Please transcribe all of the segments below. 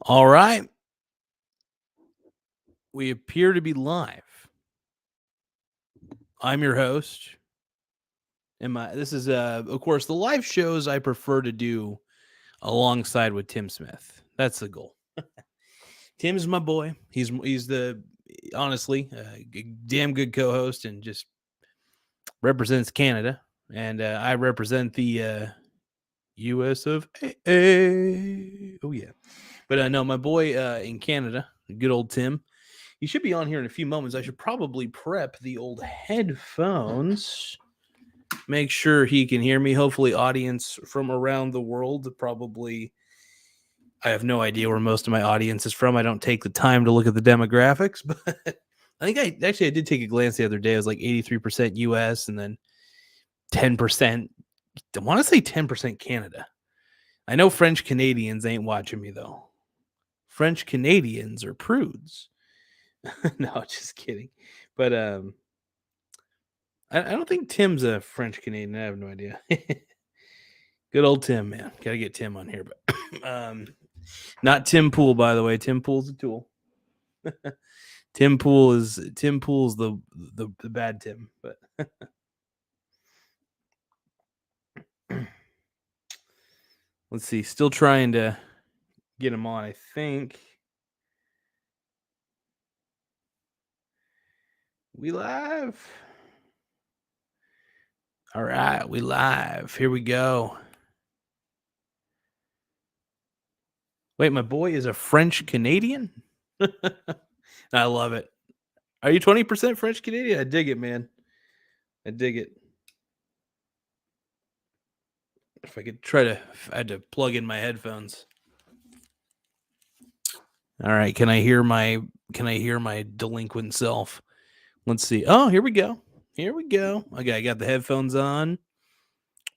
All right. We appear to be live. I'm your host. This is of course the live shows I prefer to do alongside with Tim Smith. That's the goal. Tim's my boy. He's the honestly damn good co-host and just represents Canada, and I represent the US of A. Oh yeah. But no, my boy in Canada, good old Tim. He should be on here in a few moments. I should probably prep the old headphones. Make sure he can hear me. Hopefully, audience from around the world. Probably, I have no idea where most of my audience is from. I don't take the time to look at the demographics, but I think I did take a glance the other day. It was like 83% US and then 10%. I want to say 10% Canada. I know French Canadians ain't watching me though. French Canadians are prudes. No, just kidding. But I don't think Tim's a French Canadian. I have no idea. Good old Tim, man. Gotta get Tim on here, but not Tim Pool, by the way. Tim Pool's a tool. Tim Pool's the bad Tim, but let's see. Still trying to get him on, I think. We live. All right, we live. Here we go. Wait, my boy is a French Canadian? I love it. Are you 20% French Canadian? I dig it, man. I dig it. If I could I had to plug in my headphones. All right, can I hear my delinquent self? Let's see. Oh, here we go. Okay, I got the headphones on.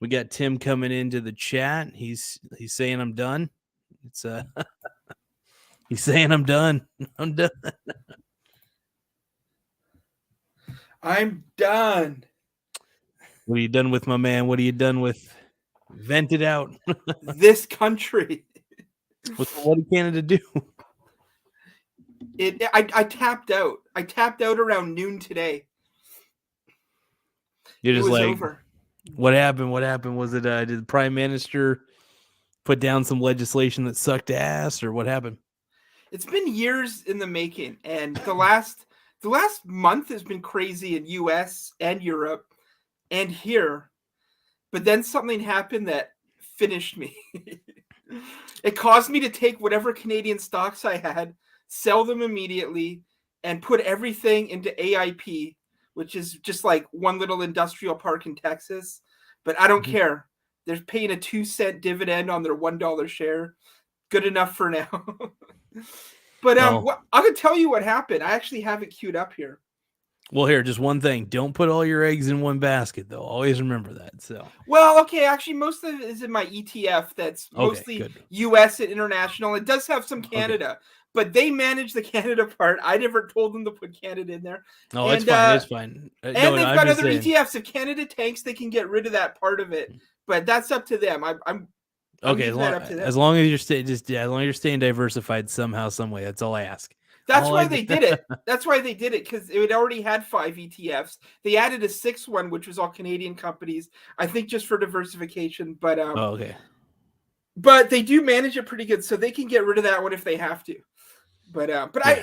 We got Tim coming into the chat. He's saying I'm done. It's he's saying I'm done. I'm done. I'm done. What are you done with, my man? What are you done with? Vent it out. This country. What did Canada do? I tapped out. I tapped out around noon today. You're just like, over. What happened? Was it did the Prime Minister put down some legislation that sucked ass, or what happened? It's been years in the making, and the last month has been crazy in US and Europe and here. But then something happened that finished me. It caused me to take whatever Canadian stocks I had, sell them immediately, and put everything into AIP, which is just like one little industrial park in Texas. But I don't care. They're paying a 2-cent dividend on their $1 share. Good enough for now. But I'm going to tell you what happened. I actually have it queued up here. Well, here, just one thing. Don't put all your eggs in one basket, though. Always remember that. So, well, okay, actually, most of it is in my ETF. That's mostly US and international. It does have some Canada, but they manage the Canada part. I never told them to put Canada in there. No, it's fine. It's fine. And they've got other ETFs. If Canada tanks, they can get rid of that part of it. But that's up to them. I'm okay. As long as you're staying diversified somehow, some way. That's all I ask. That's why they did it. That's why they did it, because it already had 5 ETFs. They added a 6th one, which was all Canadian companies, I think just for diversification. But but they do manage it pretty good, so they can get rid of that one if they have to. But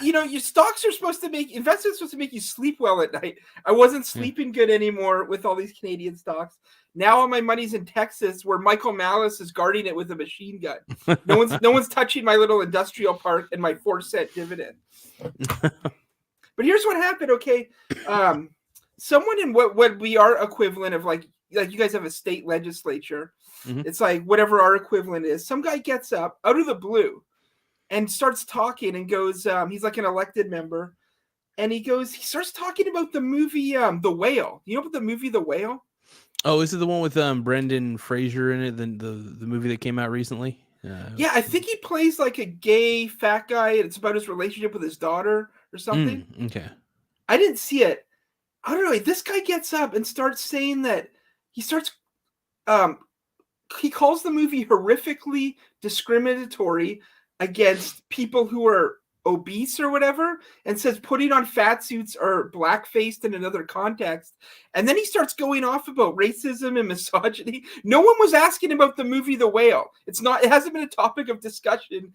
your stocks are supposed to investments are supposed to make you sleep well at night. I wasn't sleeping good anymore with all these Canadian stocks. Now all my money's in Texas, where Michael Malice is guarding it with a machine gun. No one's touching my little industrial park and my 4-cent dividend. But here's what happened. Okay, someone in what we are equivalent of, like you guys have a state legislature. It's like whatever our equivalent is. Some guy gets up out of the blue and starts talking and goes, he's like an elected member, and he starts talking about the movie The Whale. You know about the movie The Whale? Oh, is it the one with Brendan Fraser in it? The movie that came out recently? Yeah, I think he plays like a gay fat guy, and it's about his relationship with his daughter or something. Okay. I didn't see it. I don't know. This guy gets up and starts saying that he calls the movie horrifically discriminatory against people who are obese or whatever, and says putting on fat suits are blackfaced in another context. And then he starts going off about racism and misogyny. No one was asking about the movie The Whale. It hasn't been a topic of discussion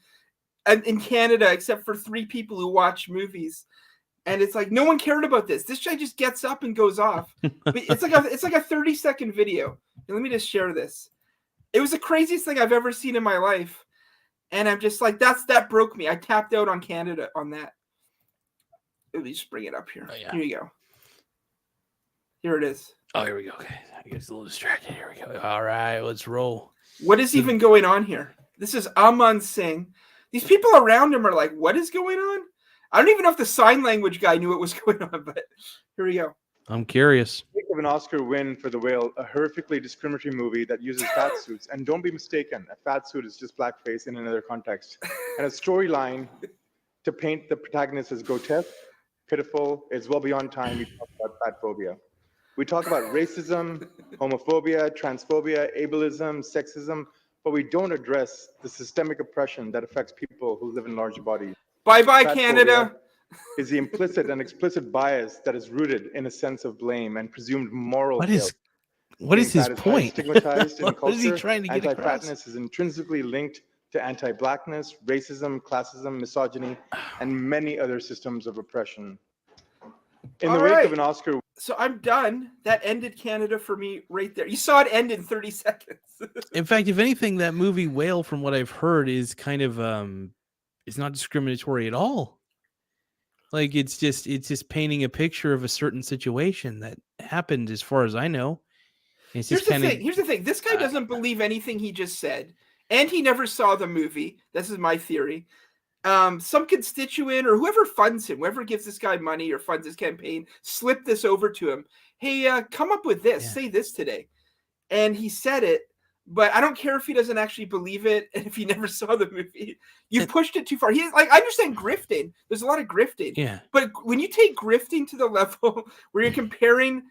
in Canada except for 3 people who watch movies. And it's like no one cared about this. This guy just gets up and goes off. But it's like a 30-second video. And let me just share this. It was the craziest thing I've ever seen in my life. And I'm just like, that broke me. I tapped out on Canada on that. Let me just bring it up here. Oh, yeah. Here you go. Here it is. Oh, here we go. Okay. I get a little distracted. Here we go. All right, let's roll. What is even going on here? This is Aman Singh. These people around him are like, what is going on? I don't even know if the sign language guy knew what was going on, but here we go. I'm curious. Think of an Oscar win for The Whale, a horrifically discriminatory movie that uses fat suits. And don't be mistaken, a fat suit is just blackface in another context. And a storyline to paint the protagonist as grotesque, pitiful, is well beyond time we talk about fat phobia. We talk about racism, homophobia, transphobia, ableism, sexism, but we don't address the systemic oppression that affects people who live in large bodies. Bye-bye, Canada. Is the implicit and explicit bias that is rooted in a sense of blame and presumed moral guilt. What is his point? Stigmatized in culture, what is he trying to get across? Anti-fatness is intrinsically linked to anti-blackness, racism, classism, misogyny, and many other systems of oppression. In the wake of an Oscar... So I'm done. That ended Canada for me right there. You saw it end in 30 seconds. In fact, if anything, that movie Whale, from what I've heard, is kind of it's not discriminatory at all. Like it's just painting a picture of a certain situation that happened, as far as I know. It's just Here's the thing. This guy doesn't believe anything he just said, and he never saw the movie. This is my theory. Some constituent or whoever funds him, whoever gives this guy money or funds his campaign, slip this over to him. Hey, come up with this. Yeah. Say this today. And he said it, but I don't care if he doesn't actually believe it and if he never saw the movie. You pushed it too far. I understand grifting. There's a lot of grifting. Yeah. But when you take grifting to the level where you're comparing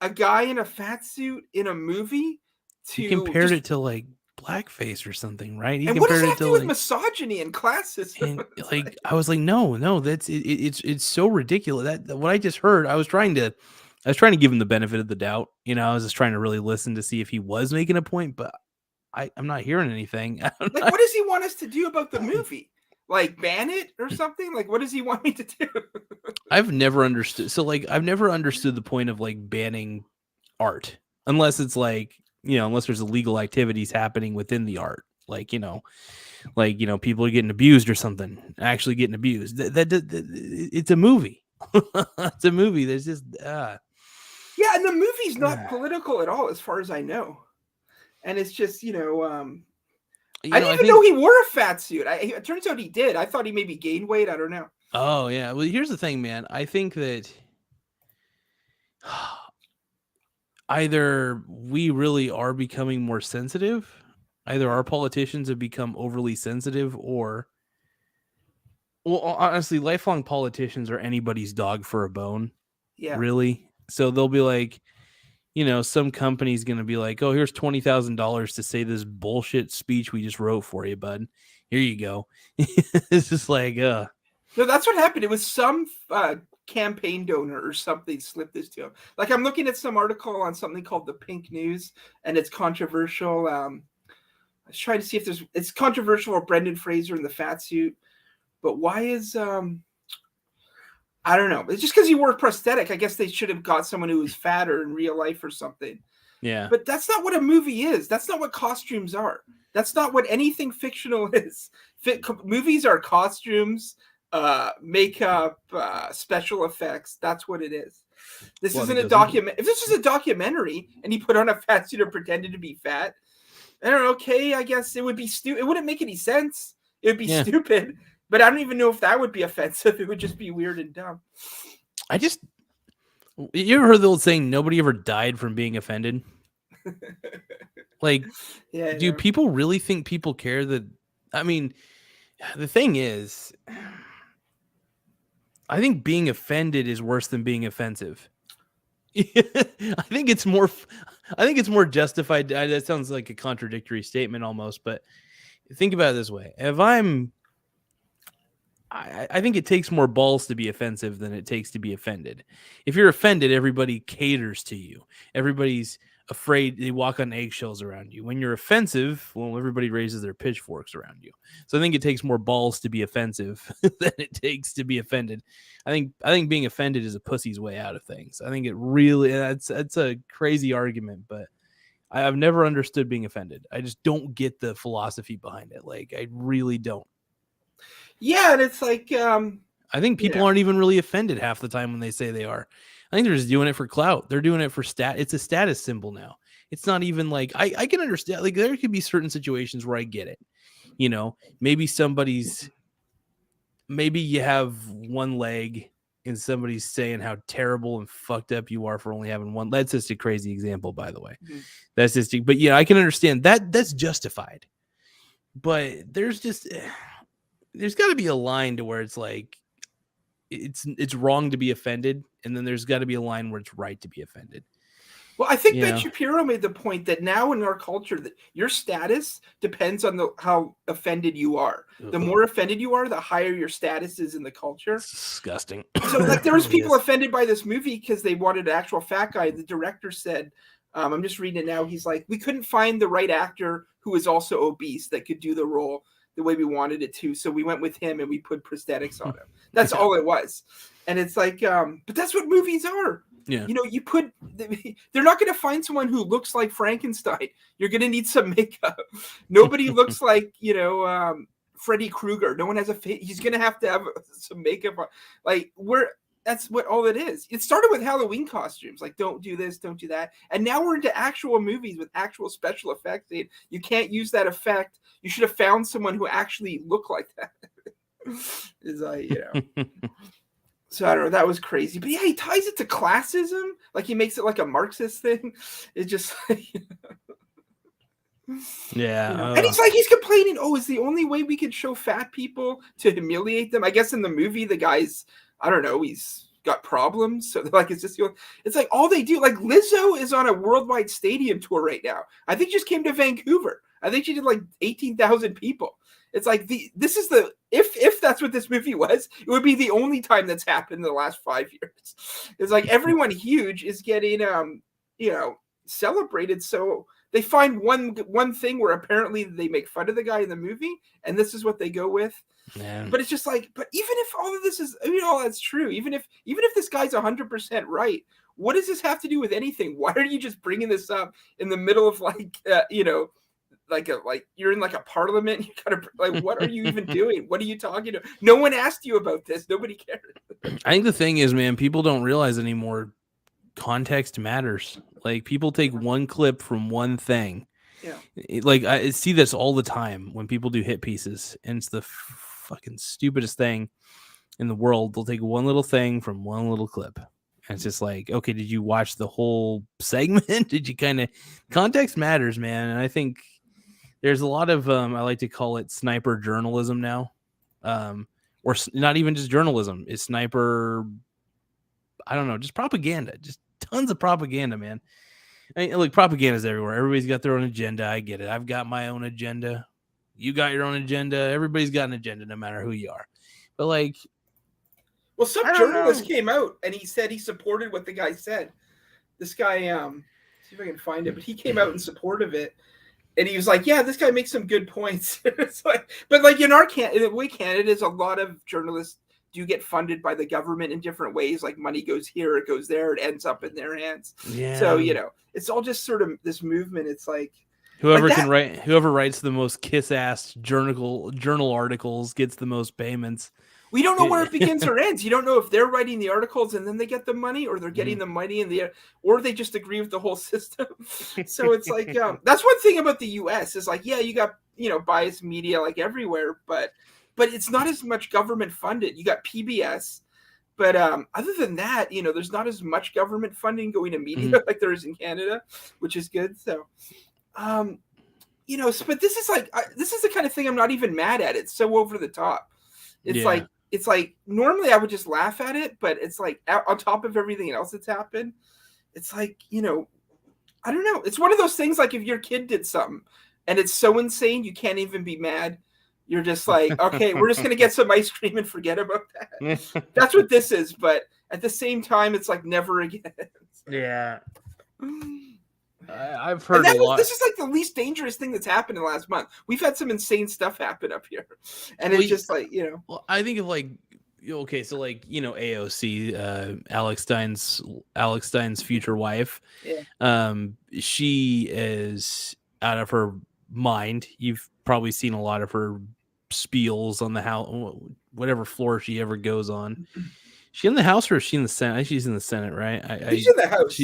a guy in a fat suit in a movie to... You compared it to like blackface or something, right? And what does that have to do with misogyny and classism? And I was like, no, that's it's so ridiculous. That what I just heard, I was trying to give him the benefit of the doubt. You know, I was just trying to really listen to see if he was making a point, but I'm not hearing anything. What does he want us to do about the movie? Like ban it or something? Like what does he want me to do? I've never understood. So I've never understood the point of like banning art, unless it's like, unless there's illegal activities happening within the art, like people are getting abused or something, actually getting abused. That it's a movie. It's a movie. There's just yeah, and the movie's not political at all, as far as I know. And it's just I didn't even know he wore a fat suit. It turns out he did. I thought he maybe gained weight. I don't know. Oh yeah. Well, here's the thing, man. I think that either we really are becoming more sensitive, either our politicians have become overly sensitive, or, well, honestly, lifelong politicians are anybody's dog for a bone. Yeah. Really? So they'll be like, some company's going to be like, oh, here's $20,000 to say this bullshit speech we just wrote for you, bud. Here you go. It's just like, No, that's what happened. It was some campaign donor or something slipped this to him. Like I'm looking at some article on something called the Pink News, and it's controversial. I was trying to see if it's controversial or Brendan Fraser in the fat suit, but why is I don't know. It's just because he wore a prosthetic. I guess they should have got someone who was fatter in real life or something. Yeah. But that's not what a movie is. That's not what costumes are. That's not what anything fictional is. Movies are costumes, makeup, special effects. That's what it is. This isn't a document. If this was a documentary and he put on a fat suit or pretended to be fat, I don't know. Okay, I guess it would be stupid. It wouldn't make any sense. It would be stupid. But I don't even know if that would be offensive. It would just be weird and dumb. You ever heard the old saying, nobody ever died from being offended? Like, yeah, do people really think people care that? I mean, the thing is, I think being offended is worse than being offensive. I think it's more justified. That sounds like a contradictory statement almost, but think about it this way. If I'm I think it takes more balls to be offensive than it takes to be offended. If you're offended, everybody caters to you. Everybody's afraid. They walk on eggshells around you. When you're offensive, well, everybody raises their pitchforks around you. So I think it takes more balls to be offensive than it takes to be offended. I think being offended is a pussy's way out of things. I think it really, that's a crazy argument, but I've never understood being offended. I just don't get the philosophy behind it. Like, I really don't. Yeah, and it's like I think people aren't even really offended half the time when they say they are. I think they're just doing it for clout. They're doing it for it's a status symbol now. It's not even like I can understand. Like, there could be certain situations where I get it. You know, maybe you have one leg and somebody's saying how terrible and fucked up you are for only having one. That's just a crazy example, by the way. Mm-hmm. That's just, but yeah, I can understand that. That's justified. But there's got to be a line to where it's like it's wrong to be offended, and then there's got to be a line where it's right to be offended. Well, I think Ben Shapiro made the point that now in our culture that your status depends on how offended you are. The more offended you are, the higher your status is in the culture. It's disgusting. So like there was people offended by this movie because they wanted an actual fat guy. The director said, I'm just reading it now. He's like, we couldn't find the right actor who is also obese that could do the role the way we wanted it to. So we went with him and we put prosthetics on him. That's all it was. And it's like, but that's what movies are. Yeah. You know, they're not going to find someone who looks like Frankenstein. You're going to need some makeup. Nobody looks like, Freddy Krueger. No one has a face. He's going to have some makeup on. Like, that's what all it is. It started with Halloween costumes. Like, don't do this, don't do that. And now we're into actual movies with actual special effects. You can't use that effect. You should have found someone who actually looked like that. Is So I don't know. That was crazy. But yeah, he ties it to classism. Like he makes it like a Marxist thing. It's just like, yeah. And he's complaining, it's the only way we can show fat people to humiliate them. I guess in the movie, the guy's, I don't know, he's got problems. So like, it's just, it's like all they do. Like Lizzo is on a worldwide stadium tour right now. I think she just came to Vancouver. I think she did like 18,000 people. It's like if that's what this movie was, it would be the only time that's happened in the last 5 years. It's like everyone huge is getting celebrated. So they find one thing where apparently they make fun of the guy in the movie, and this is what they go with. Man. But it's just like, but even if all of this is, all that's true, even if this guy's 100% right, what does this have to do with anything? Why are you just bringing this up in the middle of like you're in like a parliament? You gotta like, what are you even doing? What are you talking about? No one asked you about this. Nobody cared. I think the thing is, man, people don't realize anymore. Context matters. Like people take one clip from one thing. Yeah. I see this all the time when people do hit pieces, and it's the fucking stupidest thing in the world. They'll take one little thing from one little clip. And it's just like, okay, did you watch the whole segment? Did you context matters, man. And I think there's a lot of, I like to call it sniper journalism now. Or not even just journalism. It's sniper, I don't know, just propaganda. Just tons of propaganda, man. I mean, look, propaganda's everywhere. Everybody's got their own agenda. I get it. I've got my own agenda. You got your own agenda. Everybody's got an agenda, no matter who you are. But like, well, some journalist came out and he said he supported what the guy said. This guy, see if I can find it, but he came out in support of it. And he was like, yeah, this guy makes some good points. It's like, but like in the way Canada is, a lot of journalists do get funded by the government in different ways. Like money goes here, it goes there, it ends up in their hands. Yeah. So, it's all just sort of this movement. It's like whoever writes the most kiss-ass journal articles gets the most payments. We don't know where it begins or ends. You don't know if they're writing the articles and then they get the money, or they're getting the money or they just agree with the whole system. So it's like, that's one thing about the US is like, yeah, you got, biased media like everywhere, but it's not as much government funded. You got PBS, but other than that, there's not as much government funding going to media like there is in Canada, which is good. So, but this is the kind of thing I'm not even mad at. It's so over the top. It's like normally I would just laugh at it, but it's like on top of everything else that's happened, it's like, I don't know. It's one of those things like if your kid did something and it's so insane you can't even be mad, You're just like, okay, we're just gonna get some ice cream and forget about that. That's what this is, but at the same time, it's like never again. Yeah. I've heard a lot. This is like the least dangerous thing that's happened in the last month. We've had some insane stuff happen up here, and it's just like, you know. Well, I think of like, okay, so like, you know, AOC, Alex Stein's future wife. Yeah. She is out of her mind. You've probably seen a lot of her spiels on the house, whatever floor she ever goes on. She in the House or is she in the Senate? I think she's in the Senate, right? She's in the House.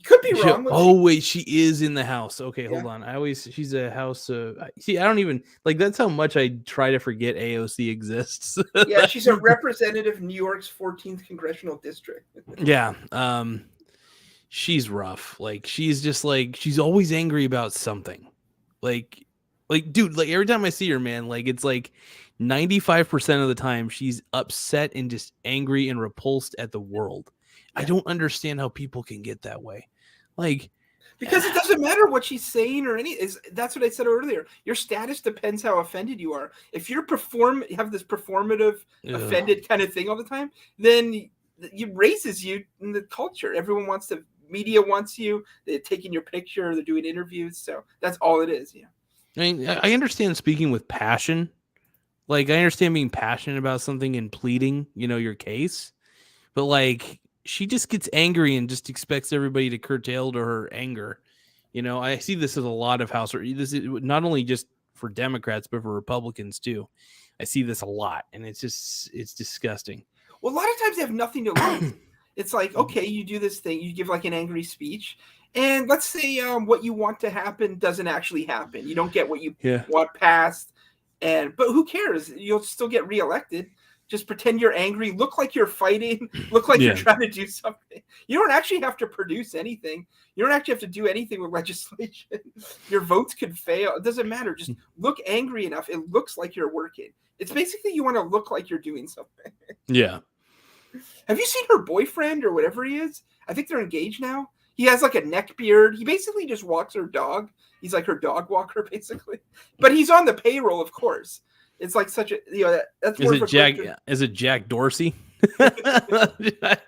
Could be wrong. Wait, she is in the House. Okay, hold on. She's a House. See, I don't even like. That's how much I try to forget AOC exists. Yeah, she's a representative in New York's 14th congressional district. Yeah, she's rough. Like she's just like she's always angry about something. Like dude, like every time I see her, man, like it's like 95% of the time she's upset and just angry and repulsed at the world. I don't understand how people can get that way. Like, because it doesn't matter what she's saying or that's what I said earlier. Your status depends how offended you are. If you're have this performative offended kind of thing all the time, then it raises you in the culture. Everyone wants to, media wants you, they're taking your picture, they're doing interviews. So that's all it is. Yeah. I mean, I understand speaking with passion. Like, I understand being passionate about something and pleading, you know, your case. But like, she just gets angry and just expects everybody to curtail to her anger. You know, I see this as a lot of House, or this is not only just for Democrats, but for Republicans too. I see this a lot, and it's disgusting. Well, a lot of times they have nothing to lose. It's like, okay, you do this thing, you give like an angry speech, and let's say what you want to happen doesn't actually happen. You don't get what you want passed, but who cares? You'll still get reelected. Just pretend you're angry, look like you're fighting, look like you're trying to do something. You don't actually have to produce anything. You don't actually have to do anything with legislation. Your votes could fail. It doesn't matter. Just look angry enough. It looks like you're working. It's basically you want to look like you're doing something. Yeah. Have you seen her boyfriend or whatever he is? I think they're engaged now. He has like a neck beard. He basically just walks her dog. He's like her dog walker, basically. But he's on the payroll, of course. It's like such a, you know, that's more is it Jack Dorsey?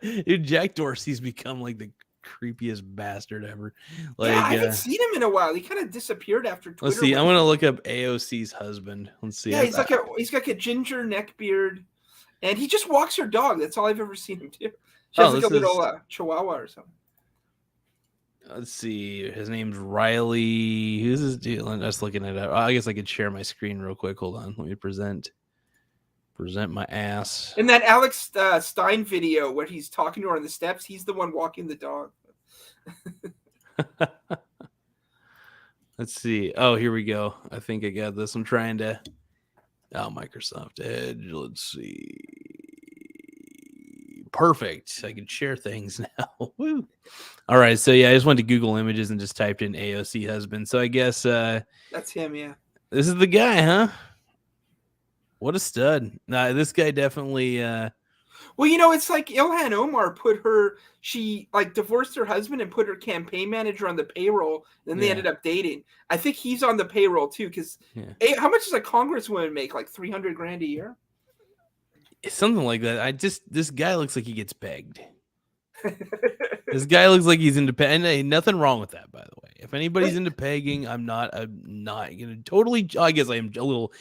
Dude, Jack Dorsey's become like the creepiest bastard ever. Like, I haven't seen him in a while. He kind of disappeared after Twitter. Let's see. I'm gonna look up AOC's husband. Let's see. Yeah, he's got a ginger neck beard, and he just walks her dog. That's all I've ever seen him do. She has like a little chihuahua or something. Let's see. His name's Riley. Who's this dude? I'm just looking it up. I guess I could share my screen real quick. Hold on. Let me present my ass. In that Alex Stein video where he's talking to her on the steps, he's the one walking the dog. Let's see. Oh, here we go. I think I got this. I'm trying to. Oh, Microsoft Edge. Let's see. Perfect. I can share things now. Woo. All right. So yeah, I just went to Google Images and just typed in AOC husband. So I guess that's him. Yeah. This is the guy, huh? What a stud. Nah, this guy definitely. Well, you know, it's like Ilhan Omar she like divorced her husband and put her campaign manager on the payroll. Then they ended up dating. I think he's on the payroll too. Because how much does a congresswoman make? Like $300,000 a year? Something like that. This guy looks like he gets begged. This guy looks like he's into pegging. Nothing wrong with that, by the way. If anybody's into pegging, I'm not gonna totally. I guess I'm a little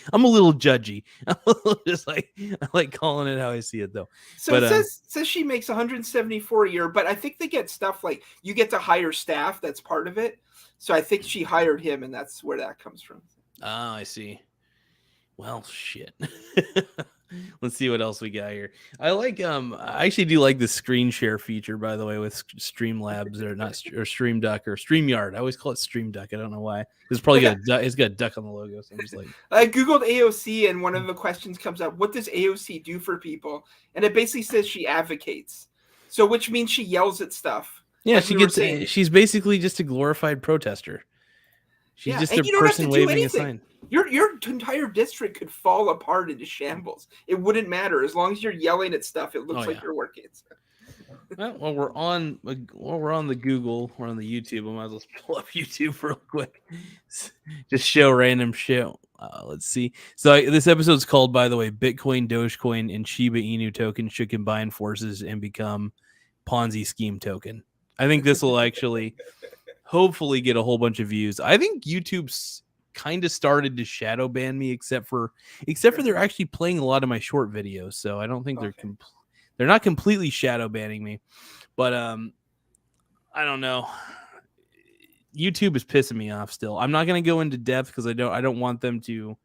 judgy. I'm a little just like I like calling it how I see it though. So it says she makes $174 a year, but I think they get stuff like you get to hire staff. That's part of it. So I think she hired him, and that's where that comes from. Ah, I see. Well, shit. Let's see what else we got here. I like I actually do like the screen share feature, by the way, with Streamlabs or Stream Duck or StreamYard. I always call it Stream Duck. I don't know why. It's probably got a duck on the logo. So I'm just like, I googled AOC and one of the questions comes up: what does AOC do for people? And it basically says she advocates. So which means she yells at stuff. Yeah, she's basically just a glorified protester. She's just a person waving a sign. Your entire district could fall apart into shambles. It wouldn't matter as long as you're yelling at stuff. It looks like you're working. Well, we're on the Google, we're on the YouTube. I might as well pull up YouTube real quick. Just show random shit. Let's see. So this episode's called, by the way, Bitcoin, Dogecoin, and Shiba Inu tokens should combine forces and become Ponzi scheme token. I think this will actually hopefully get a whole bunch of views. I think YouTube's kind of started to shadow ban me, except for they're actually playing a lot of my short videos. So I don't think they're not completely shadow banning me, but I don't know. YouTube is pissing me off still. I'm not going to go into depth because I don't want them to,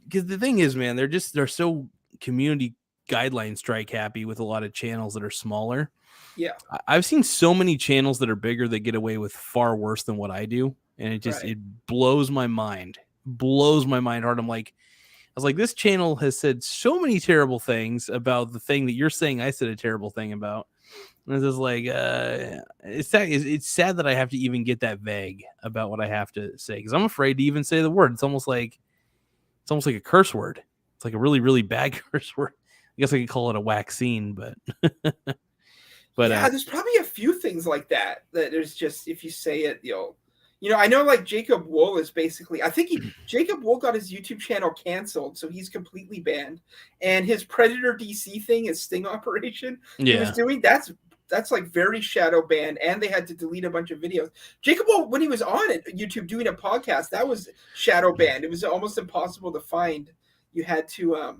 because the thing is, man, they're so community guideline strike happy with a lot of channels that are smaller. Yeah. I've seen so many channels that are bigger that get away with far worse than what I do. And it just, it blows my mind. Blows my mind hard. I was like, this channel has said so many terrible things about the thing that you're saying I said a terrible thing about. And it's just like, it's sad that I have to even get that vague about what I have to say, because I'm afraid to even say the word. It's almost like a curse word. It's like a really, really bad curse word. I guess I could call it a vaccine, but yeah, there's probably a few things like that there's just, if you say it, I know like Jacob Wool is basically, I think Jacob Wool got his YouTube channel canceled, so he's completely banned. And his Predator DC thing, his sting operation he was doing, that's like very shadow banned, and they had to delete a bunch of videos. Jacob Wool, when he was on YouTube doing a podcast, that was shadow banned. It was almost impossible to find. You had to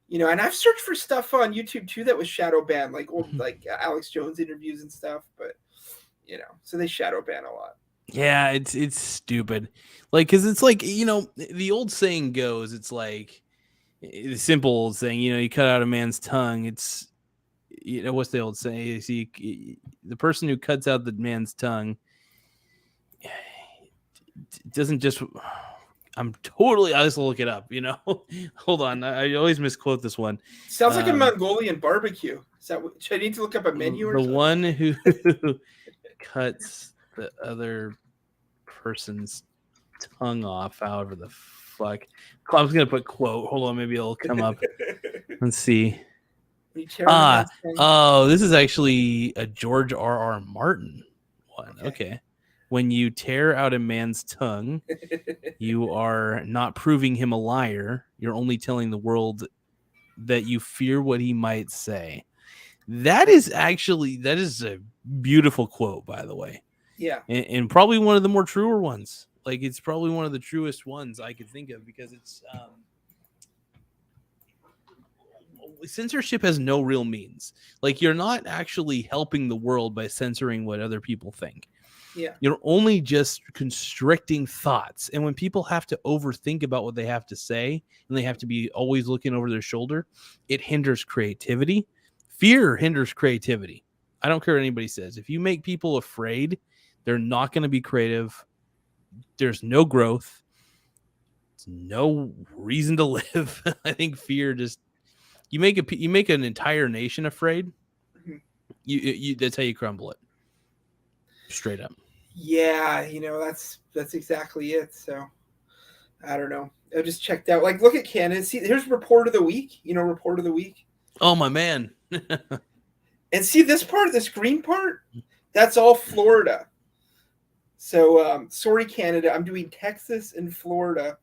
and I've searched for stuff on YouTube too that was shadow banned, like old Alex Jones interviews and stuff, but so they shadow ban a lot. Yeah, it's stupid. Like, because it's like, the old saying goes, it's like the simple old saying, you cut out a man's tongue. It's, what's the old saying? The person who cuts out the man's tongue doesn't just, I just look it up, Hold on. I always misquote this one. Sounds like a Mongolian barbecue. Should I need to look up a menu or something? The one who cuts the other person's tongue off, however the fuck. I was gonna put quote. Hold on, maybe it'll come up. Let's see. This is actually a George R.R. Martin one. Okay. When you tear out a man's tongue, you are not proving him a liar. You're only telling the world that you fear what he might say. That is a beautiful quote, by the way. Yeah. And probably one of the more truer ones. Like, it's probably one of the truest ones I could think of, because it's censorship has no real means. Like, you're not actually helping the world by censoring what other people think. Yeah. You're only just constricting thoughts. And when people have to overthink about what they have to say, and they have to be always looking over their shoulder, it hinders creativity. Fear hinders creativity. I don't care what anybody says. If you make people afraid, they're not going to be creative. There's no growth. There's no reason to live. I think fear just, you make an entire nation afraid. Mm-hmm. You that's how you crumble it. Straight up. Yeah, that's exactly it. So I don't know. I just checked out. Like, look at Canada. See, here's report of the week. Report of the week. Oh, my man. And see this part, this green part, that's all Florida. So sorry, Canada. I'm doing Texas and Florida.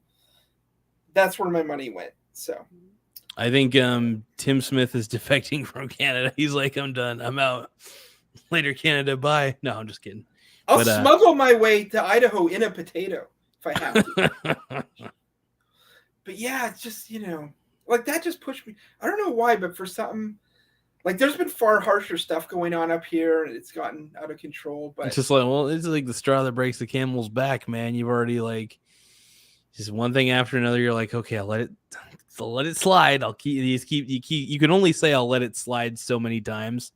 That's where my money went. So I think Tim Smith is defecting from Canada. He's like, I'm done. I'm out. Later, Canada. Bye. No, I'm just kidding. I'll smuggle my way to Idaho in a potato if I have to. But yeah, it's just, like, that just pushed me. I don't know why, but for something, like, there's been far harsher stuff going on up here, and it's gotten out of control. But it's just like, well, it's like the straw that breaks the camel's back, man. You've already, like, just one thing after another. You're like, okay, I'll let it slide. You can only say I'll let it slide so many times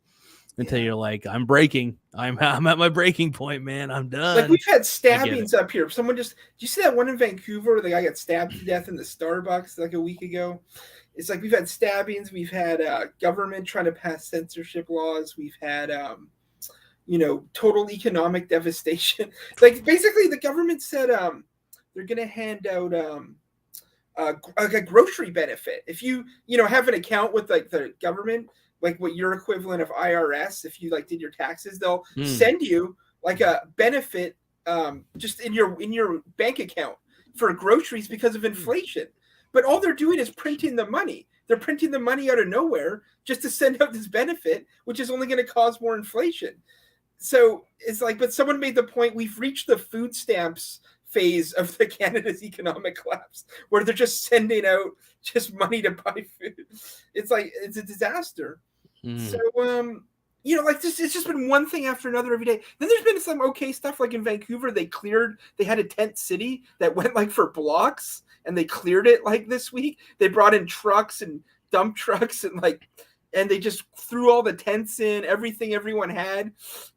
until you're like, I'm breaking. I'm at my breaking point, man. I'm done. Like, we've had stabbings up here. Someone did you see that one in Vancouver? The guy got stabbed to death in the Starbucks like a week ago. It's like, we've had stabbings. We've had government trying to pass censorship laws. We've had, total economic devastation. Like, basically, the government said they're going to hand out a grocery benefit. If you, have an account with, like, the government, like what your equivalent of IRS, if you, like, did your taxes, they'll send you, like, a benefit just in your bank account for groceries because of inflation. But all they're doing is printing the money. They're printing the money out of nowhere just to send out this benefit, which is only going to cause more inflation. So it's like, but someone made the point, we've reached the food stamps phase of the Canada's economic collapse, where they're just sending out just money to buy food. It's like, it's a disaster. So, like this, it's just been one thing after another every day. Then there's been some okay stuff, like in Vancouver, they had a tent city that went like for blocks, and they cleared it like this week. They brought in trucks and dump trucks and they just threw all the tents in, everything everyone had.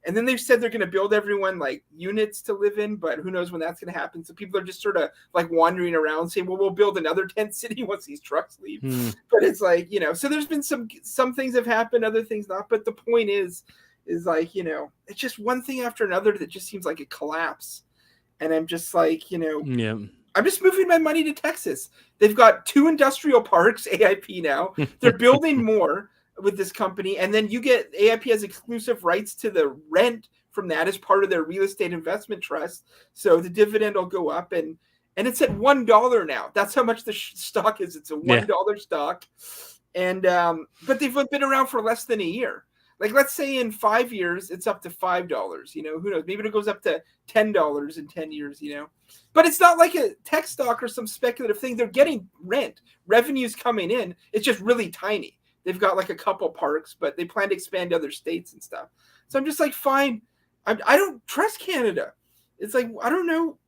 And then they've said they're going to build everyone like units to live in, but who knows when that's going to happen. So people are just sort of like wandering around saying, well, we'll build another tent city once these trucks leave. But it's like, so there's been some things have happened, other things not. But the point is like, it's just one thing after another that just seems like a collapse. And I'm just like, I'm just moving my money to Texas. They've got 2 industrial parks, AIP now. They're building more with this company, and then AIP has exclusive rights to the rent from that as part of their real estate investment trust. So the dividend will go up, and it's at $1 now. That's how much the stock is. It's a $1 stock, and but they've been around for less than a year. Like, let's say in 5 years it's up to $5. Who knows? Maybe it goes up to $10 in 10 years. But it's not like a tech stock or some speculative thing. They're getting revenues coming in. It's just really tiny. They've got like a couple parks, but they plan to expand to other states and stuff. So I'm just like, fine. I don't trust Canada. It's like, I don't know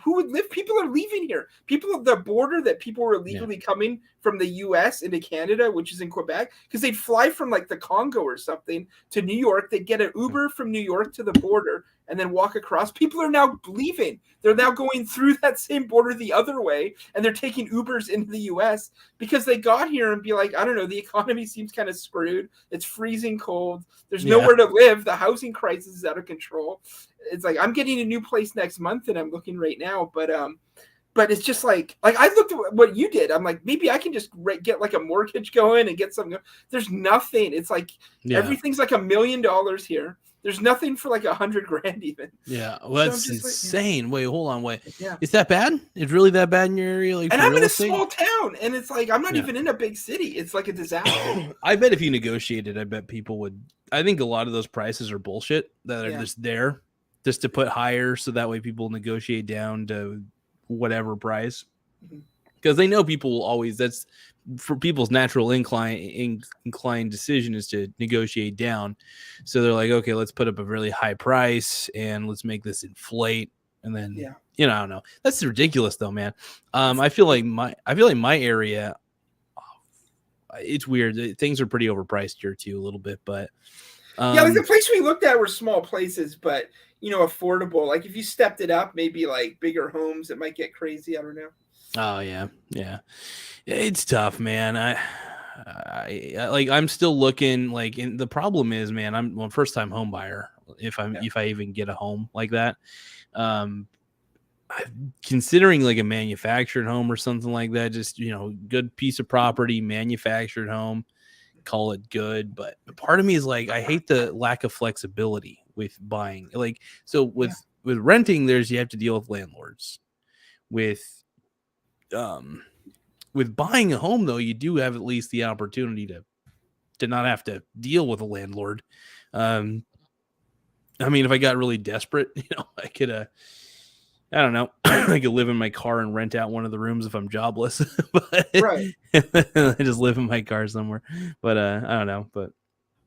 who would live. People are leaving here. People at the border that people were illegally coming from the U.S. into Canada, which is in Quebec, because they'd fly from like the Congo or something to New York. They'd get an Uber from New York to the border and then walk across. People are now leaving. They're now going through that same border the other way, and they're taking Ubers into the U.S. because they got here and be like, I don't know, the economy seems kind of screwed. It's freezing cold. There's nowhere to live. The housing crisis is out of control. It's like, I'm getting a new place next month, and I'm looking right now, but it's just like I looked at what you did. I'm like, maybe I can just get like a mortgage going and get something. There's nothing. It's like everything's like $1 million here. There's nothing for like $100,000 even. Yeah, well, that's insane. Like, wait, hold on, wait. Yeah, is that bad? It's really that bad in your area? Like, and I'm in a small town, and it's like I'm not even in a big city. It's like a disaster. I bet if you negotiated, I bet people would. I think a lot of those prices are bullshit that are just there, just to put higher, so that way people negotiate down to whatever price, because they know people will always. That's for people's natural inclined decision is to negotiate down. So they're like, okay, let's put up a really high price and let's make this inflate. And then, I don't know. That's ridiculous though, man. I feel like my area, it's weird. Things are pretty overpriced here too, a little bit, but like the place we looked at were small places, but affordable. Like if you stepped it up, maybe like bigger homes, it might get crazy. I don't know. Oh yeah. It's tough, man. I'm still looking and the problem is, man, I'm a first time home buyer. If I even get a home like that, I'm considering like a manufactured home or something like that. Just, good piece of property, manufactured home, call it good. But part of me is like, I hate the lack of flexibility with buying. Like, so with renting, you have to deal with landlords. With buying a home, though, you do have at least the opportunity to not have to deal with a landlord. I mean, if I got really desperate, I could, I don't know, I could live in my car and rent out one of the rooms if I'm jobless. But I just live in my car somewhere. But I don't know. But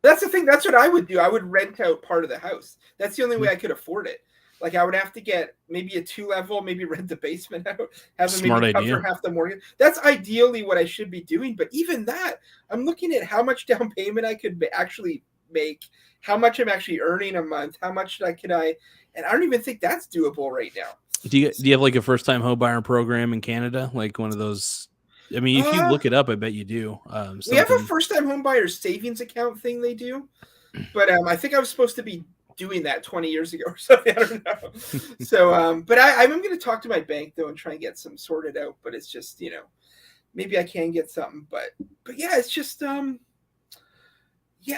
that's the thing. That's what I would do. I would rent out part of the house. That's the only way I could afford it. Like I would have to get maybe a 2-level, maybe rent the basement out, have them maybe cover half the mortgage. That's ideally what I should be doing. But even that, I'm looking at how much down payment I could actually make, how much I'm actually earning a month, how much and I don't even think that's doable right now. Do you have like a first time home buyer program in Canada? Like one of those? I mean, if you look it up, I bet you do. We have a first time home buyer savings account thing they do, but I think I was supposed to be doing that 20 years ago or something. I don't know. So, but I'm going to talk to my bank though and try and get some sorted out. But it's just, maybe I can get something. But yeah, it's just,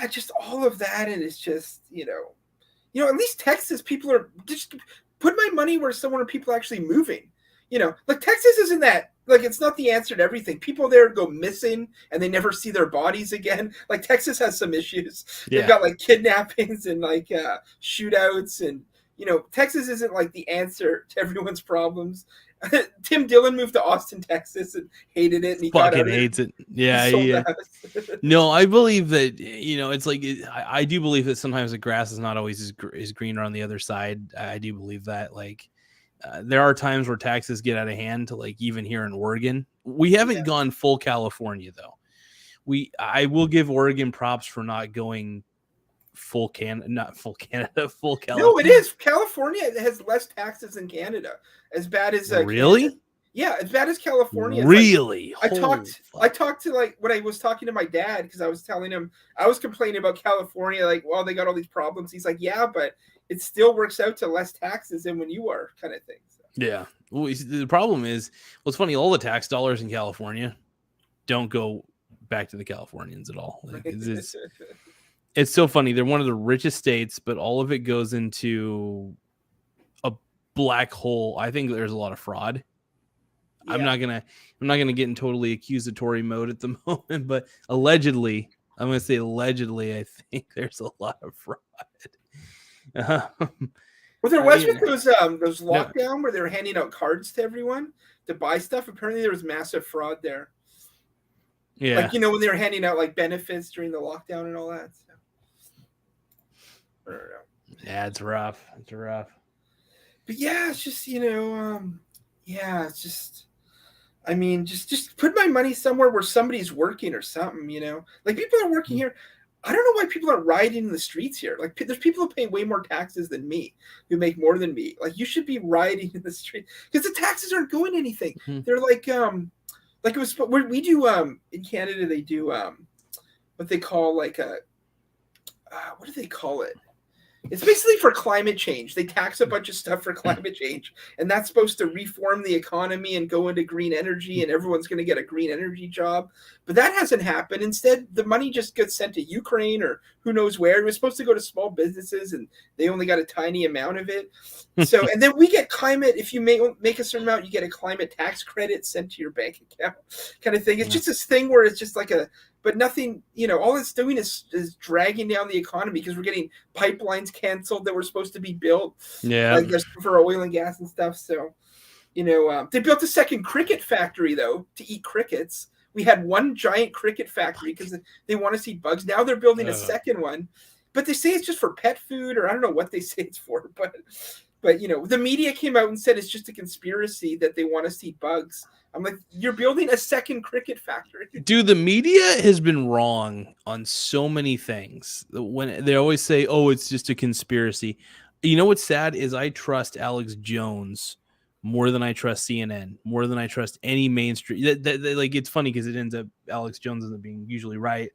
just all of that, and it's just, at least Texas people are just put my money where people are actually moving. like Texas isn't that, like, it's not the answer to everything. People there go missing and they never see their bodies again. Like, Texas has some issues. Yeah. They've got like kidnappings and like shootouts, and Texas isn't like the answer to everyone's problems. Tim Dillon moved to Austin, Texas, and hated it. And he fucking hates it. Yeah. No, I believe that, it's like, I do believe that sometimes the grass is not always as greener on the other side. I do believe that. Like, there are times where taxes get out of hand, to like even here in Oregon. We haven't gone full California though. I will give Oregon props for not going full California. No, it is. California has less taxes than Canada. As bad as really? Canada. Yeah, as bad as California. Really? Like, I talked to, like, when I was talking to my dad, because I was telling him, I was complaining about California, like, well, they got all these problems. He's like, yeah, but it still works out to less taxes than when you are, kind of thing. So. Yeah. Well, the problem is, it's funny, all the tax dollars in California don't go back to the Californians at all. Like, it's so funny. They're one of the richest states, but all of it goes into a black hole. I think there's a lot of fraud. Yeah. I'm not gonna get in totally accusatory mode at the moment, but allegedly, I'm gonna say allegedly, I think there's a lot of fraud. Well, there was with those lockdown where they were handing out cards to everyone to buy stuff. Apparently, there was massive fraud there. Yeah, like when they were handing out like benefits during the lockdown and all that. So. I don't know. Yeah, it's rough. It's rough. But yeah, it's just it's just. I mean, just put my money somewhere where somebody's working or something. Like, people are working here. I don't know why people are rioting in the streets here. Like, there's people who pay way more taxes than me, who make more than me. Like, you should be rioting in the street because the taxes aren't going anything. Mm-hmm. They're like it was, we do in Canada, they do what they call like what do they call it? It's basically for climate change. They tax a bunch of stuff for climate change, and that's supposed to reform the economy and go into green energy, and everyone's going to get a green energy job. But that hasn't happened. Instead, the money just gets sent to Ukraine or who knows where. It was supposed to go to small businesses, and they only got a tiny amount of it. So, and then we get climate. If you make a certain amount, you get a climate tax credit sent to your bank account, kind of thing. It's just this thing where it's just like but nothing, all it's doing is dragging down the economy because we're getting pipelines canceled that were supposed to be built. Yeah. Like for oil and gas and stuff. So, they built a second cricket factory, though, to eat crickets. We had one giant cricket factory because they want to see bugs. Now they're building a second one. But they say it's just for pet food, or I don't know what they say it's for. But the media came out and said it's just a conspiracy that they want to see bugs. I'm like, you're building a second cricket factory. Dude, the media has been wrong on so many things. When they always say, oh, it's just a conspiracy. You know what's sad is I trust Alex Jones more than I trust CNN, more than I trust any mainstream. Like, it's funny because it ends up, Alex Jones ends up being usually right.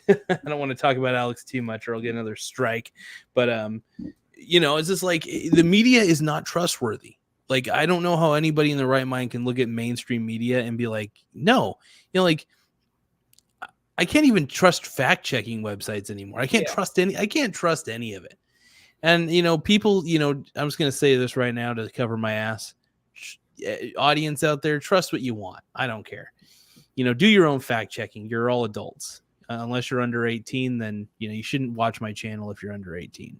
I don't want to talk about Alex too much or I'll get another strike. But, it's just like the media is not trustworthy. Like, I don't know how anybody in their right mind can look at mainstream media and be like, no, like, I can't even trust fact checking websites anymore. I can't trust any of it. And, people, I'm just going to say this right now to cover my ass. Audience out there, trust what you want. I don't care. Do your own fact checking. You're all adults. Unless you're under 18, then you shouldn't watch my channel if you're under 18.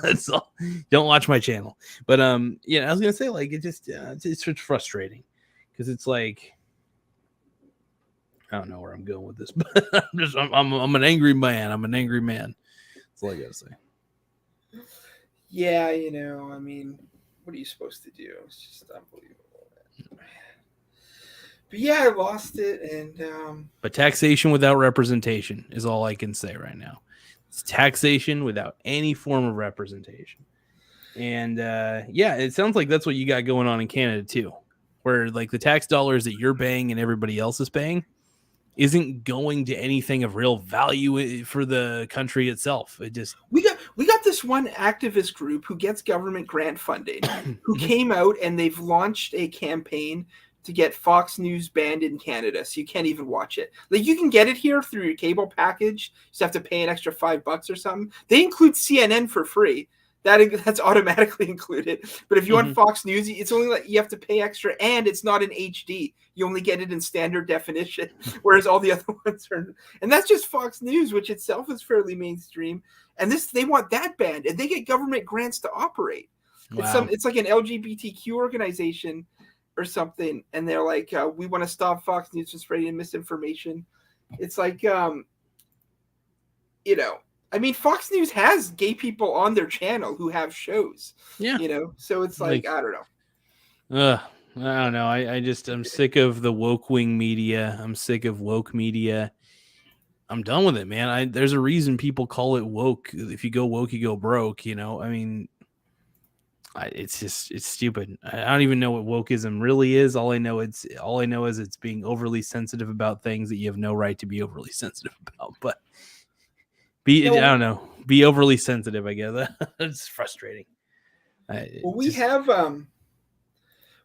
That's all. Don't watch my channel. But I was gonna say, like, it just it's frustrating because it's like, I don't know where I'm going with this, but I'm an angry man. I'm an angry man. That's all I gotta say. Yeah, I mean, what are you supposed to do? It's just unbelievable. But yeah, I lost it, and but taxation without representation is all I can say right now. It's taxation without any form of representation, and it sounds like that's what you got going on in Canada too, where like the tax dollars that you're paying and everybody else is paying isn't going to anything of real value for the country itself. It just we got this one activist group who gets government grant funding, who came out and they've launched a campaign to get Fox News banned in Canada, so you can't even watch it. Like, you can get it here through your cable package. You just have to pay an extra $5 or something. They include CNN for free. that's automatically included. But if you want Fox News, it's only like you have to pay extra, and it's not in HD. You only get it in standard definition, whereas all the other ones are. And that's just Fox News, which itself is fairly mainstream. And they want that banned, and they get government grants to operate. Wow. It's like an LGBTQ organization or something, and they're like, we want to stop Fox News from spreading misinformation. It's like, I mean, Fox News has gay people on their channel who have shows. Yeah. So it's like I don't know. I don't know. I'm sick of the woke wing media. I'm sick of woke media. I'm done with it, man. There's a reason people call it woke. If you go woke, you go broke, I mean, it's stupid. I don't even know what wokeism really is. All I know is it's being overly sensitive about things that you have no right to be overly sensitive about. But I don't know. Be overly sensitive, I guess. It's frustrating. We have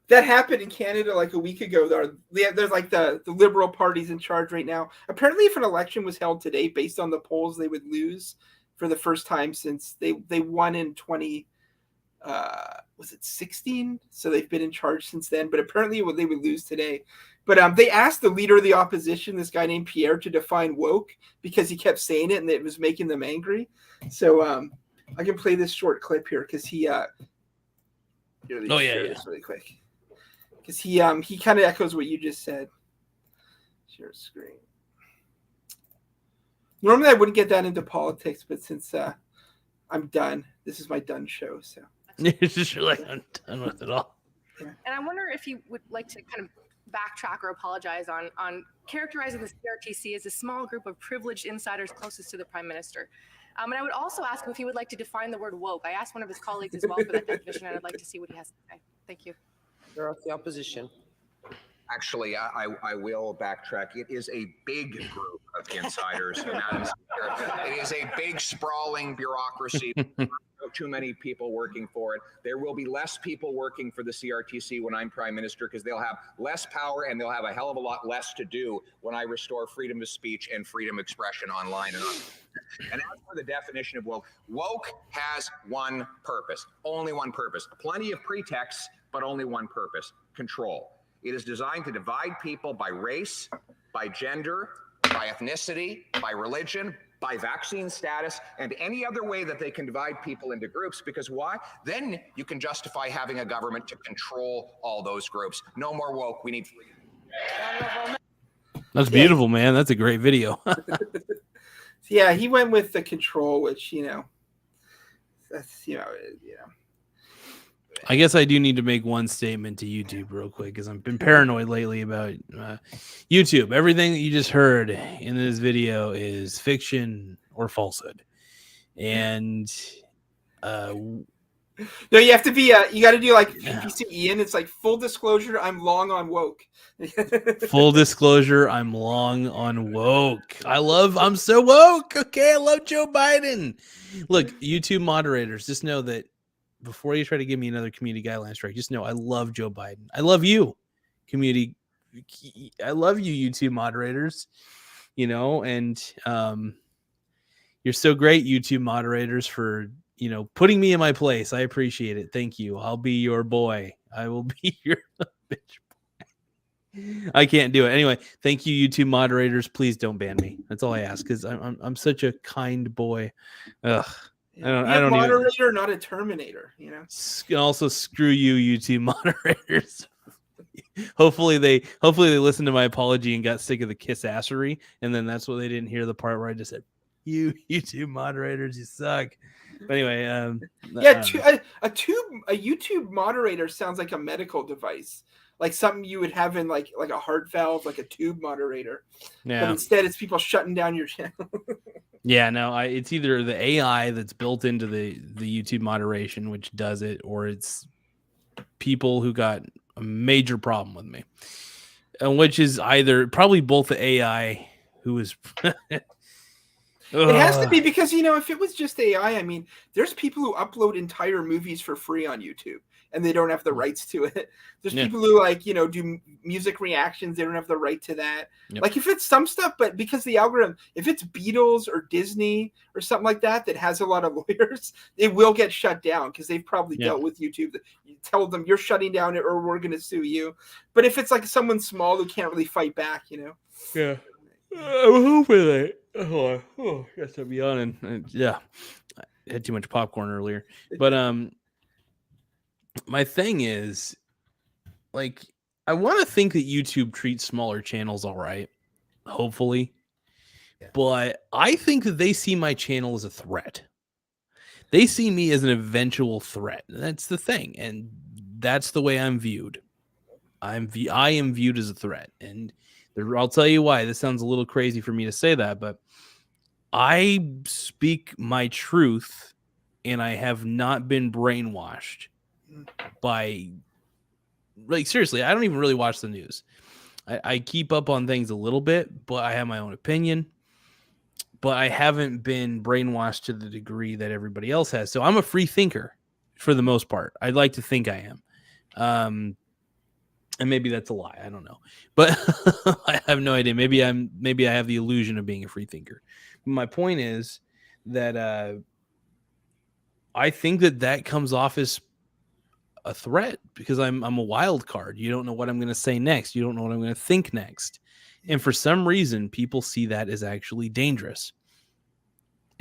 that happened in Canada like a week ago. There's like the Liberal Party's in charge right now. Apparently, if an election was held today, based on the polls, they would lose for the first time since they won in 2016. So they've been in charge since then. But apparently, they would lose today. But they asked the leader of the opposition, this guy named Pierre, to define woke because he kept saying it and it was making them angry. So I can play this short clip here because he. This really quick. Because he kind of echoes what you just said. Share screen. Normally I wouldn't get that into politics, but since I'm done, this is my done show. So it's just like I'm done with it all. Yeah. And I wonder if you would like to kind of backtrack or apologize on characterizing the CRTC as a small group of privileged insiders closest to the Prime Minister. And I would also ask him if he would like to define the word woke. I asked one of his colleagues as well for that definition, and I'd like to see what he has to say. Thank you. You're off the opposition. Actually, I will backtrack. It is a big group of insiders. It is a big, sprawling bureaucracy. Too many people working for it. There will be less people working for the CRTC when I'm Prime Minister because they'll have less power and they'll have a hell of a lot less to do when I restore freedom of speech and freedom of expression online and on. And as for the definition of woke has one purpose, only one purpose. Plenty of pretexts, but only one purpose: control. It is designed to divide people by race, by gender, by ethnicity, by religion, by vaccine status, and any other way that they can divide people into groups. Because why? Then you can justify having a government to control all those groups. No more woke. We need freedom. That's beautiful, man. That's a great video. Yeah, he went with the control, which, that's, I guess I do need to make one statement to YouTube real quick because I've been paranoid lately about YouTube. Everything that you just heard in this video is fiction or falsehood. And no, you have to be you got to do like if you see Ian, it's like full disclosure, I'm long on woke. Full disclosure, I'm long on woke. I'm so woke. Okay, I love Joe Biden. Look, YouTube moderators, just know that before you try to give me another community guideline strike, just know I love Joe Biden. I love you, community. I love you, YouTube moderators. And you're so great, YouTube moderators, for putting me in my place. I appreciate it. Thank you. I'll be your boy. I will be your bitch boy. I can't do it anyway. Thank you, YouTube moderators. Please don't ban me. That's all I ask, because I'm such a kind boy. Ugh. I don't moderator, not a terminator. Also, screw you, YouTube moderators. Hopefully they listened to my apology and got sick of the kiss assery, and then that's what they didn't hear, the part where I just said, "You YouTube moderators, you suck." But anyway, a YouTube moderator sounds like a medical device, like something you would have in like a heart valve, like a tube moderator. Yeah. But instead, it's people shutting down your channel. Yeah, no, it's either the AI that's built into the YouTube moderation, which does it, or it's people who got a major problem with me, and which is either probably both the AI who is. It has to be, because if it was just AI, I mean, there's people who upload entire movies for free on YouTube. and they don't have the rights to it. There's people who like, do music reactions. They don't have the right to that. Yep. Like if it's some stuff, but because the algorithm, if it's Beatles or Disney or something like that has a lot of lawyers, it will get shut down because they've probably dealt with YouTube. You tell them you're shutting down it or we're going to sue you. But if it's like someone small who can't really fight back, Yeah. I'm hoping that. Oh, yes, to be honest. Yeah. I had too much popcorn earlier. But my thing is, like, I want to think that YouTube treats smaller channels all right, hopefully. Yeah. But I think that they see my channel as a threat. They see me as an eventual threat. That's the thing. And that's the way I'm viewed. I am viewed as a threat. And I'll tell you why. This sounds a little crazy for me to say that, but I speak my truth and I have not been brainwashed by, like, seriously, I don't even really watch the news. I keep up on things a little bit, but I have my own opinion. But I haven't been brainwashed to the degree that everybody else has. So I'm a free thinker for the most part. I'd like to think I am. And maybe that's a lie. I don't know. But I have no idea. Maybe I have the illusion of being a free thinker. My point is that I think that comes off as a threat because I'm a wild card. You don't know what I'm going to say next. You don't know what I'm going to think next. And for some reason, people see that as actually dangerous.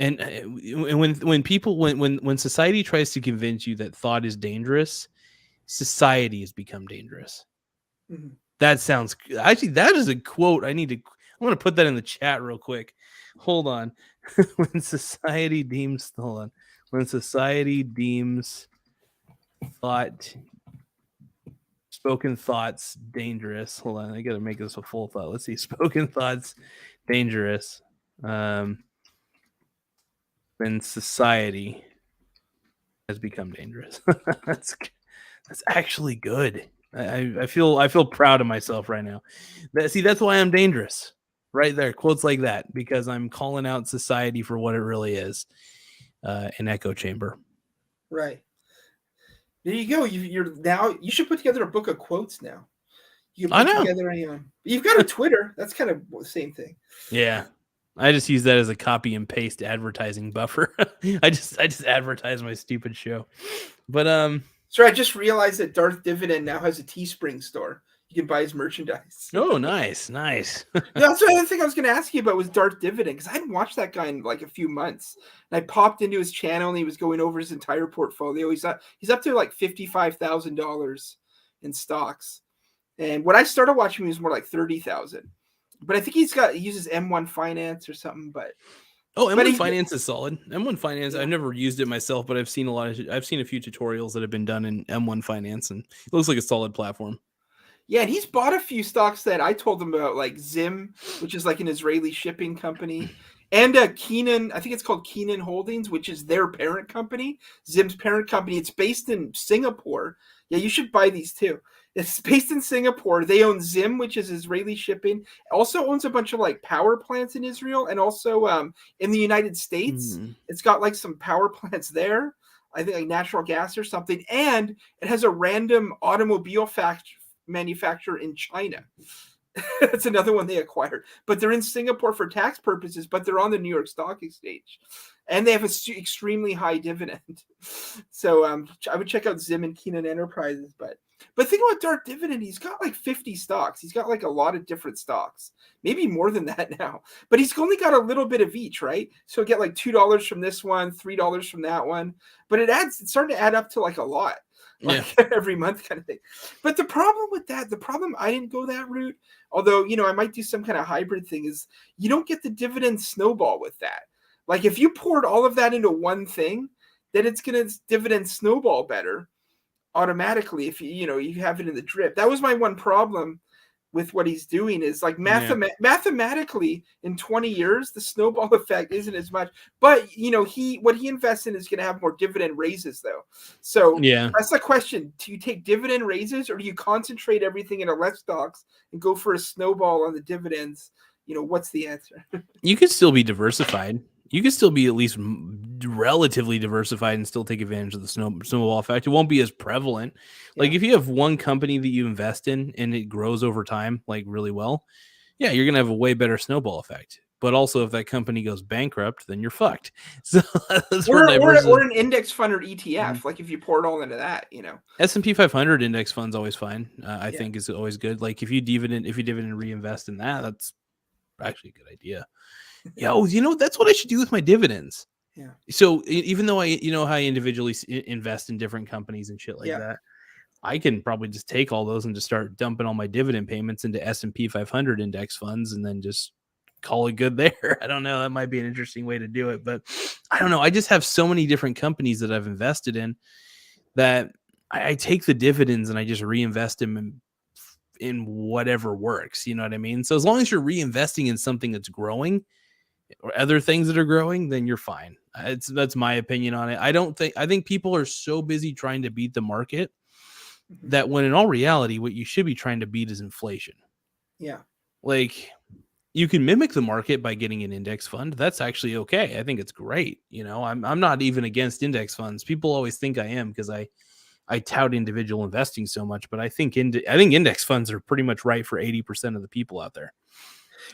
And when society tries to convince you that thought is dangerous, society has become dangerous. Mm-hmm. That sounds actually, that is a quote. I want to put that in the chat real quick. Hold on. When society deems spoken thoughts dangerous. Hold on, I gotta make this a full thought. Let's see. Spoken thoughts dangerous. When society has become dangerous. That's actually good. I feel proud of myself right now. That's why I'm dangerous. Right there, quotes like that, because I'm calling out society for what it really is, an echo chamber. Right. There you go. You should put together a book of quotes now. You can put together you've got a Twitter. That's kind of the same thing. Yeah. I just use that as a copy and paste advertising buffer. I just advertise my stupid show. But So I just realized that Darth Dividend now has a Teespring store. You can buy his merchandise. Oh, nice. That's the other thing I was going to ask you about was Darth Dividend, because I hadn't watched that guy in like a few months. And I popped into his channel and he was going over his entire portfolio. He's up to like $55,000 in stocks. And when I started watching him, he was more like 30,000. But I think he uses M1 Finance or something. But M1 Finance is solid. M1 Finance, I've never used it myself, but I've seen a few tutorials that have been done in M1 Finance, and it looks like a solid platform. Yeah, and he's bought a few stocks that I told him about, like Zim, which is like an Israeli shipping company, and Keenan, I think it's called Keenan Holdings, which is their parent company, Zim's parent company. It's based in Singapore. Yeah, you should buy these too. It's based in Singapore. They own Zim, which is Israeli shipping. Also owns a bunch of like power plants in Israel, and also in the United States. It's got like some power plants there. I think like natural gas or something, and it has a random automobile manufacturer in China. That's another one they acquired, but they're in Singapore for tax purposes, but they're on the New York Stock Exchange, and they have an extremely high dividend. So I would check out Zim and Keenan Enterprises. But think about Darth Dividend. He's got like 50 stocks. He's got like a lot of different stocks, maybe more than that now, but he's only got a little bit of each, right? So get like $2 from this one, $3 from that one, but it's starting to add up to like a lot. Like every month kind of thing. But the problem with that, I didn't go that route, although, I might do some kind of hybrid thing, is you don't get the dividend snowball with that. Like if you poured all of that into one thing, then it's going to dividend snowball better automatically if you have it in the drip. That was my one problem with what he's doing, is like mathematically in 20 years the snowball effect isn't as much, but what he invests in is going to have more dividend raises though. So that's the question: do you take dividend raises, or do you concentrate everything into less stocks and go for a snowball on the dividends? What's the answer? You could still be diversified. you can still be at least relatively diversified and still take advantage of the snowball effect. It won't be as prevalent. Like if you have one company that you invest in and it grows over time, like really well, yeah, you're going to have a way better snowball effect. But also if that company goes bankrupt, then you're fucked. So or an index fund or ETF, like if you pour it all into that, S&P 500 index fund's always fine. I think is always good. Like if you dividend reinvest in that, that's actually a good idea. Yo, that's what I should do with my dividends. Yeah. So even though how I individually invest in different companies and shit like that, I can probably just take all those and just start dumping all my dividend payments into S&P 500 index funds and then just call it good there. I don't know. That might be an interesting way to do it, but I don't know. I just have so many different companies that I've invested in that I take the dividends and I just reinvest them in whatever works. You know what I mean? So as long as you're reinvesting in something that's growing or other things that are growing, then you're fine. That's my opinion on it. I think people are so busy trying to beat the market that when in all reality, what you should be trying to beat is inflation. Yeah. Like you can mimic the market by getting an index fund. That's actually okay. I think it's great. I'm not even against index funds. People always think I am because I tout individual investing so much, but I think index funds are pretty much right for 80% of the people out there.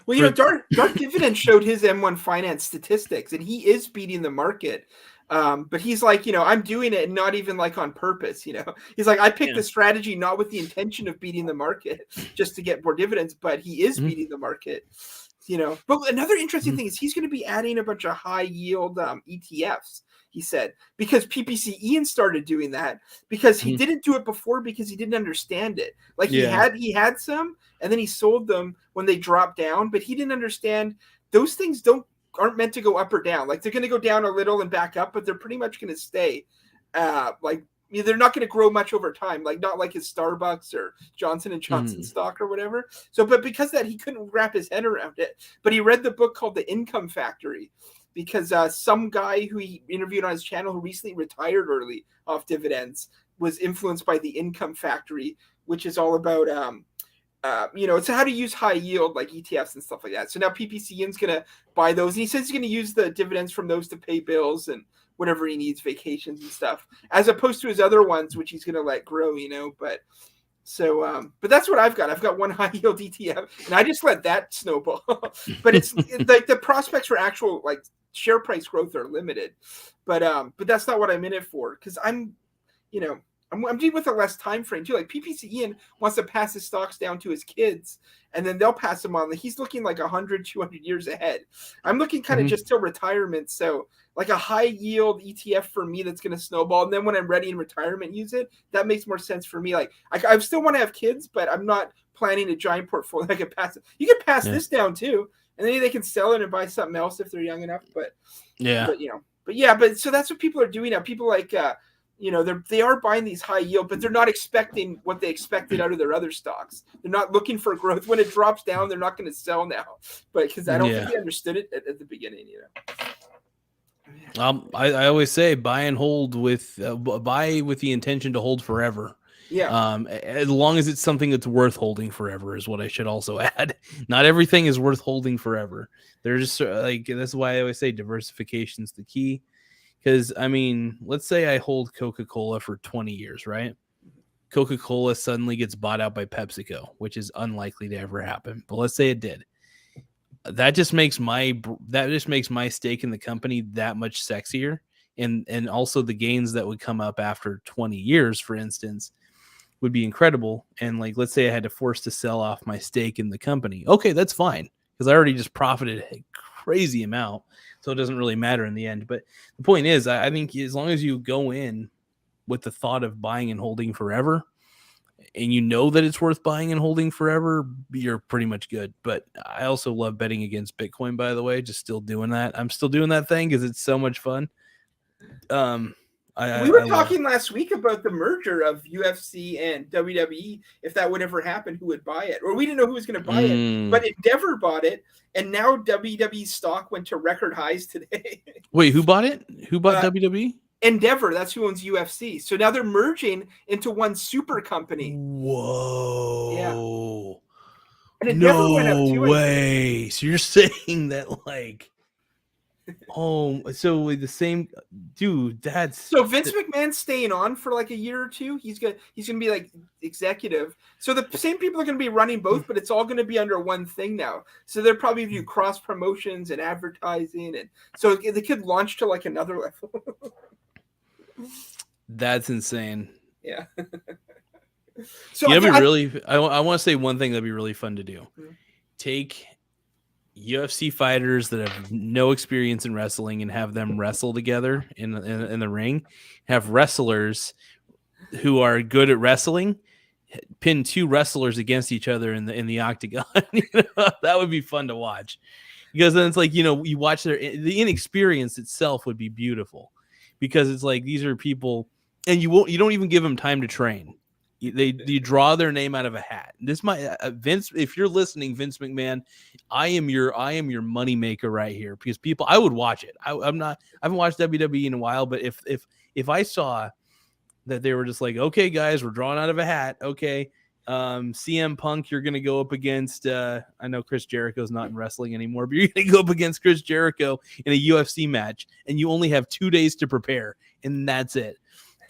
Well, Dark Dividend showed his M1 Finance statistics, and he is beating the market. But he's like, I'm doing it not even like on purpose. He's like, I picked the strategy not with the intention of beating the market just to get more dividends, but he is beating the market. But another interesting thing is he's going to be adding a bunch of high yield ETFs. He said, because PPC Ian started doing that because he didn't do it before because he didn't understand it. Like he had some and then he sold them when they dropped down, but he didn't understand those things aren't meant to go up or down. Like they're going to go down a little and back up, but they're pretty much going to stay. They're not going to grow much over time. Like not like his Starbucks or Johnson & Johnson stock or whatever. So, but because that he couldn't wrap his head around it, but he read the book called The Income Factory. Because some guy who he interviewed on his channel who recently retired early off dividends was influenced by The Income Factory, which is all about, it's how to use high yield like ETFs and stuff like that. So now PPC Ian's going to buy those. And he says he's going to use the dividends from those to pay bills and whatever he needs, vacations and stuff, as opposed to his other ones, which he's going to let grow, But that's what I've got. I've got one high yield ETF and I just let that snowball. But it's like the prospects for actual like share price growth are limited, but that's not what I'm in it for. Cause I'm dealing with a less time frame too. Like PPC Ian wants to pass his stocks down to his kids and then they'll pass them on. Like he's looking like 100, 200 years ahead. I'm looking kind of just till retirement. So like a high yield ETF for me, that's going to snowball. And then when I'm ready in retirement, use it. That makes more sense for me. Like I still want to have kids, but I'm not planning a giant portfolio. I can pass it. You can pass this down too. And then they can sell it and buy something else if they're young enough. But so that's what people are doing now. People like, they are buying these high yield, but they're not expecting what they expected out of their other stocks. They're not looking for growth. When it drops down, they're not going to sell now. But because I don't think they understood it at the beginning, I always say buy and hold buy with the intention to hold forever. Yeah. As long as it's something that's worth holding forever is what I should also add. Not everything is worth holding forever. They're just like, that's why I always say diversification is the key. Because, let's say I hold Coca-Cola for 20 years, right? Coca-Cola suddenly gets bought out by PepsiCo, which is unlikely to ever happen. But let's say it did. That just makes my stake in the company that much sexier. And also the gains that would come up after 20 years, for instance, would be incredible. And like, let's say I had to force to sell off my stake in the company. Okay, that's fine. Because I already just profited a crazy amount. So it doesn't really matter in the end. But the point is, I think as long as you go in with the thought of buying and holding forever, and you know that it's worth buying and holding forever, you're pretty much good. But I also love betting against Bitcoin, by the way, just still doing that. I'm still doing that thing because it's so much fun. We were talking last week about the merger of UFC and WWE. If that would ever happen, who would buy it? Or we didn't know who was going to buy it, but Endeavor bought it, and now WWE stock went to record highs today. Wait, who bought it? Who bought WWE? Endeavor, that's who owns UFC. So now they're merging into one super company. Whoa. Yeah. And Endeavor went up too. No way. So you're saying that like Oh, so the same dude. That's so Vince McMahon's staying on for like a year or two. He's gonna be like executive. So the same people are gonna be running both, but it's all gonna be under one thing now. So they'll probably do cross promotions and advertising, and so they could launch to like another level. That's insane. Yeah. So I want to say one thing that'd be really fun to do. Mm-hmm. Take UFC fighters that have no experience in wrestling and have them wrestle together in the ring. Have wrestlers who are good at wrestling pin two wrestlers against each other in the octagon. That would be fun to watch, because then it's like, you watch the inexperience itself would be beautiful, because it's like these are people, and you don't even give them time to train. You draw their name out of a hat. This might Vince, if you're listening, Vince McMahon, I am your money maker right here, because I would watch it. I haven't watched WWE in a while, but if I saw that they were just like, okay, guys, we're drawing out of a hat. Okay, CM Punk, you're gonna go up against. I know Chris Jericho's not in wrestling anymore, but you're gonna go up against Chris Jericho in a UFC match, and you only have 2 days to prepare, and that's it.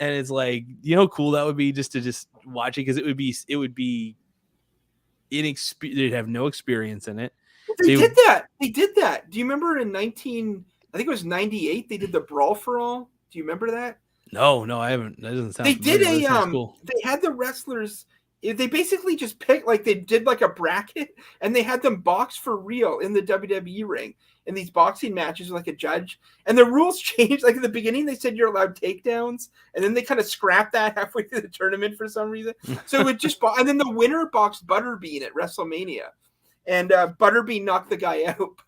And it's like, how cool that would be just to watch it, because it would be they'd have no experience in it. They did that. Do you remember in I think it was 98, they did the Brawl for All? Do you remember that? No, I haven't. That doesn't sound. They did cool. They had the wrestlers. They basically just picked, like, they did like a bracket, and they had them box for real in the WWE ring in these boxing matches with like a judge. And the rules changed. Like in the beginning, they said you're allowed takedowns, and then they kind of scrapped that halfway through the tournament for some reason. So it would just and then the winner boxed Butterbean at WrestleMania, and Butterbean knocked the guy out.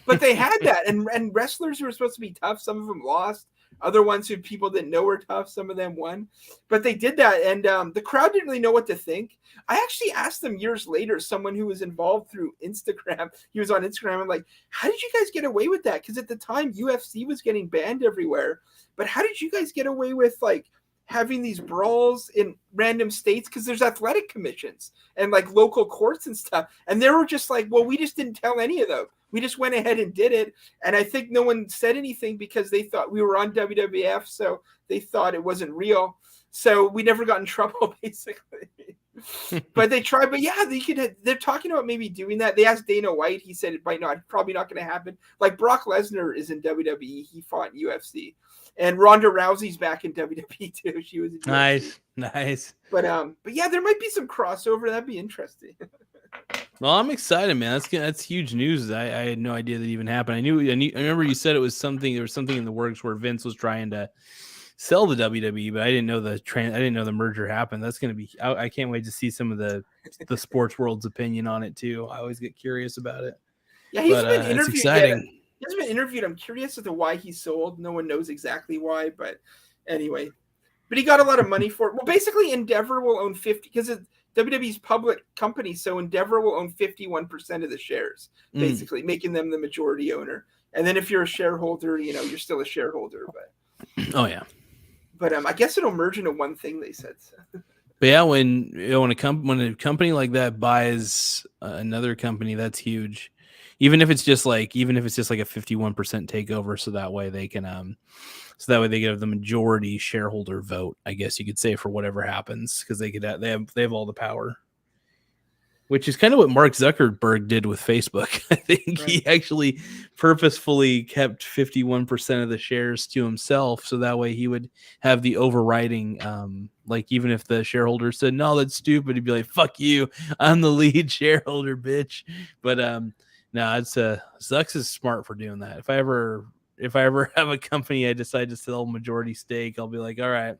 But they had that, and wrestlers who were supposed to be tough, some of them lost. Other ones who people didn't know were tough, some of them won. But they did that, and the crowd didn't really know what to think. I actually asked them years later, someone who was involved through Instagram. He was on Instagram. I'm like, how did you guys get away with that? Because at the time, UFC was getting banned everywhere. But how did you guys get away with, like, having these brawls in random states? Because there's athletic commissions and, like, local courts and stuff. And they were just like, well, we just didn't tell any of them. We just went ahead and did it. And I think no one said anything because they thought we were on WWF, so they thought it wasn't real. So we never got in trouble, basically. But they tried. But yeah, they're talking about maybe doing that. They asked Dana White. He said it probably not going to happen. Like Brock Lesnar is in WWE. He fought in UFC. And Ronda Rousey's back in WWE too. She was in UFC. Nice. But yeah, there might be some crossover. That'd be interesting. Well, I'm excited, man. That's huge news. I had no idea that even happened. I remember you said there was something in the works where Vince was trying to sell the WWE, but I didn't know the merger happened. That's going to be, I can't wait to see some of the sports world's opinion on it too. I always get curious about it. Yeah, he's been interviewed. It's exciting. He hasn't been interviewed. I'm curious as to why he sold. No one knows exactly why, but anyway. But he got a lot of money for it. Well, basically, Endeavor will own 50, because it's WWE's public company, so Endeavor will own 51% of the shares, basically, making them the majority owner. And then if you're a shareholder, you're still a shareholder. But oh yeah. But I guess it'll merge into one thing, they said. So. But yeah, when a company like that buys another company, that's huge. Even if it's just like a 51% takeover, so that way they can they get the majority shareholder vote, I guess you could say, for whatever happens, because they have all the power. Which is kind of what Mark Zuckerberg did with Facebook. I think He actually purposefully kept 51% of the shares to himself, so that way he would have the overriding. Like, even if the shareholder said, "No, that's stupid," he'd be like, "Fuck you! I'm the lead shareholder, bitch." But no, it's Zucks is smart for doing that. If I ever have a company I decide to sell majority stake, I'll be like, all right,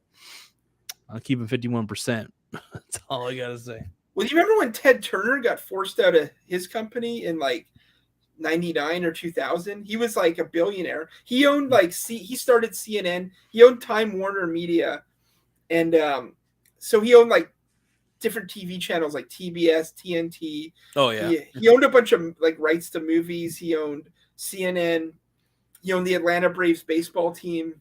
I'll keep it 51%. That's all I gotta say. Well, you remember when Ted Turner got forced out of his company in like 99 or 2000? He was like a billionaire. He owned he started CNN. He owned Time Warner Media. And so he owned like different TV channels like TBS, TNT. Oh yeah. He owned a bunch of like rights to movies. He owned CNN. He owned the Atlanta Braves baseball team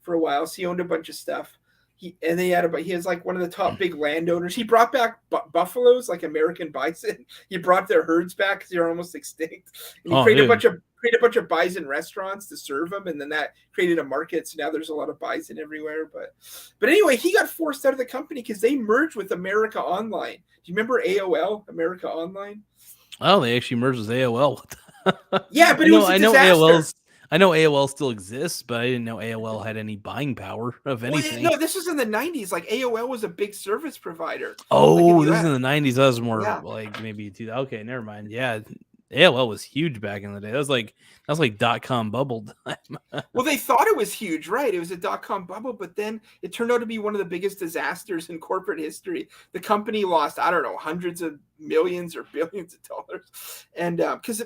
for a while. So he owned a bunch of stuff. He has like one of the top big landowners. He brought back buffaloes, like American bison. He brought their herds back because they're almost extinct. And he created a bunch of bison restaurants to serve them, and then that created a market. So now there's a lot of bison everywhere. But anyway, he got forced out of the company because they merged with America Online. Do you remember AOL, America Online? Oh, they actually merged with AOL. Yeah, but it was a disaster. I know AOL still exists, but I didn't know AOL had any buying power of anything. No, this was in the 90s. Like AOL was a big service provider. Oh, this is in the 90s. That was more like maybe 2000. Okay, never mind. Yeah, AOL was huge back in the day. That was like .com bubble time. Well, they thought it was huge, right? It was a .com bubble, but then it turned out to be one of the biggest disasters in corporate history. The company lost, I don't know, hundreds of millions or billions of dollars, and because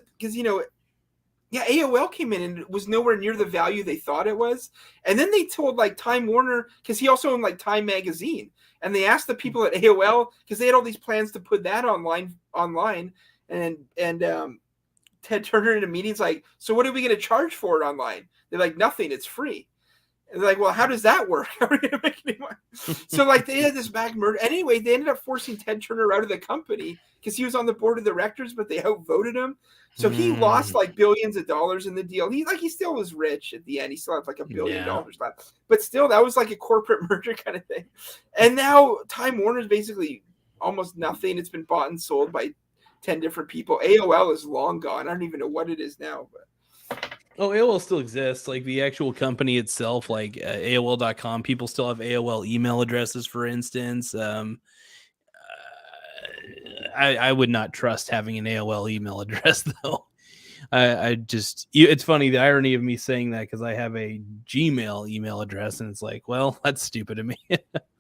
AOL came in and it was nowhere near the value they thought it was. And then they told like Time Warner, because he also owned like Time Magazine, and they asked the people at AOL because they had all these plans to put that online, and Ted Turner in a meeting's like, so what are we going to charge for it online? They're like, nothing, it's free. And they're like, well, how does that work? How are we going to make any money? So like they had this back murder. Anyway, they ended up forcing Ted Turner out of the company because he was on the board of directors, but they outvoted him. So he lost like billions of dollars in the deal. He still was rich at the end. He still had like $1 billion left. But still, that was like a corporate merger kind of thing. And now Time Warner is basically almost nothing. It's been bought and sold by 10 different people. AOL is long gone. I don't even know what it is now. But AOL still exists. Like the actual company itself, like AOL.com, people still have AOL email addresses, for instance. I would not trust having an AOL email address, though. It's funny, the irony of me saying that, because I have a Gmail email address, and it's like, well, that's stupid of me.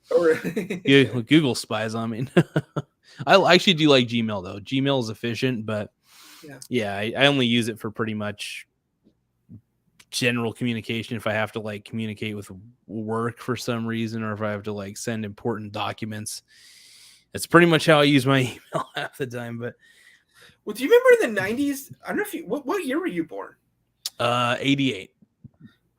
Google spies on me. I actually do like Gmail, though. Gmail is efficient, but I only use it for pretty much general communication. If I have to like communicate with work for some reason, or if I have to like send important documents, that's pretty much how I use my email half the time. But well, do you remember in the 90s? I don't know if you what year were you born? 88.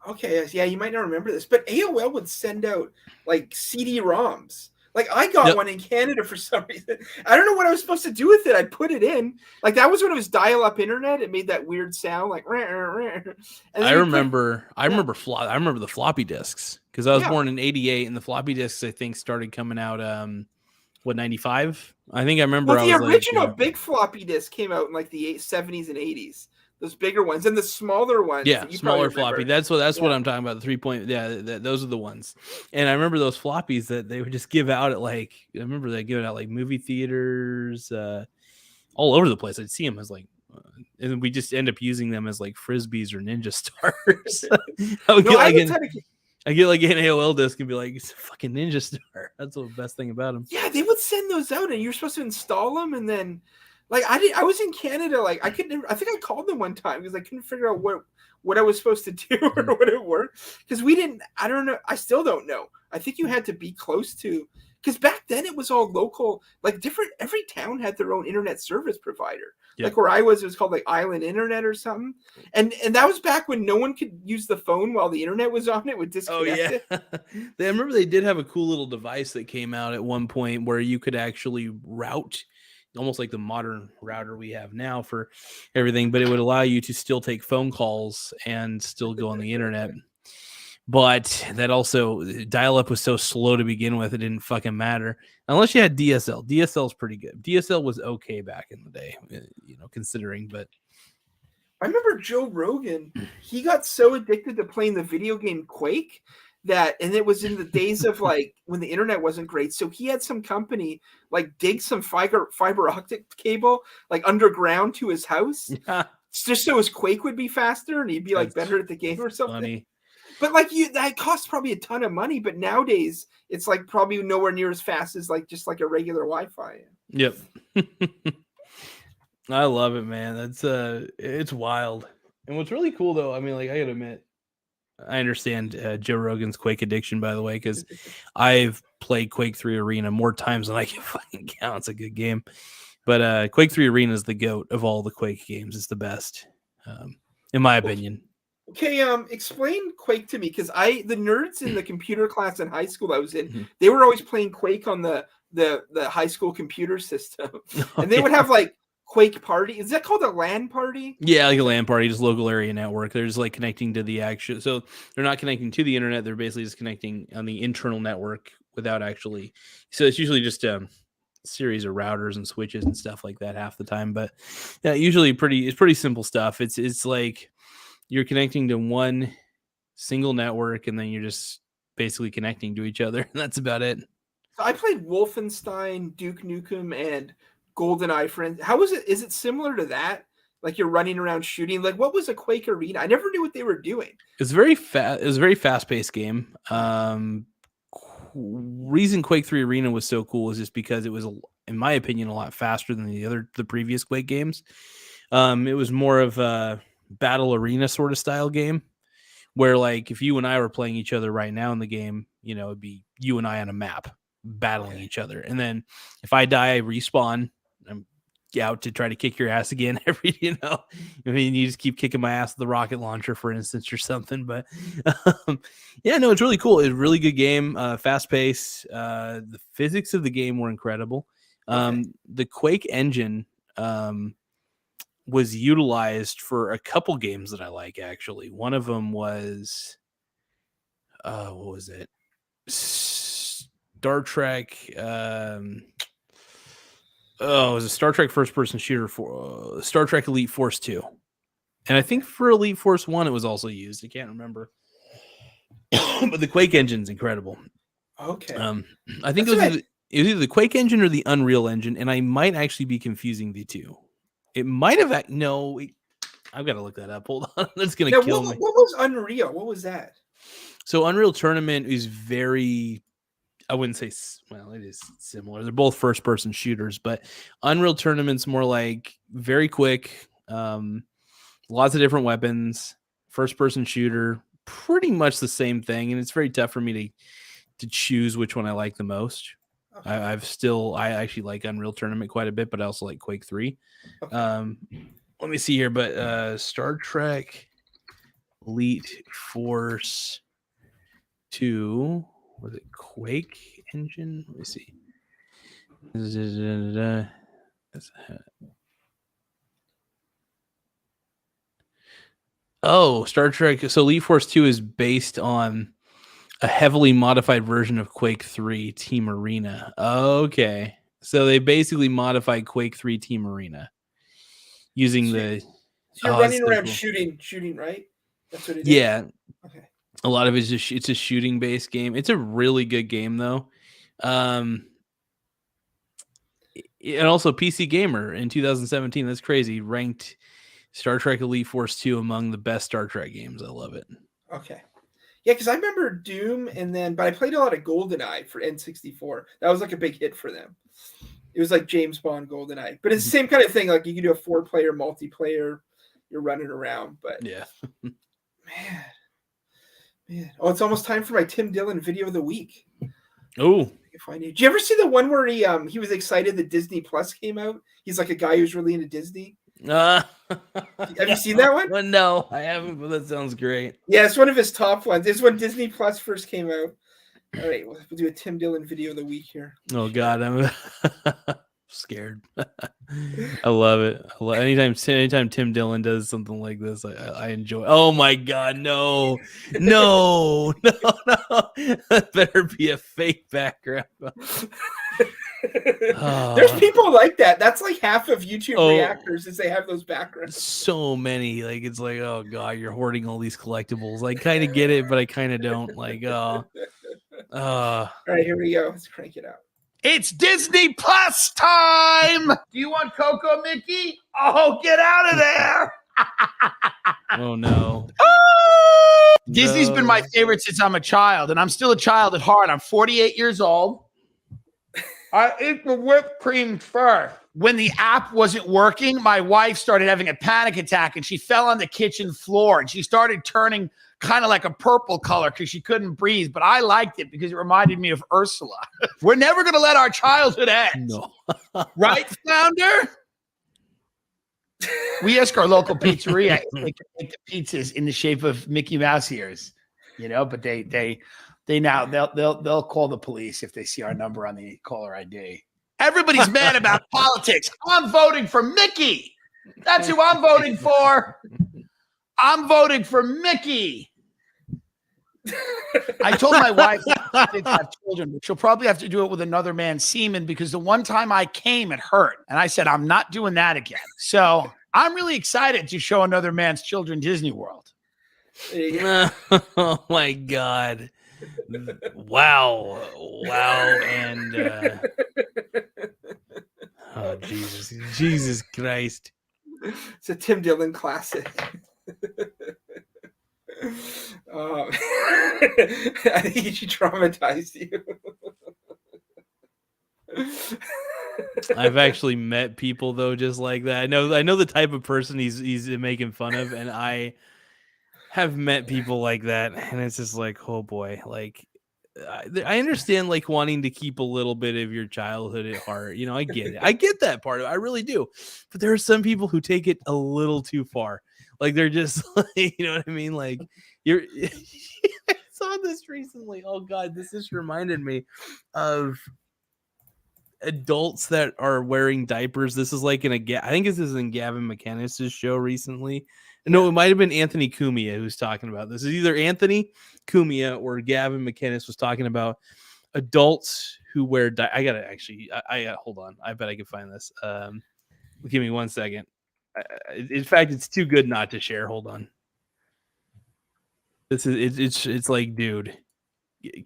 Okay, yeah, you might not remember this, but AOL would send out like CD-ROMs. Like I got one in Canada for some reason. I don't know what I was supposed to do with it. I'd put it in. Like that was when it was dial-up internet. It made that weird sound like. And I remember the floppy disks, because I was born in 88, and the floppy disks I think started coming out 95. I think I remember. Well, the original big floppy disk came out in like the 70s and 80s. Those bigger ones, and the smaller ones. Yeah, smaller floppy. That's what I'm talking about. The 3 point. Yeah, those are the ones. And I remember those floppies that they would just give out at like. I remember they give it out like movie theaters, all over the place. I'd see them as like, and we just end up using them as like frisbees or ninja stars. I get like an AOL disc and be like, it's a fucking ninja star. That's the best thing about them. Yeah, they would send those out, and you're supposed to install them, and then. Like I was in Canada. Like I think I called them one time because I couldn't figure out what I was supposed to do or what it worked. Because we didn't. I don't know. I still don't know. I think you had to be close to. Because back then it was all local. Like every town had their own internet service provider. Yep. Like where I was, it was called like Island Internet or something. And that was back when no one could use the phone while the internet was on. It would disconnect it. I remember they did have a cool little device that came out at one point where you could actually route. Almost like the modern router we have now for everything, but it would allow you to still take phone calls and still go on the internet. But that also, dial-up was so slow to begin with, it didn't fucking matter. Unless you had DSL. DSL is pretty good. DSL was okay back in the day, considering, but... I remember Joe Rogan, he got so addicted to playing the video game Quake and it was in the days of like when the internet wasn't great. So he had some company like dig some fiber optic cable like underground to his house, just so his Quake would be faster and he'd be like better at the game or something. Funny. But like that costs probably a ton of money. But nowadays it's like probably nowhere near as fast as like just like a regular Wi-Fi. Yep. I love it, man. That's it's wild. And what's really cool though, I mean, like I gotta admit, I understand Joe Rogan's Quake addiction, by the way, because I've played Quake 3 Arena more times than I can fucking count. It's a good game. But Quake 3 Arena is the GOAT of all the Quake games. It's the best, in my opinion. Okay, explain Quake to me, because the nerds in the computer class in high school I was in, they were always playing Quake on the high school computer system, and they would have like Quake party. Is that called a LAN party? Yeah, like a LAN party, just local area network. They're just like connecting to the actual, so they're not connecting to the internet. They're basically just connecting on the internal network without actually. So it's usually just a series of routers and switches and stuff like that half the time. But yeah, usually it's pretty simple stuff. It's like you're connecting to one single network, and then you're just basically connecting to each other. And that's about it. So I played Wolfenstein, Duke Nukem, and GoldenEye. Friends, how is it? Is it similar to that? Like you're running around shooting? Like what was a Quake Arena? I never knew what they were doing. It's very fast. It was a very fast-paced game. Reason Quake 3 Arena was so cool is just because it was, in my opinion, a lot faster than the previous Quake games. It was more of a battle arena sort of style game, where like if you and I were playing each other right now in the game, it'd be you and I on a map battling each other, and then if I die, I respawn. I'm out to try to kick your ass again. You just keep kicking my ass with the rocket launcher, for instance, or something. But yeah, no, it's really cool. It's a really good game, fast pace. The physics of the game were incredible. The Quake engine was utilized for a couple games that I like, actually. One of them was what was it? Star Trek. It was a Star Trek first-person shooter for Star Trek Elite Force 2. And I think for Elite Force 1 it was also used. I can't remember. But the Quake engine's incredible. Okay. I think it was either the Quake engine or the Unreal engine, and I might actually be confusing the two. It might have I've got to look that up. Hold on. That's going to kill me. What was Unreal? What was that? So Unreal Tournament is very, I wouldn't say, well, it is similar. They're both first-person shooters, but Unreal Tournament's more like very quick, lots of different weapons, first-person shooter, pretty much the same thing, and it's very tough for me to choose which one I like the most. Okay. I actually like Unreal Tournament quite a bit, but I also like Quake 3. Okay. Let me see here, but Star Trek Elite Force 2, was it Quake engine? Let me see. Oh, Star Trek. So Elite Force 2 is based on a heavily modified version of Quake 3 Team Arena. Okay. So they basically modified Quake 3 Team Arena using So you're running around shooting, right? That's what it is? Yeah. Okay. A lot of it's a shooting based game. It's a really good game though. And also PC Gamer in 2017, that's crazy, ranked Star Trek Elite Force 2 among the best Star Trek games. I love it. Okay. Yeah, because I remember Doom, but I played a lot of GoldenEye for N64. That was like a big hit for them. It was like James Bond GoldenEye. But it's the same kind of thing. Like you can do a 4-player multiplayer. You're running around. But yeah. Man. Oh, it's almost time for my Tim Dillon video of the week. Oh. Did you ever see the one where he was excited that Disney Plus came out? He's like a guy who's really into Disney. Have you seen that one? Well, no, I haven't, but that sounds great. Yeah, it's one of his top ones. It's when Disney Plus first came out. All right, we'll do a Tim Dillon video of the week here. Oh God, I'm scared. I love it. Anytime Tim Dillon does something like this, I enjoy. Oh my God, no. That better be a fake background. There's people like that. That's like half of YouTube reactors is they have those backgrounds. So many. Like it's like, oh God, you're hoarding all these collectibles. I kind of get it, but I kind of don't. Like, all right, here we go. Let's crank it out. It's Disney Plus time. Do you want Coco, Mickey? Oh, get out of there. Oh no. Disney's been my favorite since I'm a child, and I'm still a child at heart. I'm 48 years old. I eat the whipped cream first. When the app wasn't working, my wife started having a panic attack, and she fell on the kitchen floor, and she started turning kind of like a purple color because she couldn't breathe. But I liked it because it reminded me of Ursula. We're never going to let our childhood end. No. Right, Flounder? We ask our local pizzeria if they can make the pizzas in the shape of Mickey Mouse ears, but they now they'll call the police if they see our number on the caller ID. Everybody's mad about politics. I'm voting for Mickey. That's who I'm voting for. I'm voting for Mickey. I told my wife I didn't have children, but she'll probably have to do it with another man's semen because the one time I came, it hurt. And I said, I'm not doing that again. So I'm really excited to show another man's children Disney World. Oh, my God. Wow. And oh, Jesus Christ. It's a Tim Dillon classic. I think she traumatized you. I've actually met people though just like that. I know the type of person he's making fun of, and I have met people like that, and it's just like, oh boy, like I understand like wanting to keep a little bit of your childhood at heart. I get it. I get that part of it. I really do. But there are some people who take it a little too far. Like they're just like, you know what I mean? Like I saw this recently. Oh God, this just reminded me of adults that are wearing diapers. This is like I think this is in Gavin McInnes' show recently. No, it might have been Anthony Cumia who's talking about this. It's either Anthony Cumia or Gavin McInnes was talking about adults who wear I gotta actually I hold on. I bet I can find this. Give me 1 second. In fact, it's too good not to share. Hold on. This is it's like, dude,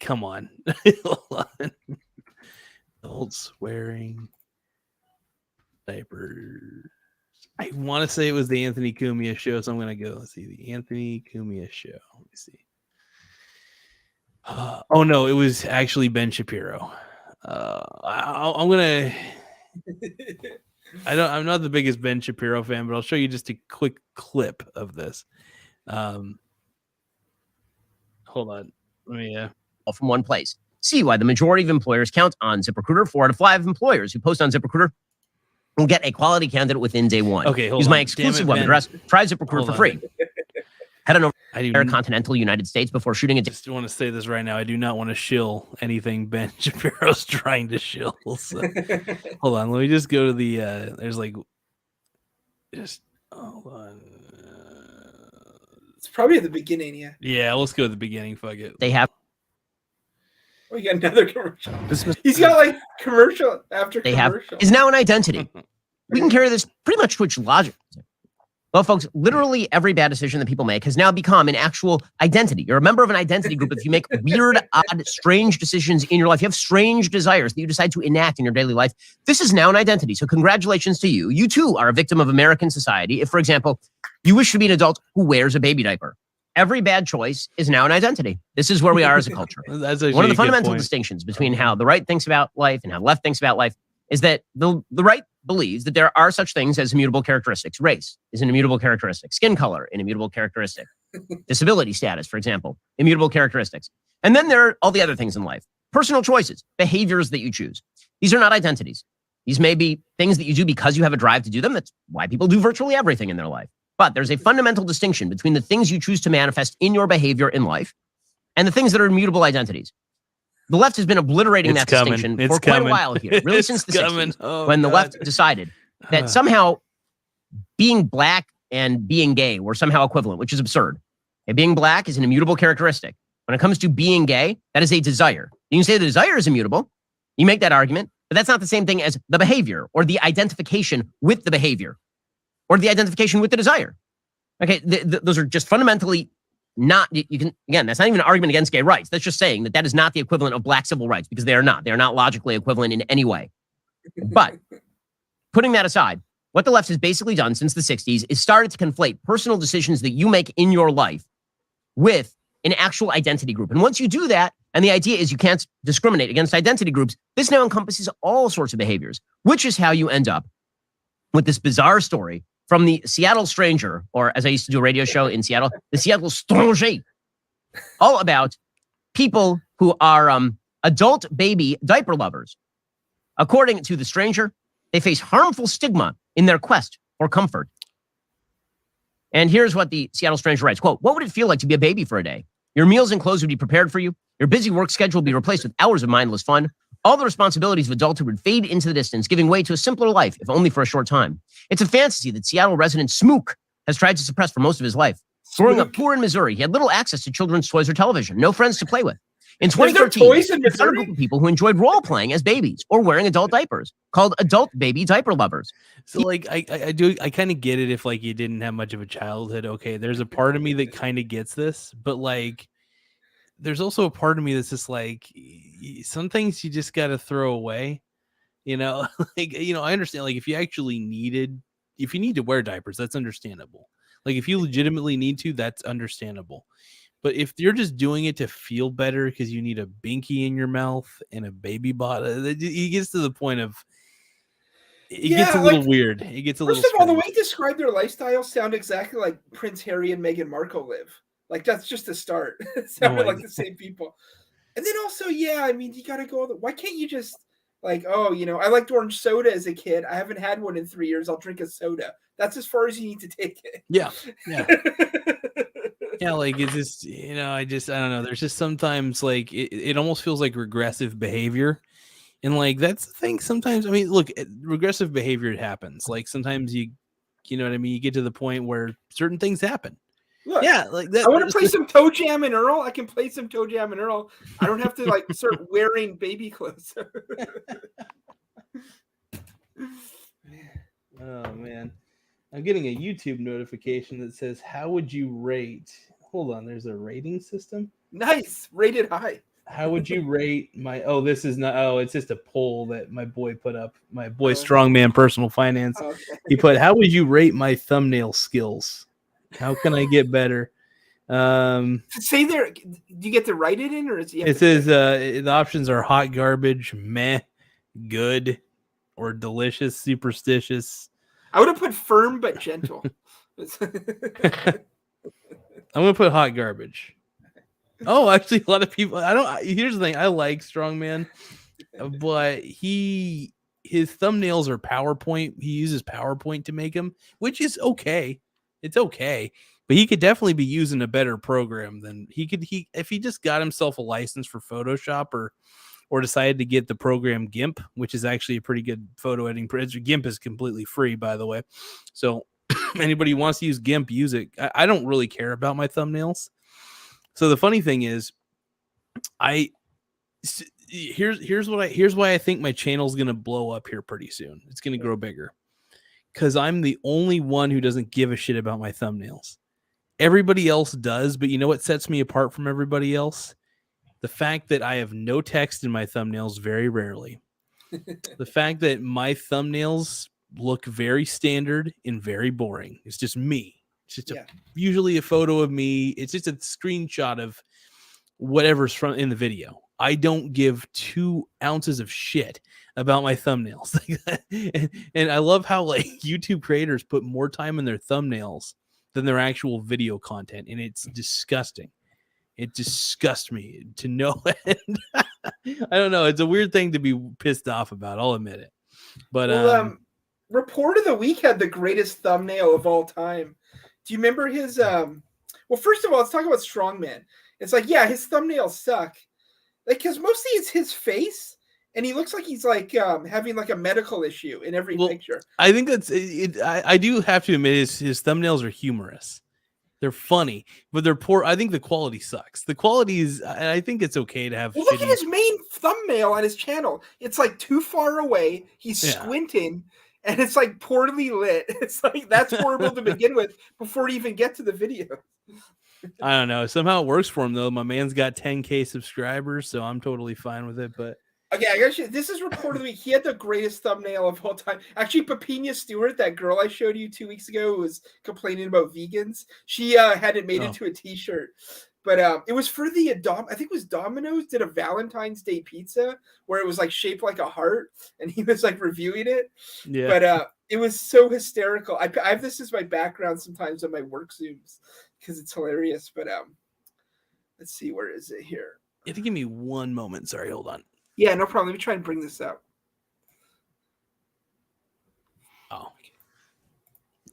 come on. Hold on. Adults wearing diapers. I want to say it was the Anthony Cumia show, so I'm gonna go. Let's see the Anthony Cumia show. Let me see. Oh no, it was actually Ben Shapiro. I'm gonna. I'm not the biggest Ben Shapiro fan, but I'll show you just a quick clip of this. Hold on. Let me from one place. See why the majority of employers count on ZipRecruiter. 4 out of 5 employers who post on ZipRecruiter will get a quality candidate within day one. Okay, hold Use on. my exclusive web address. Try ZipRecruiter for free. Head on over to continental United States before shooting a. Just want to say this right now. I do not want to shill anything Ben Shapiro's trying to shill. So. Hold on. Let me just go to the. There's like. Just hold on. It's probably at the beginning, yeah. Yeah, let's go to the beginning. Fuck it. They have. Oh, you got another commercial. He's got like commercial after they commercial. Is now an identity. We can carry this pretty much to its logic. Well, folks, literally every bad decision that people make has now become an actual identity. You're a member of an identity group if you make weird, odd, strange decisions in your life. You have strange desires that you decide to enact in your daily life. This is now an identity. So congratulations to you. You too are a victim of American society. If, for example, you wish to be an adult who wears a baby diaper, every bad choice is now an identity. This is where we are as a culture. That's one of the fundamental distinctions between how the right thinks about life and how the left thinks about life is that the right believes that there are such things as immutable characteristics. Race is an immutable characteristic. Skin color, an immutable characteristic. Disability status, for example, immutable characteristics. And then there are all the other things in life. Personal choices, behaviors that you choose. These are not identities. These may be things that you do because you have a drive to do them. That's why people do virtually everything in their life. But there's a fundamental distinction between the things you choose to manifest in your behavior in life and the things that are immutable identities. The left has been obliterating that distinction for quite a while here, really since the 60s, when the left decided that somehow being black and being gay were somehow equivalent, which is absurd. Okay, being black is an immutable characteristic. When it comes to being gay, that is a desire. You can say the desire is immutable. You make that argument, but that's not the same thing as the behavior or the identification with the behavior or the identification with the desire. Okay, those are just fundamentally not, you can, again, that's not even an argument against gay rights. That's just saying that that is not the equivalent of black civil rights because they are not. They are not logically equivalent in any way. But putting that aside, what the left has basically done since the 60s is started to conflate personal decisions that you make in your life with an actual identity group. And once you do that, and the idea is you can't discriminate against identity groups, this now encompasses all sorts of behaviors, which is how you end up with this bizarre story from the Seattle Stranger, or as I used to do a radio show in Seattle, the Seattle Stranger, all about people who are adult baby diaper lovers. According to the Stranger, they face harmful stigma in their quest for comfort. And here's what the Seattle Stranger writes, quote, what would it feel like to be a baby for a day? Your meals and clothes would be prepared for you. Your busy work schedule would be replaced with hours of mindless fun. All the responsibilities of adulthood would fade into the distance, giving way to a simpler life, if only for a short time. It's a fantasy that Seattle resident Smook has tried to suppress for most of his life. Growing up poor in Missouri, he had little access to children's toys or television, no friends to play with. In 2013, he found a group of people who enjoyed role-playing as babies or wearing adult diapers, called Adult Baby Diaper Lovers. So, like, I kind of get it if, like, you didn't have much of a childhood. Okay, there's a part of me that kind of gets this, but, like, there's also a part of me that's just like, some things you just got to throw away, you know? Like, you know, I understand, like, if you need to wear diapers, that's understandable. Like, if you legitimately need to, that's understandable. But if you're just doing it to feel better because you need a binky in your mouth and a baby bottle, it gets to the point of it gets a little weird. It gets a little. First of all, the way you describe their lifestyle sound exactly like Prince Harry and Meghan Markle live. Like, that's just a start. It sounded like the same people. And then also, yeah, I mean, you got to go. Why can't you just like, oh, you know, I liked orange soda as a kid. I haven't had one in 3 years. I'll drink a soda. That's as far as you need to take it. Yeah. Yeah, like, it's just, you know, I don't know. There's just sometimes, like, it almost feels like regressive behavior. And, like, that's the thing sometimes. I mean, look, regressive behavior, it happens. Like, sometimes you know what I mean? You get to the point where certain things happen. Look, yeah, like that. I want to play some Toe Jam and Earl. I can play some Toe Jam and Earl. I don't have to, like, start wearing baby clothes. Oh, man. I'm getting a YouTube notification that says, how would you rate? Hold on, there's a rating system. Nice. Rated high. How would you rate my, this is not, it's just a poll that my boy put up. My boy Strongman Personal Finance. Okay. He put, how would you rate my thumbnail skills? How can I get better? Say there, do you get to write it in, or is it says the options are hot garbage, meh, good, or delicious, superstitious. I would have put firm but gentle. I'm gonna put hot garbage. Oh, actually, a lot of people. Here's the thing. I like Strongman, but his thumbnails are PowerPoint. He uses PowerPoint to make them, which is okay. It's okay, but he could definitely be using a better program than he could. If he just got himself a license for Photoshop or decided to get the program GIMP, which is actually a pretty good photo editing. GIMP is completely free, by the way. So anybody who wants to use GIMP, use it. I don't really care about my thumbnails. So the funny thing is, here's why I think my channel is going to blow up here pretty soon. It's going to grow bigger because I'm the only one who doesn't give a shit about my thumbnails. Everybody else does, but you know what sets me apart from everybody else? The fact that I have no text in my thumbnails very rarely. The fact that my thumbnails look very standard and very boring. It's just me. It's just usually a photo of me. It's just a screenshot of whatever's in the video. I don't give 2 ounces of shit about my thumbnails. and I love how, like, YouTube creators put more time in their thumbnails than their actual video content. And it's disgusting. It disgusts me to no end. I don't know. It's a weird thing to be pissed off about. I'll admit it. But Report of the Week had the greatest thumbnail of all time. Do you remember his? Well, first of all, let's talk about Strongman. It's like, yeah, his thumbnails suck, like, because mostly it's his face, and he looks like he's like having like a medical issue in every picture. I think that's it. I do have to admit his thumbnails are humorous. They're funny, but they're poor. I think the quality sucks. The quality is, I think it's okay to have. Well, look at his main thumbnail on his channel. It's like too far away. He's squinting, and it's like poorly lit. It's like, that's horrible to begin with before you even get to the video. I don't know. Somehow it works for him, though. My man's got 10K subscribers, so I'm totally fine with it. But okay, I got you. This is Report of the Week. He had the greatest thumbnail of all time. Actually, Papina Stewart, that girl I showed you 2 weeks ago, who was complaining about vegans. She had it made into a T-shirt. But it was for the I think it was Domino's did a Valentine's Day pizza where it was like shaped like a heart, and he was like reviewing it. Yeah. But it was so hysterical. I have this as my background sometimes on my work Zooms because it's hilarious. But let's see, where is it here? You have to give me one moment. Sorry, hold on. Yeah, no problem. Let me try and bring this up. Oh,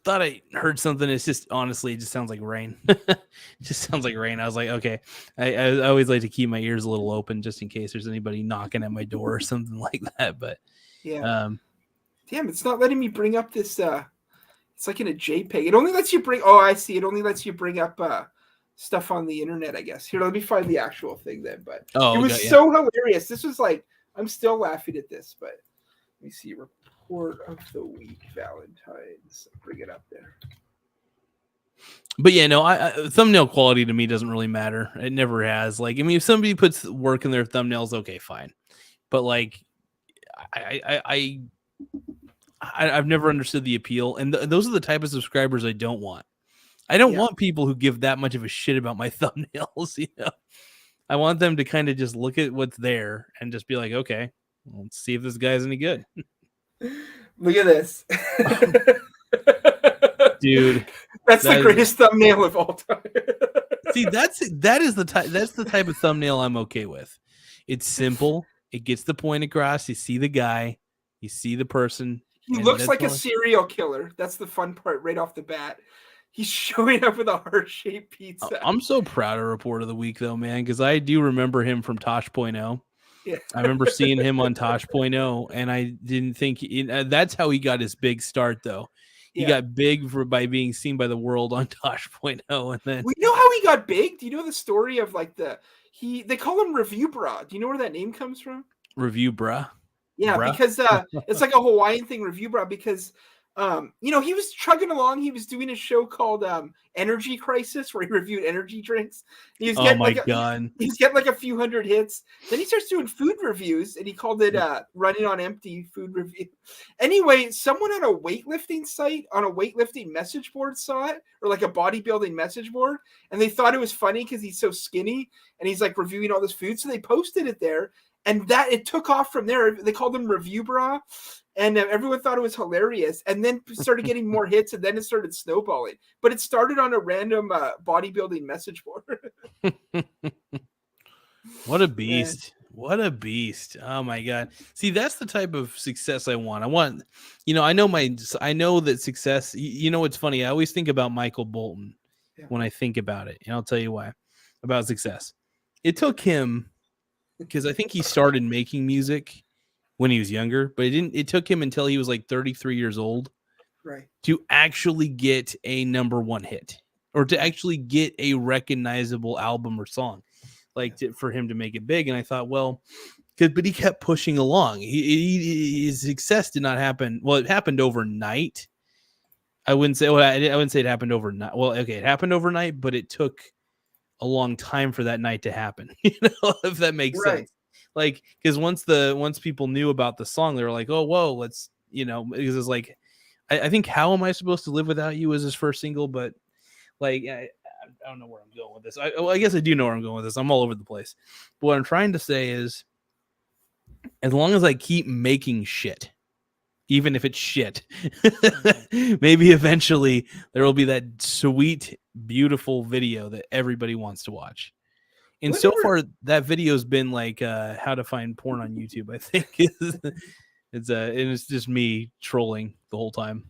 thought I heard something. It's just honestly, it just sounds like rain. It just sounds like rain. I was like, okay. I always like to keep my ears a little open just in case there's anybody knocking at my door or something like that. But yeah, damn, it's not letting me bring up this. It's like in a JPEG. It only lets you bring. Oh, I see. It only lets you bring up stuff on the internet, I guess. Here, let me find the actual thing then. But it was so hilarious. This was like, I'm still laughing at this. But let me see. Report of the week, Valentine's. Bring it up there. But yeah, no, thumbnail quality to me doesn't really matter. It never has. Like, I mean, if somebody puts work in their thumbnails, okay, fine. But like, I've never understood the appeal, and those are the type of subscribers I don't want. I don't want people who give that much of a shit about my thumbnails. You know, I want them to kind of just look at what's there and just be like, okay, let's see if this guy's any good. Look at this, dude. That's the greatest thumbnail of all time. See, that's the type of thumbnail I'm okay with. It's simple. It gets the point across. You see the guy, you see the person. He looks like a serial killer. That's the fun part right off the bat. He's showing up with a heart-shaped pizza. I'm so proud of Report of the Week, though, man, because I do remember him from Tosh.0. Yeah. I remember seeing him on Tosh.0, and I didn't think that's how he got his big start, though. He got big by being seen by the world on Tosh.0, and then we know how he got big. Do you know the story of like they call him Review Bra? Do you know where that name comes from? Review Bra. Yeah, because it's like a Hawaiian thing, Review Bra, because he was chugging along. He was doing a show called Energy Crisis, where he reviewed energy drinks. He was getting he's getting like a few hundred hits. Then he starts doing food reviews, and he called it Running on Empty Food Review. Anyway, someone on a weightlifting site, on a weightlifting message board saw it, or like a bodybuilding message board, and they thought it was funny because he's so skinny, and he's like reviewing all this food, so they posted it there. And that it took off from there. They called him Review Bra, and everyone thought it was hilarious. And then started getting more hits, and then it started snowballing. But it started on a random bodybuilding message board. What a beast! What a beast! Oh my god! See, that's the type of success I want. I want, I know that success. It's funny. I always think about Michael Bolton when I think about it, and I'll tell you why. About success, it took him. Because I think he started making music when he was younger, but it took him until he was like 33 years old to actually get a #1 hit, or to actually get a recognizable album or song, for him to make it big. And I thought, well, but he kept pushing along. His success did not happen. Well, it happened overnight. I wouldn't say it happened overnight. Well, okay, it happened overnight, but it took a long time for that night to happen, if that makes sense. Like, because once people knew about the song, they were like, oh, whoa, let's, because it's like, I think How Am I Supposed to Live Without You was his first single, but like, I don't know where I'm going with this. I guess I do know where I'm going with this. I'm all over the place. But what I'm trying to say is, as long as I keep making shit, even if it's shit, maybe eventually there will be that sweet, beautiful video that everybody wants to watch. And so far, that video's been like how to find porn on YouTube, I think. It's just me trolling the whole time.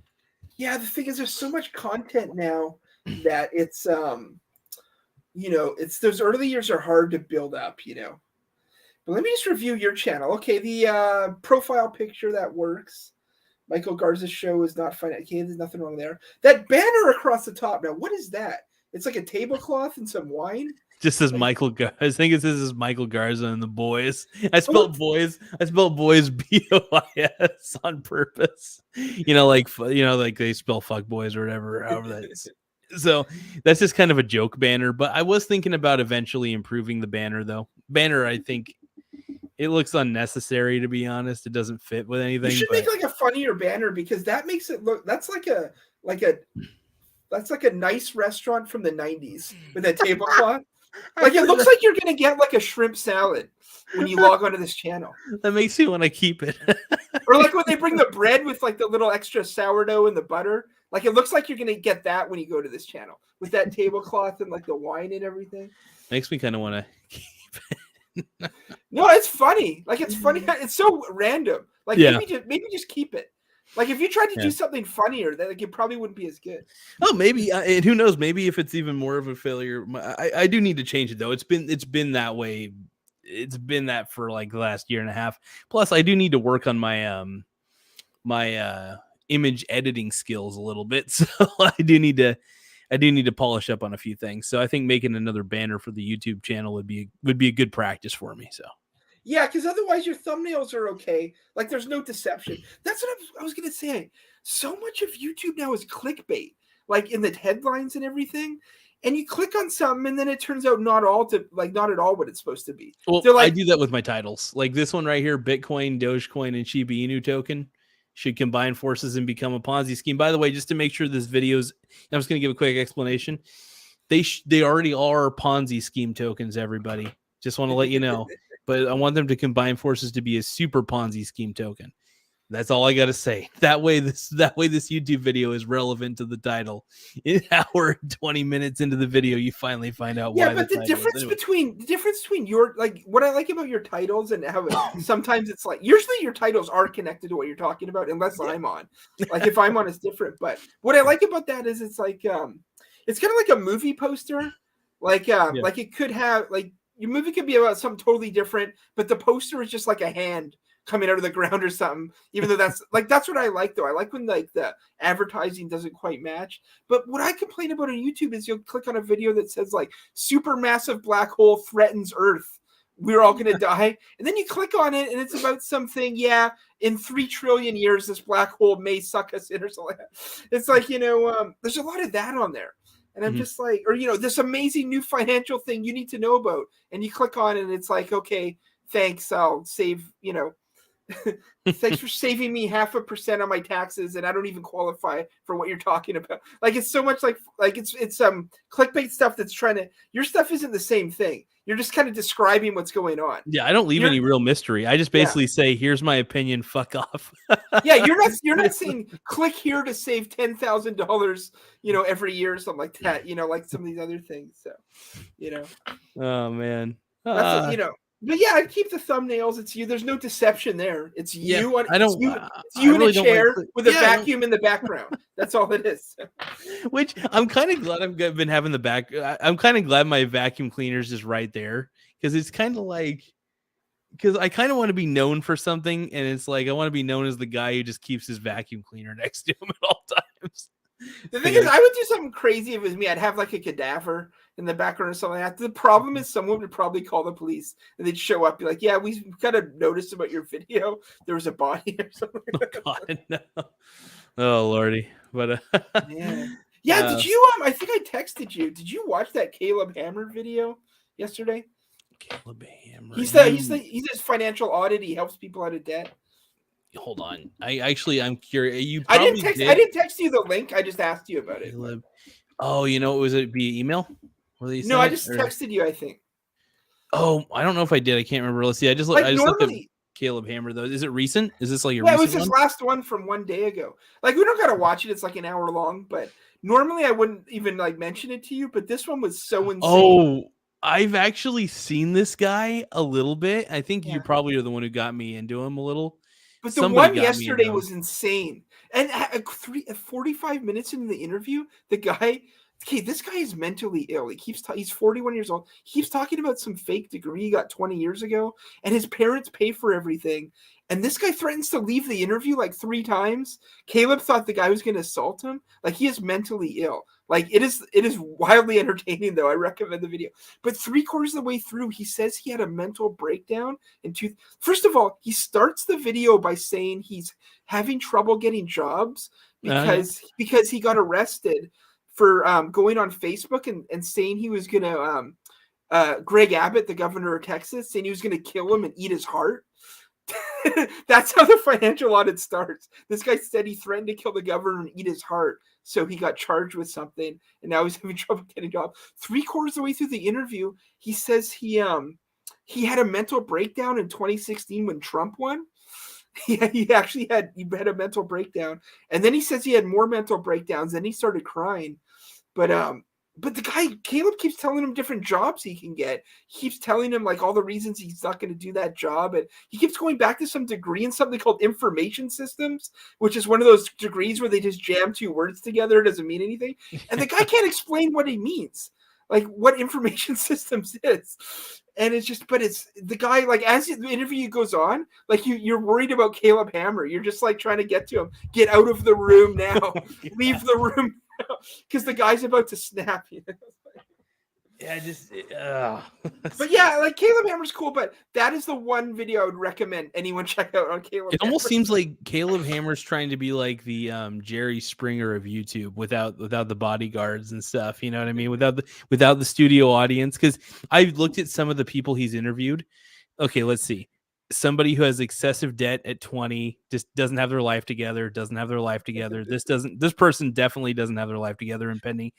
Yeah, the thing is, there's so much content now that it's it's those early years are hard to build up, But let me just review your channel. Okay, the profile picture that works. Michael Garza Show is not fine. Okay, there's nothing wrong there. That banner across the top. Now, what is that? It's like a tablecloth and some wine. Just says Michael Garza. I think it says Michael Garza and the boys. I spelled boys. I spelled boys BOIS on purpose. Like they spell fuck boys or whatever. However that is. So that's just kind of a joke banner. But I was thinking about eventually improving the banner, though. Banner, I think. It looks unnecessary, to be honest. It doesn't fit with anything. You should make like a funnier banner, because that makes it look. That's like a nice restaurant from the 90s with a tablecloth. Like, it looks like you're gonna get like a shrimp salad when you log onto this channel. That makes me want to keep it. Or like when they bring the bread with like the little extra sourdough and the butter. Like, it looks like you're gonna get that when you go to this channel with that tablecloth and like the wine and everything. Makes me kind of want to keep it. No, it's funny. Like, it's funny. It's so random. Like, maybe just keep it. Like if you tried to do something funnier, that like it probably wouldn't be as good. Oh, maybe, and who knows? Maybe if it's even more of a failure, I do need to change it though. It's been that way. It's been that for like the last year and a half. Plus, I do need to work on my my image editing skills a little bit. So I do need to polish up on a few things. So I think making another banner for the YouTube channel would be a good practice for me. So. Yeah, because otherwise your thumbnails are okay. Like there's no deception. That's what I was gonna say. So much of YouTube now is clickbait, like in the headlines and everything. And you click on something, and then it turns out not at all what it's supposed to be. Well, so, like, I do that with my titles, like this one right here: Bitcoin, Dogecoin, and Shiba Inu token should combine forces and become a Ponzi scheme. By the way, just to make sure this video's, I'm just gonna give a quick explanation. They already are Ponzi scheme tokens. Everybody, just want to let you know. But I want them to combine forces to be a super Ponzi scheme token. That's all I got to say. That way this YouTube video is relevant to the title. An hour and 20 minutes into the video, you finally find out why. Yeah, but the difference between your, like, what I like about your titles and how sometimes it's like, usually your titles are connected to what you're talking about, unless I'm on. Like if I'm on, it's different. But what I like about that is it's like it's kind of like a movie poster. Like it could have like. Your movie could be about something totally different, but the poster is just like a hand coming out of the ground or something. Even though that's what I like though. I like when like the advertising doesn't quite match. But what I complain about on YouTube is you'll click on a video that says like supermassive black hole threatens Earth. We're all gonna die. And then you click on it and it's about something, in 3 trillion years this black hole may suck us in or something like that. It's like, there's a lot of that on there. And I'm just like, or, this amazing new financial thing you need to know about. And you click on it and it's like, okay, thanks. I'll save, thanks for saving me 0.5% on my taxes. And I don't even qualify for what you're talking about. Like, it's so much like it's clickbait stuff that's your stuff isn't the same thing. You're just kind of describing what's going on. Yeah, I don't leave any real mystery. I just basically say, here's my opinion, fuck off. Yeah, you're not saying click here to save $10,000, every year or something like that, like some of these other things. So, Oh man. That's but yeah, I keep the thumbnails. It's you. There's no deception there. It's you. It's you in a chair with a vacuum in the background. That's all it is. Which I'm kind of glad I've been having the back. I'm kind of glad my vacuum cleaner's just right there because it's kind of like, because I kind of want to be known for something, and it's like I want to be known as the guy who just keeps his vacuum cleaner next to him at all times. The thing is, I would do something crazy if it was me. I'd have like a cadaver in the background or something like that. The problem is someone would probably call the police and they'd show up, be like, yeah, we got a notice about your video. There was a body or something. Oh, God, no. Oh, Lordy. But yeah. Did you I think I texted you. Did you watch that Caleb Hammer video yesterday? Caleb Hammer. He's this financial audit. He helps people out of debt. Hold on. I'm curious. I didn't text you the link. I just asked you about it. Caleb. Oh, was it via email? No, I just texted you, I think. Oh, I don't know if I did. I can't remember. Let's see. I just looked at Caleb Hammer though. Is it recent? Is this like a recent it was his last one from 1 day ago. Like we don't gotta watch it. It's like an hour long, but normally I wouldn't even like mention it to you, but this one was so insane. Oh, I've actually seen this guy a little bit. I think you probably are the one who got me into him a little. But the one yesterday was insane. And 45 minutes into the interview, the guy, this guy is mentally ill. He's 41 years old. He keeps talking about some fake degree he got 20 years ago, and his parents pay for everything. And this guy threatens to leave the interview like 3 times. Caleb thought the guy was going to assault him. Like, he is mentally ill. Like, it is wildly entertaining, though. I recommend the video. But 3/4 of the way through, he says he had a mental breakdown. First of all, he starts the video by saying he's having trouble getting jobs because he got arrested for going on Facebook and saying he was going to Greg Abbott, the governor of Texas, saying he was going to kill him and eat his heart. That's how the financial audit starts. This guy said he threatened to kill the governor and eat his heart, so he got charged with something, and now he's having trouble getting a job. 3/4 of the way through the interview, he says he had a mental breakdown in 2016 when Trump won. He actually had a mental breakdown, and then he says he had more mental breakdowns. Then he started crying, but But the guy, Caleb, keeps telling him different jobs he can get. He keeps telling him like all the reasons he's not going to do that job. And he keeps going back to some degree in something called information systems, which is one of those degrees where they just jam two words together. It doesn't mean anything. And the guy can't explain what he means, like what information systems is. And it's just, but it's the guy, like, as the interview goes on, like you're worried about Caleb Hammer. You're just like trying to get to him. Get out of the room now. Leave the room. Because the guy's about to snap, you know. Yeah, just. But yeah, like Caleb Hammer's cool, but that is the one video I would recommend anyone check out on Caleb. It almost seems like Caleb Hammer's trying to be like the Jerry Springer of YouTube without the bodyguards and stuff. You know what I mean? Without the studio audience. Because I've looked at some of the people he's interviewed. Okay, let's see. Somebody who has excessive debt at 20 just doesn't have their life together. This person definitely doesn't have their life together. Impending.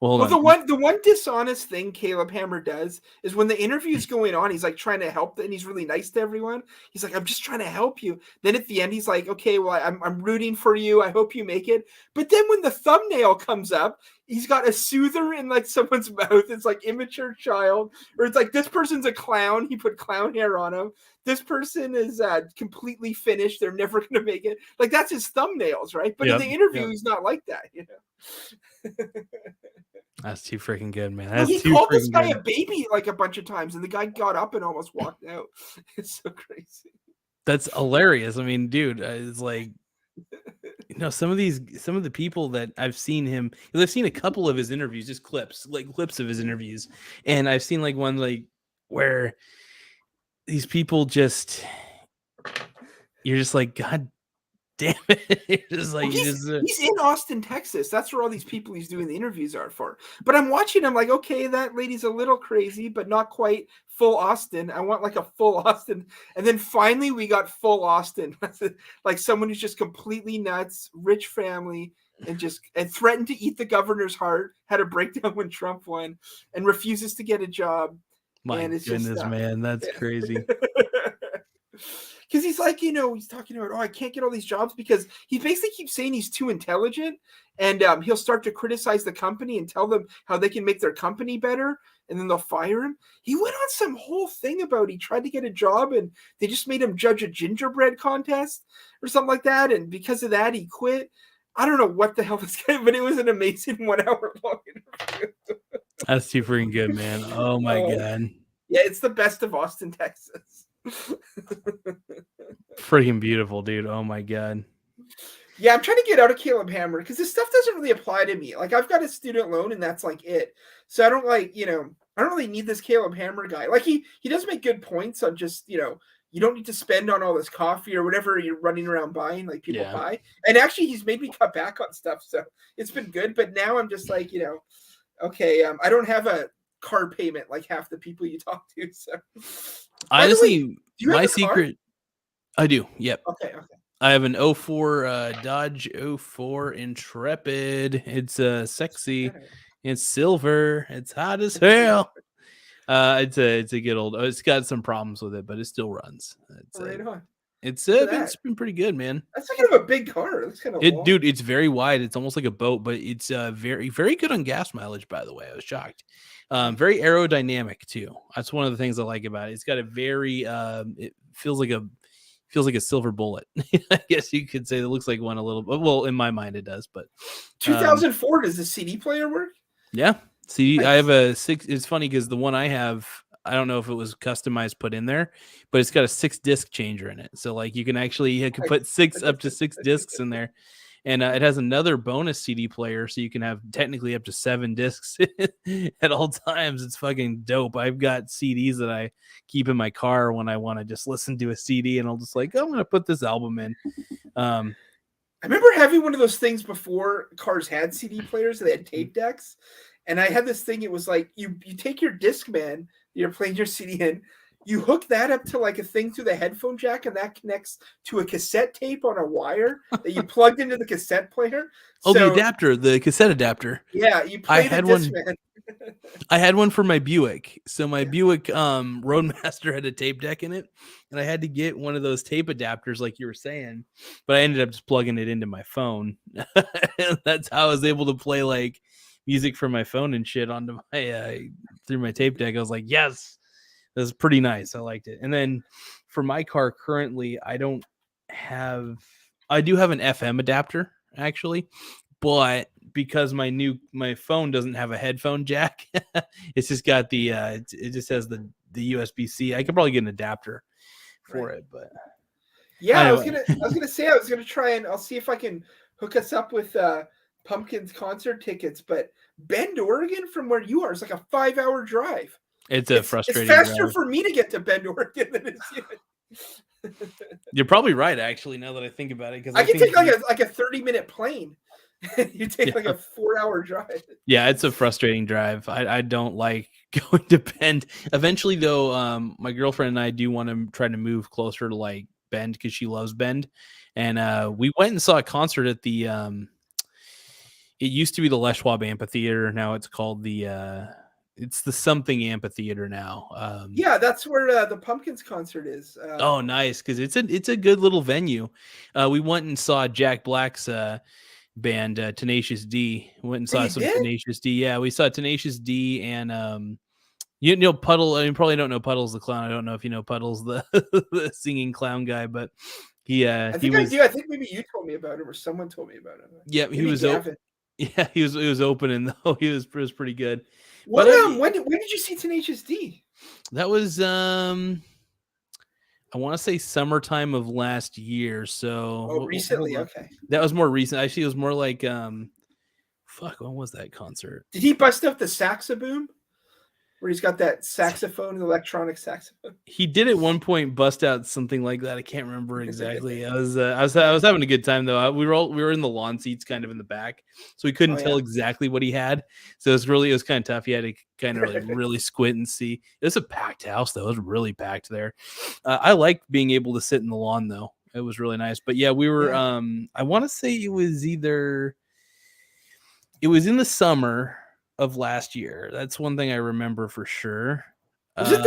Well, the one dishonest thing Caleb Hammer does is when the interview's going on, he's like trying to help, and he's really nice to everyone. He's like, I'm just trying to help you. Then at the end, he's like, okay, well, I'm rooting for you. I hope you make it. But then when the thumbnail comes up, he's got a soother in like someone's mouth. It's like immature child, or it's like this person's a clown. He put clown hair on him. This person is completely finished. They're never going to make it. Like that's his thumbnails, right? But in the interview, he's not like that, you know. That's too freaking good, man. He called this guy a baby like a bunch of times, and the guy got up and almost walked out. It's so crazy. That's hilarious. I mean, dude, it's like, you know, some of the people that I've seen him, I've seen a couple of his interviews, just clips of his interviews, and I've seen like one like where these people just, you're just like, God damn it. You're just like, he's in Austin, Texas. That's where all these people he's doing the interviews are for. But I'm watching him like, okay, that lady's a little crazy, but not quite full Austin. I want like a full Austin. And then finally we got full Austin. Like someone who's just completely nuts, rich family, and threatened to eat the governor's heart, had a breakdown when Trump won, and refuses to get a job. My goodness, man, that's crazy. Because he's like, you know, he's talking about, I can't get all these jobs because he basically keeps saying he's too intelligent, and he'll start to criticize the company and tell them how they can make their company better, and then they'll fire him. He went on some whole thing about he tried to get a job and they just made him judge a gingerbread contest or something like that, and because of that he quit. I don't know what the hell this guy, but it was an amazing 1 hour long interview. That's too freaking good, man. Oh my God. Yeah, it's the best of Austin, Texas. Freaking beautiful, dude. Oh my God. Yeah, I'm trying to get out of Caleb Hammer because this stuff doesn't really apply to me. Like I've got a student loan and that's like it. So I don't like, you know, I don't really need this Caleb Hammer guy. Like he does make good points on just, you know, you don't need to spend on all this coffee or whatever you're running around buying like people buy. And actually he's made me cut back on stuff. So it's been good. But now I'm just like, you know, okay, I don't have a car payment like half the people you talk to. So honestly, my secret, I do. Yep. Okay. I have an 04 Dodge 04 Intrepid. It's sexy. It's silver. It's hot as hell. It's a good old. It's got some problems with it, but it still runs. It's right on. It's been pretty good, man. That's kind of a big car. It's kind of long. Dude. It's very wide. It's almost like a boat, but it's very, very good on gas mileage. By the way, I was shocked. Very aerodynamic too. That's one of the things I like about it. It's got a very it feels like a silver bullet. I guess you could say it looks like one a little bit. Well, in my mind it does, but 2004 does the CD player work? Yeah. CD. Nice. I have a 6. It's funny because the one I have, I don't know if it was customized put in there, but it's got a 6-disc changer in it. So like you can put up to 6 discs in there. And it has another bonus CD player, so you can have technically up to 7 discs at all times. It's fucking dope. I've got CDs that I keep in my car when I want to just listen to a CD, and I'll just like, I'm going to put this album in. I remember having one of those things before cars had CD players. They had tape decks. And I had this thing. It was like you take your Discman, you're playing your CD in, you hook that up to like a thing through the headphone jack, and that connects to a cassette tape on a wire that you plugged into the cassette player. Oh, so, the cassette adapter. Yeah, you play the Discman. I had one for my Buick. So my Buick Roadmaster had a tape deck in it, and I had to get one of those tape adapters like you were saying, but I ended up just plugging it into my phone. That's how I was able to play like music from my phone and shit onto my through my tape deck. I was like, yes, that was pretty nice. I liked it. And then for my car currently, I do have an FM adapter actually, but because my phone doesn't have a headphone jack, it's just got the it just has the USB-C. I could probably get an adapter for it, but yeah, I was gonna say I was gonna try and I'll see if I can hook us up with Pumpkins concert tickets. But Bend, Oregon, from where you are, is like a 5-hour drive. It's frustrating. It's faster drive. for me to get to Bend, Oregon than it's you. You're probably right, actually. Now that I think about it, because I can take like a 30-minute plane. You take like a 4-hour drive. Yeah, it's a frustrating drive. I don't like going to Bend. Eventually, though, my girlfriend and I do want to try to move closer to like Bend because she loves Bend, and we went and saw a concert at the. It used to be the Les Schwab Amphitheater. Now it's called the. It's the something amphitheater now. Yeah, that's where the Pumpkins concert is. Oh, nice, because it's a good little venue. We went and saw Jack Black's band, Tenacious D. Went and saw some Tenacious D. Yeah, we saw Tenacious D and you know Puddle. I mean, probably don't know Puddles the clown. I don't know if you know Puddles the the singing clown guy, but he. I think I do. I think maybe you told me about him or someone told me about him. Yeah, maybe he was open. Yeah, he was opening though. He was pretty good. What, when did you see Tenacious D? That was I want to say summertime of last year. So recently, okay. That was more recent. Actually, it was more like fuck, when was that concert? Did he bust up the saxoboom? Where he's got that saxophone, electronic saxophone. He did at one point bust out something like that. I can't remember exactly. I was having a good time though. We were in the lawn seats, kind of in the back, so we couldn't tell exactly what he had. So it was kind of tough. He had to kind of really squint and see. It was a packed house though. It was really packed there. I liked being able to sit in the lawn though. It was really nice. But yeah, we were. I want to say it was in the summer of last year. That's one thing I remember for sure. Was it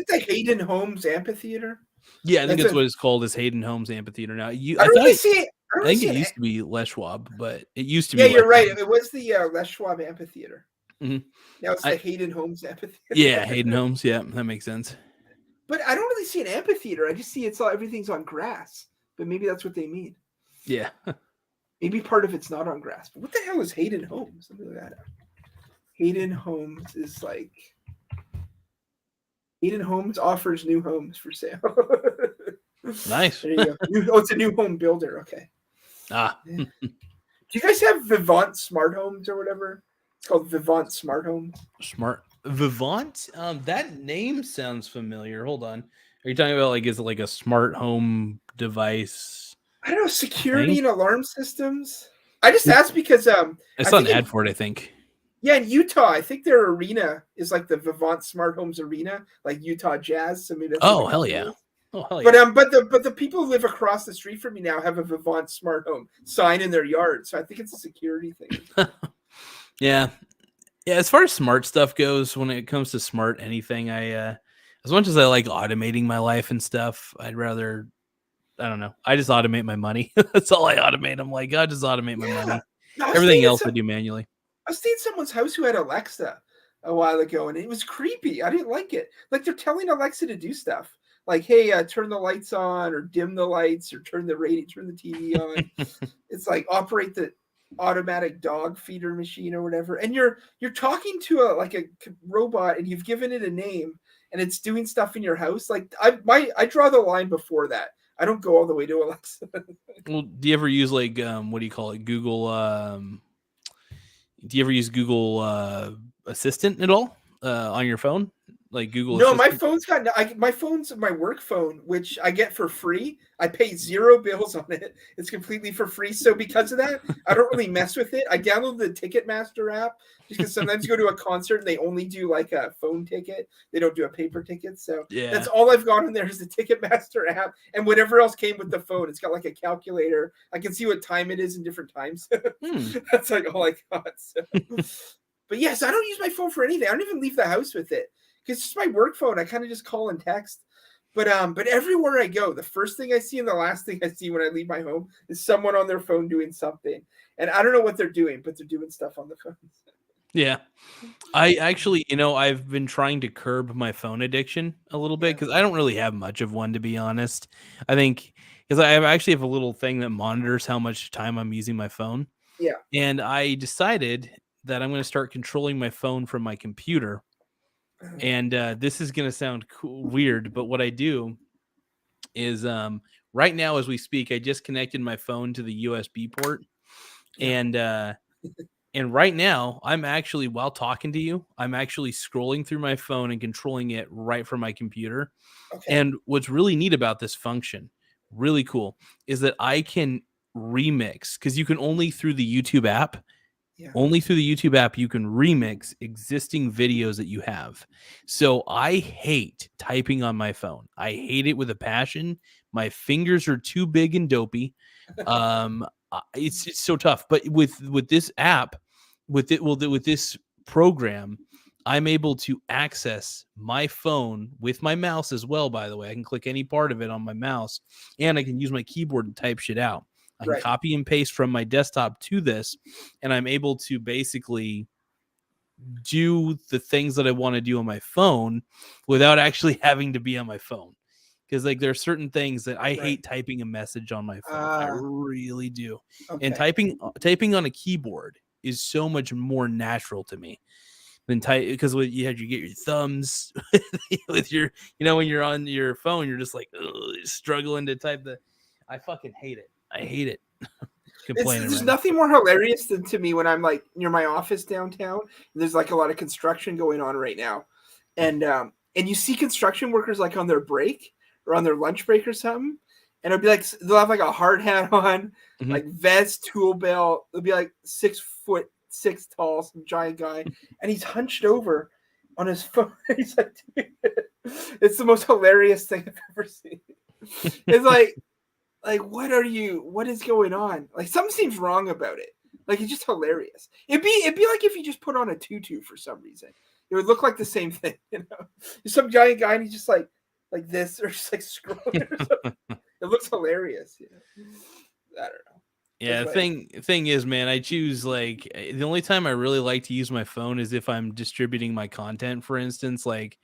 the Hayden Homes Amphitheater? Yeah, I think that's what it's called, is Hayden Homes Amphitheater now. I think it used to be Les Schwab, but it used to be. Yeah, you're right. It was the Les Schwab Amphitheater. Mm-hmm. Now it's the Hayden Homes Amphitheater. Yeah, Hayden Homes. Yeah, that makes sense. But I don't really see an amphitheater. I just see everything's on grass. But maybe that's what they mean. Yeah. Maybe part of it's not on grass. But what the hell is Hayden Homes? Let me look that up. Hayden Homes is like Hayden Homes offers new homes for sale. Nice. There you go. It's a new home builder. Okay. Do you guys have Vivant Smart Homes or whatever? It's called Vivant Smart Homes. Vivant? That name sounds familiar. Hold on. Are you talking about is it like a smart home device? I don't know, security and alarm systems. I just asked because I saw an ad for it, I think. Yeah, in Utah, I think their arena is like the Vivant Smart Homes Arena, like Utah Jazz. So maybe that's hell yeah. Oh hell yeah. But the people who live across the street from me now have a Vivant Smart Home sign in their yard. So I think it's a security thing. Yeah. As far as smart stuff goes, when it comes to smart anything, I as much as I like automating my life and stuff, I'd rather, I don't know, I just automate my money. That's all I automate. I'm like, I just automate my money. Everything else I do manually. I stayed at someone's house who had Alexa a while ago, and it was creepy. I didn't like it. Like, they're telling Alexa to do stuff. Like, hey, turn the lights on, or dim the lights, or turn the radio, turn the TV on. It's like operate the automatic dog feeder machine or whatever. And you're talking to a robot, and you've given it a name, and it's doing stuff in your house. Like, I draw the line before that. I don't go all the way to Alexa. Well, do you ever use what do you call it? Google. Do you ever use Google Assistant at all on your phone? Like Google Assistant? My phone's my phone's my work phone, which I get for free. I pay 0 bills on it. It's completely for free. So because of that, I don't really mess with it. I download the Ticketmaster app because sometimes you go to a concert and they only do like a phone ticket. They don't do a paper ticket. So that's all I've got on there is the Ticketmaster app and whatever else came with the phone. It's got like a calculator. I can see what time it is in different times. That's like all I got. So. But yes, I don't use my phone for anything. I don't even leave the house with it. It's just my work phone. I kind of just call and text. But everywhere I go, the first thing I see and the last thing I see when I leave my home is someone on their phone doing something. And I don't know what they're doing, but they're doing stuff on the phone. Yeah. I actually, I've been trying to curb my phone addiction a little bit because I don't really have much of one, to be honest. I think because I actually have a little thing that monitors how much time I'm using my phone. Yeah. And I decided that I'm going to start controlling my phone from my computer. And this is going to sound weird, but what I do is right now as we speak, I just connected my phone to the USB port. Yeah. And right now, I'm actually, while talking to you, I'm actually scrolling through my phone and controlling it right from my computer. Okay. And what's really neat about this function, really cool, is that I can remix, because you can only through the YouTube app, you can remix existing videos that you have. So I hate typing on my phone. I hate it with a passion. My fingers are too big and dopey. It's so tough. But with this app, with this program, I'm able to access my phone with my mouse as well. By the way, I can click any part of it on my mouse, and I can use my keyboard to type shit out. I can copy and paste from my desktop to this, and I'm able to basically do the things that I want to do on my phone without actually having to be on my phone. Because like there are certain things that I hate typing a message on my phone. I really do. Okay. And typing on a keyboard is so much more natural to me than because you get your thumbs with your, when you're on your phone, you're just like struggling to type I fucking hate it. I hate it. There's nothing more hilarious than to me when I'm like near my office downtown. There's like a lot of construction going on right now, and you see construction workers like on their break or on their lunch break or something, and it'll be like they'll have like a hard hat on, like vest, tool belt. They'll be like 6'6" tall, some giant guy, and he's hunched over on his phone. He's like, dude, it's the most hilarious thing I've ever seen. It's like, what is going on? Like something seems wrong about it. Like it's just hilarious. It'd be like if you just put on a tutu for some reason. It would look like the same thing, There's some giant guy and he's just like this or just like scrolling or something. It looks hilarious. I don't know. Yeah, the thing is, man, I choose like the only time I really like to use my phone is if I'm distributing my content. For instance, like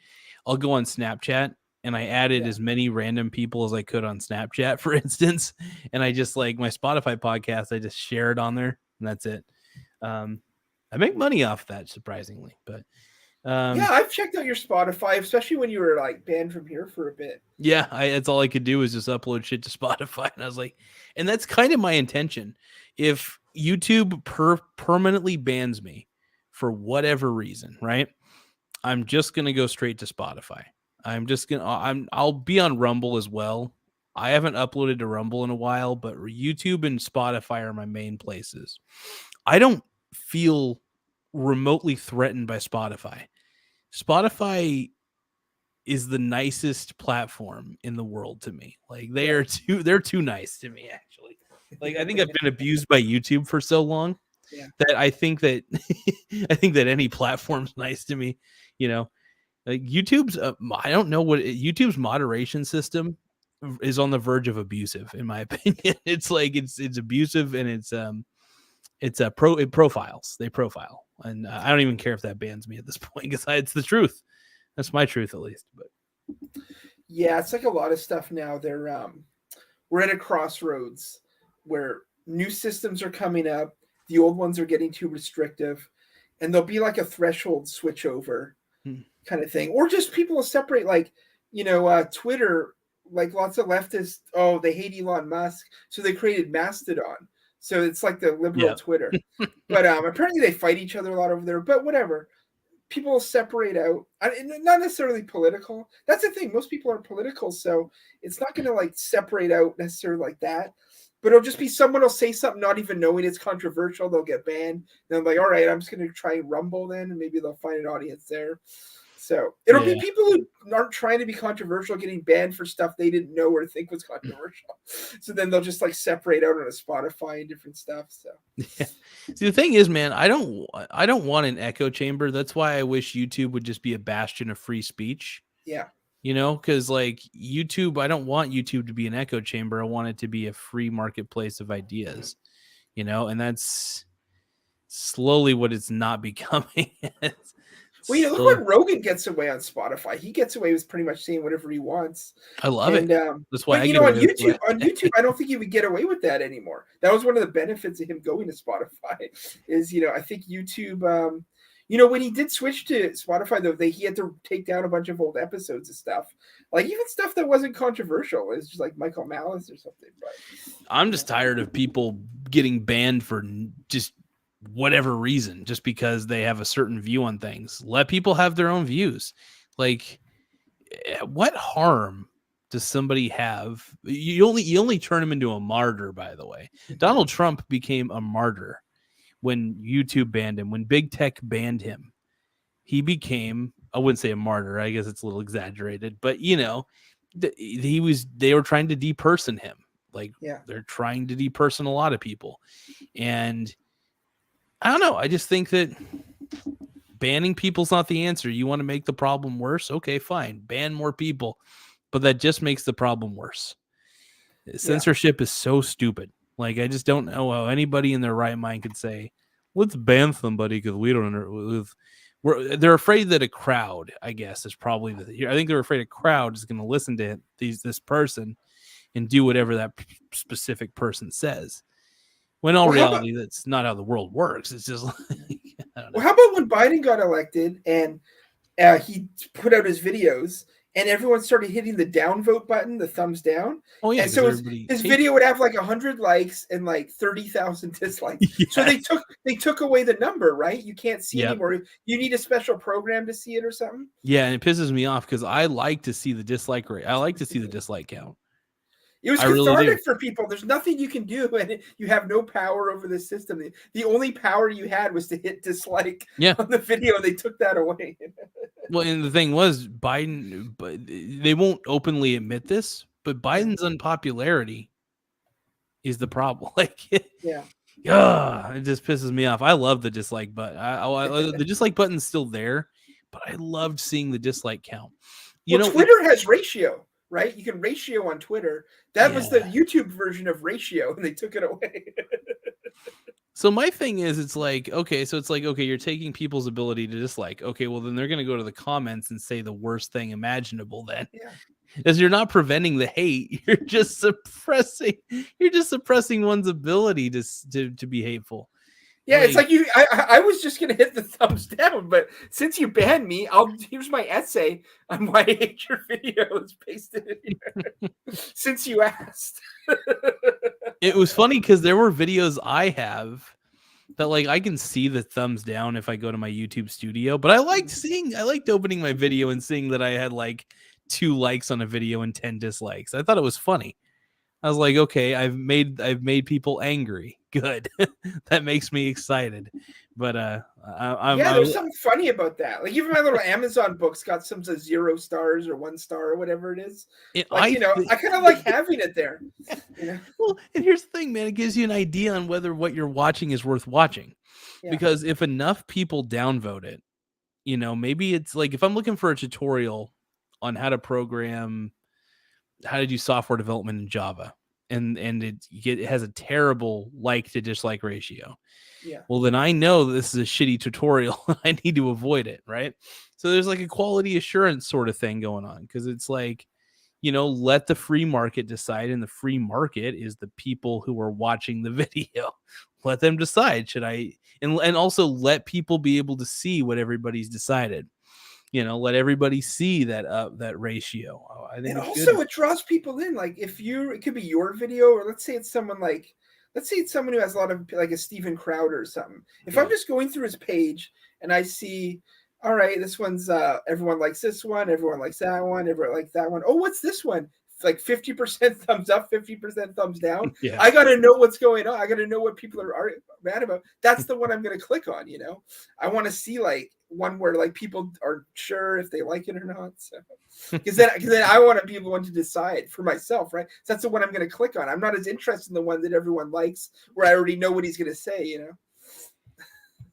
I'll go on Snapchat and I added as many random people as I could on Snapchat, for instance. And I just like my Spotify podcast, I just share it on there and that's it. I make money off that, surprisingly, but I've checked out your Spotify, especially when you were like banned from here for a bit. Yeah, that's all I could do is just upload shit to Spotify. And I was like, and that's kind of my intention. If YouTube permanently bans me for whatever reason, right? I'm just going to go straight to Spotify. I'll be on Rumble as well. I haven't uploaded to Rumble in a while, but YouTube and Spotify are my main places. I don't feel remotely threatened by Spotify. Spotify is the nicest platform in the world to me. Like they're too nice to me, actually. Like I think I've been abused by YouTube for so long that I think that any platform's nice to me, Like YouTube's I don't know what YouTube's moderation system is on the verge of abusive, in my opinion. It's like it's abusive and it profiles. They profile, and I don't even care if that bans me at this point because it's the truth. That's my truth, at least. But yeah, it's like a lot of stuff now. We're at a crossroads where new systems are coming up. The old ones are getting too restrictive, and there'll be like a threshold switchover kind of thing, or just people will separate. Like Twitter, like lots of leftists. Oh, they hate Elon Musk, so they created Mastodon. So it's like the liberal Twitter. But apparently they fight each other a lot over there. But whatever. People will separate out. Not necessarily political. That's the thing. Most people aren't political. So it's not going to like separate out necessarily like that. But it'll just be someone will say something not even knowing it's controversial. They'll get banned. Then I'm like, all right, I'm just going to try Rumble then. And maybe they'll find an audience there. So it'll be people who aren't trying to be controversial getting banned for stuff they didn't know or think was controversial. So then they'll just like separate out on a Spotify and different stuff. So See, the thing is, man, I don't want an echo chamber. That's why I wish YouTube would just be a bastion of free speech. Yeah. Because like YouTube, I don't want YouTube to be an echo chamber. I want it to be a free marketplace of ideas, and that's slowly what it's not becoming. Well, you know, look what Rogan gets away on Spotify. He gets away with pretty much saying whatever he wants. I love it. That's why on YouTube, I don't think he would get away with that anymore. That was one of the benefits of him going to Spotify. Is, you know, I think YouTube. You know, when he did switch to Spotify, though, he had to take down a bunch of old episodes of stuff, like even stuff that wasn't controversial. It's just like Michael Malice or something. But I'm just tired of people getting banned for just whatever reason, just because they have a certain view on things. Let people have their own views. Like, what harm does somebody have? You only turn him into a martyr, by the way. Donald Trump became a martyr when YouTube banned him. When big tech banned him, he became, I wouldn't say a martyr, I guess it's a little exaggerated, but you know, they were trying to deperson him. Like, they're trying to deperson a lot of people. And I don't know. I just think that banning people's not the answer. You want to make the problem worse? Okay, fine. Ban more people. But that just makes the problem worse. Censorship is so stupid. Like, I just don't know how anybody in their right mind could say, let's ban somebody because we don't know. They're afraid that a crowd, I guess, is probably I think they're afraid a crowd is going to listen to this person and do whatever that specific person says. When in reality, that's not how the world works. It's just like, I don't know. Well, how about when Biden got elected and he put out his videos and everyone started hitting the downvote button, the thumbs down. Oh yeah. And so his video would have like 100 likes and like 30,000 dislikes. Yes. So they took away the number, right? You can't see anymore. You need a special program to see it or something. Yeah, and it pisses me off because I like to see the dislike rate. I like to see the dislike count. It was cathartic for people. There's nothing you can do, and you have no power over the system. The only power you had was to hit dislike on the video, and they took that away. Well, and the thing was, Biden, but they won't openly admit this, but Biden's unpopularity is the problem. Like, it just pisses me off. I love the dislike button. The dislike button's still there, but I loved seeing the dislike count. Twitter has ratio. Right? You can ratio on Twitter. That was the YouTube version of ratio, and they took it away. So my thing is, it's like, okay, you're taking people's ability to dislike. Okay, well, then they're going to go to the comments and say the worst thing imaginable then. Yeah. As you're not preventing the hate, you're just suppressing one's ability to be hateful. Yeah, it's like I was just gonna hit the thumbs down, but since you banned me, here's my essay on why I hate your videos pasted in here. Since you asked. It was funny because there were videos I have that, like, I can see the thumbs down if I go to my YouTube studio, but I liked opening my video and seeing that I had like 2 likes on a video and 10 dislikes. I thought it was funny. I was like, okay, I've made people angry. Good. That makes me excited. But there's something funny about that. Like, even my little Amazon books got some 0 stars or 1 star or whatever it is. I kind of like having it there. You know? Well, and here's the thing, man. It gives you an idea on whether what you're watching is worth watching. Yeah. Because if enough people downvote it, you know, maybe it's like if I'm looking for a tutorial on how to do software development in Java, and it has a terrible like to dislike ratio. Yeah. Well, then I know this is a shitty tutorial. I need to avoid it, right? So there's like a quality assurance sort of thing going on, because it's like, you know, let the free market decide, and the free market is the people who are watching the video. Let them decide. And also let people be able to see what everybody's decided. You know, let everybody see that ratio. I think, and also it draws people in. Like, it could be your video, or let's say it's someone who has a lot of, like, a Steven Crowder or something. If I'm just going through his page and I see, all right, this one's everyone likes this one, everyone likes that one, everyone likes that one. Oh, what's this one? It's like 50% thumbs up, 50% thumbs down. Yeah. I got to know what's going on. I got to know what people are mad about. That's the one I'm going to click on. You know, I want to see like one where like people are sure if they like it or not. So, because then I want to be the one to decide for myself, right? So that's the one I'm going to click on. I'm not as interested in the one that everyone likes, where I already know what he's going to say. You know.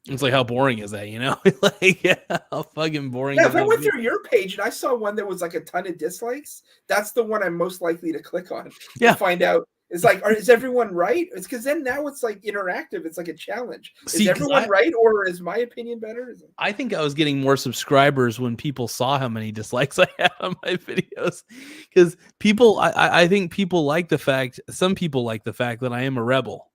It's like, how boring is that, you know? Like, how fucking boring. Yeah, if I went through your page and I saw one that was like a ton of dislikes, that's the one I'm most likely to click on. Yeah. To find out It's like, is everyone right? It's because then now it's like interactive. It's like a challenge. See, is everyone right, or is my opinion better? I think I was getting more subscribers when people saw how many dislikes I had on my videos, because people, I think people like the fact. Some people like the fact that I am a rebel.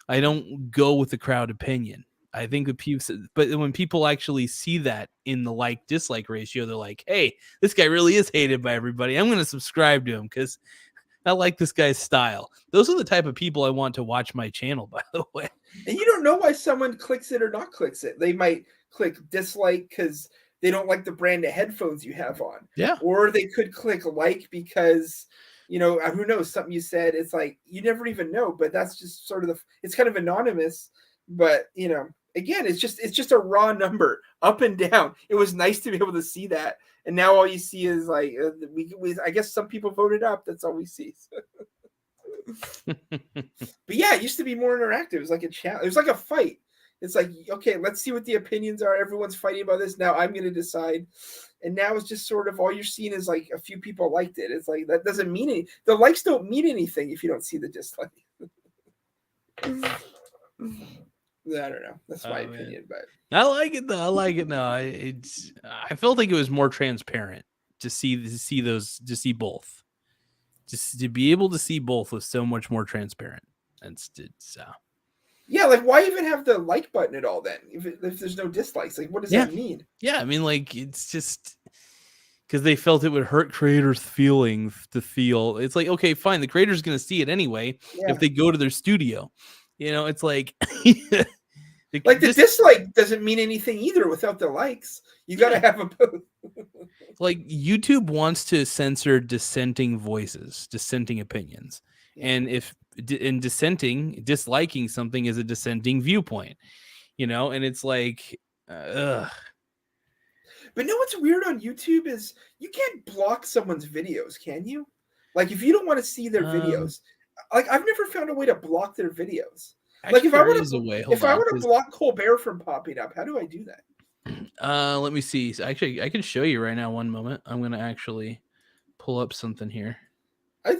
I don't go with the crowd opinion. I think that people, but when people actually see that in the like dislike ratio, they're like, "Hey, this guy really is hated by everybody. I'm going to subscribe to him because I like this guy's style." Those are the type of people I want to watch my channel, by the way. And you don't know why someone clicks it or not clicks it. They might click dislike because they don't like the brand of headphones you have on. Yeah. Or they could click like because, you know, who knows, something you said. It's like, you never even know, but that's just sort of it's kind of anonymous. But, you know, again, it's just a raw number up and down. It was nice to be able to see that. And now all you see is like, I guess some people voted up. That's all we see. But yeah, it used to be more interactive. It was like a challenge. It was like a fight. It's like, okay, let's see what the opinions are. Everyone's fighting about this. Now I'm going to decide. And now it's just sort of all you're seeing is like a few people liked it. It's like, that doesn't mean anything. The likes don't mean anything if you don't see the dislike. I don't know. That's my opinion, but I like it though. I like it. No, I felt like it was more transparent to see both. Just to be able to see both was so much more transparent. Yeah, like why even have the like button at all then? If there's no dislikes, like what does that mean? Yeah, I mean, like it's just because they felt it would hurt creators' feelings to feel. It's like, okay, fine, the creator's gonna see it anyway if they go to their studio. You know, it's like like the dislike doesn't mean anything either without the likes. You got to have a both. Like YouTube wants to censor dissenting voices, dissenting opinions. And if in disliking something is a dissenting viewpoint, you know, and it's like, ugh. But no, what's weird on YouTube is you can't block someone's videos, can you? Like if you don't want to see their videos, like I've never found a way to block their videos. Actually, like if I want to block Colbert from popping up, how do I do that? Let me see. So actually, I can show you right now. One moment. I'm going to actually pull up something here. I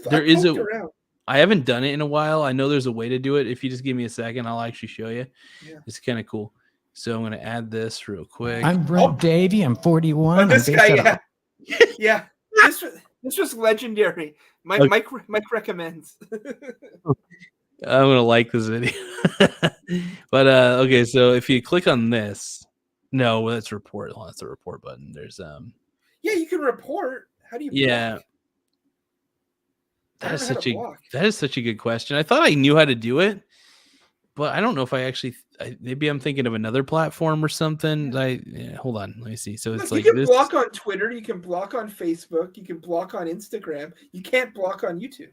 haven't done it in a while. I know there's a way to do it. If you just give me a second, I'll actually show you. Yeah. It's kind of cool. So I'm going to add this real quick. I'm Brett Davey. I'm 41. This guy, yeah. This was legendary. Mike recommends. I'm going to like this video. But, okay. So if you click on this, no, that's report. Oh, that's the report button. There's, yeah, you can report. How do you block? That is such a good question. I thought I knew how to do it, but I don't know if I actually. Maybe I'm thinking of another platform or something. Hold on, let me see. So it's like you can block on Twitter, you can block on Facebook, you can block on Instagram. You can't block on YouTube.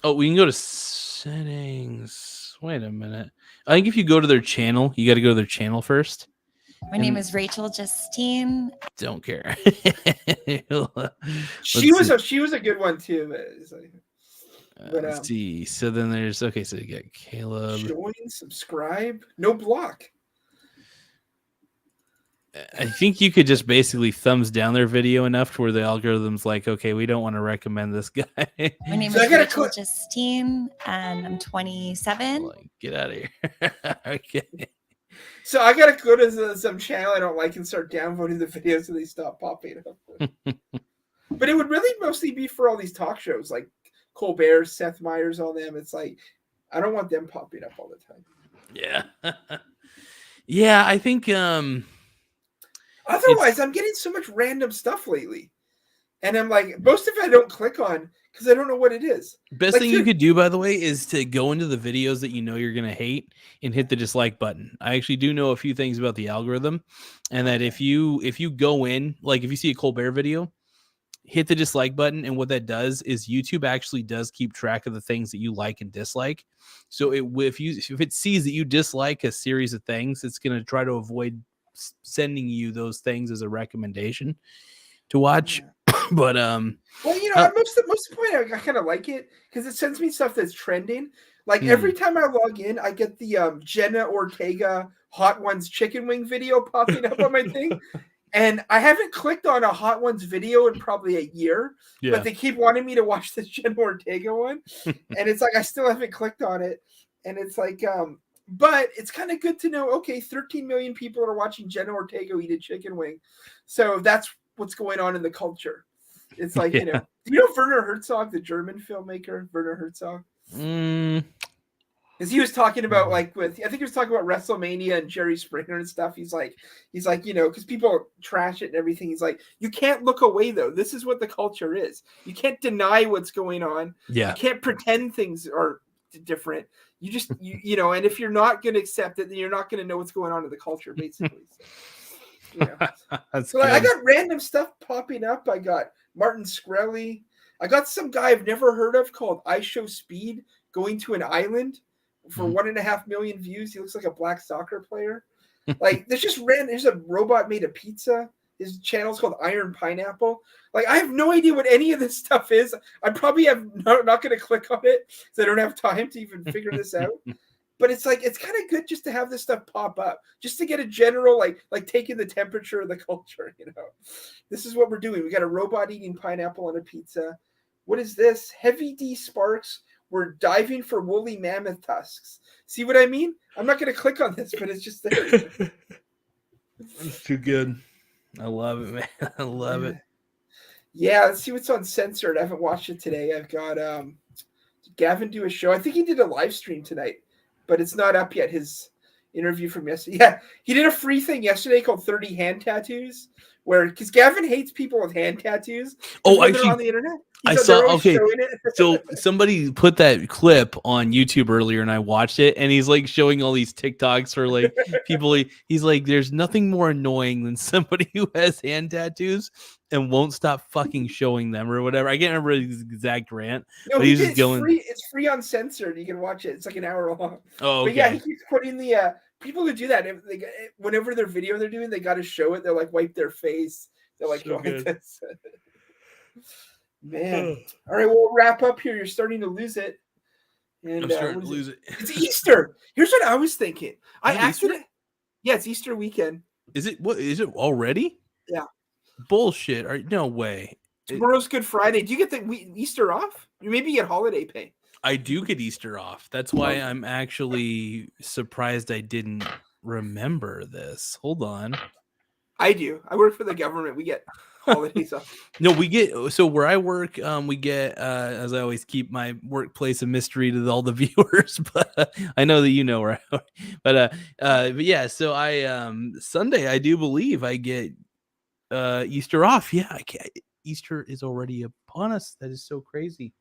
Oh, we can go to settings. Wait a minute. I think if you go to their channel, you got to go to their channel first. My name is Rachel Justine. Don't care. She was a good one too. But, let's see. So then there's so you get Caleb. Join, subscribe, no block. I think you could just basically thumbs down their video enough to where the algorithm's like, okay, we don't want to recommend this guy. My name is Rachel Justine, and I'm 27. Get out of here. Okay. So I gotta go to some channel I don't like and start downvoting the videos so they stop popping up. But it would really mostly be for all these talk shows like Colbert, Seth Meyers, all them. It's like I don't want them popping up all the time. Yeah. Yeah, I think otherwise I'm getting so much random stuff lately. And I'm like, most of it I don't click on because I don't know what it is. Best thing you could do, by the way, is to go into the videos that you know you're going to hate and hit the dislike button. I actually do know a few things about the algorithm, and that if you go in, like if you see a Colbert video, hit the dislike button, and what that does is YouTube actually does keep track of the things that you like and dislike. So if it sees that you dislike a series of things, it's going to try to avoid sending you those things as a recommendation to watch. But well, you know, most of the point I kind of like it because it sends me stuff that's trending. Like every time I log in, I get the Jenna Ortega Hot Ones chicken wing video popping up on my thing. And I haven't clicked on a Hot Ones video in probably a year, but they keep wanting me to watch this Jenna Ortega one. And it's like, I still haven't clicked on it. And it's like, but it's kind of good to know, okay, 13 million people are watching Jenna Ortega eat a chicken wing. So that's what's going on in the culture. It's like, you know, do you know Werner Herzog, the German filmmaker, Werner Herzog? Because he was talking about I think he was talking about WrestleMania and Jerry Springer and stuff. He's like, you know, because people trash it and everything. He's like, you can't look away though. This is what the culture is. You can't deny what's going on. Yeah. You can't pretend things are different. You just, you know, and if you're not going to accept it, then you're not going to know what's going on in the culture, basically. So, yeah. So I got random stuff popping up. I got Martin Shkreli. I got some guy I've never heard of called I Show Speed going to an island for 1.5 million views. He looks like a black soccer player. Like there's just there's a robot made a pizza. His channel's called Iron Pineapple. Like I have no idea what any of this stuff is. I probably not going to click on it because I don't have time to even figure this out. But it's like, it's kind of good just to have this stuff pop up, just to get a general, like taking the temperature of the culture, you know. This is what we're doing. We got a robot eating pineapple on a pizza. What is this? Heavy D Sparks. We're diving for woolly mammoth tusks. See what I mean? I'm not going to click on this, but it's just there. It's too good. I love it, man. I love it. Yeah, let's see what's uncensored. I haven't watched it today. I've got Gavin do a show. I think he did a live stream tonight, but it's not up yet. His interview from yesterday. Yeah, he did a free thing yesterday called 30 hand tattoos, because Gavin hates people with hand tattoos. Oh, actually, on the internet. I saw. Okay, so somebody put that clip on YouTube earlier, and I watched it. And he's like showing all these TikToks for like people. He's like, "There's nothing more annoying than somebody who has hand tattoos and won't stop fucking showing them or whatever." I can't remember his exact rant, but he's just going. It's free uncensored. You can watch it. It's like an hour long. Oh, okay. But yeah, he keeps putting the people who do that. Whenever their video they're doing, they got to show it. They're like wipe their face. They're like, so like this. Man. All right, we'll wrap up here. You're starting to lose it. And I'm starting to lose it. It's Easter. Here's what I was thinking. Yeah, it's Easter weekend. Is it? What is it already? Yeah. Bullshit. No way. Tomorrow's Good Friday. Do you get the Easter off? You maybe get holiday pay. I do get Easter off. That's why I'm actually surprised I didn't remember this. Hold on. I do. I work for the government. We get holidays off. No, we get, so where I work, we get, as I always keep my workplace a mystery to all the viewers, but I know that you know where I work. But yeah, so Sunday, I do believe I get Easter off. Yeah, Easter is already upon us. That is so crazy.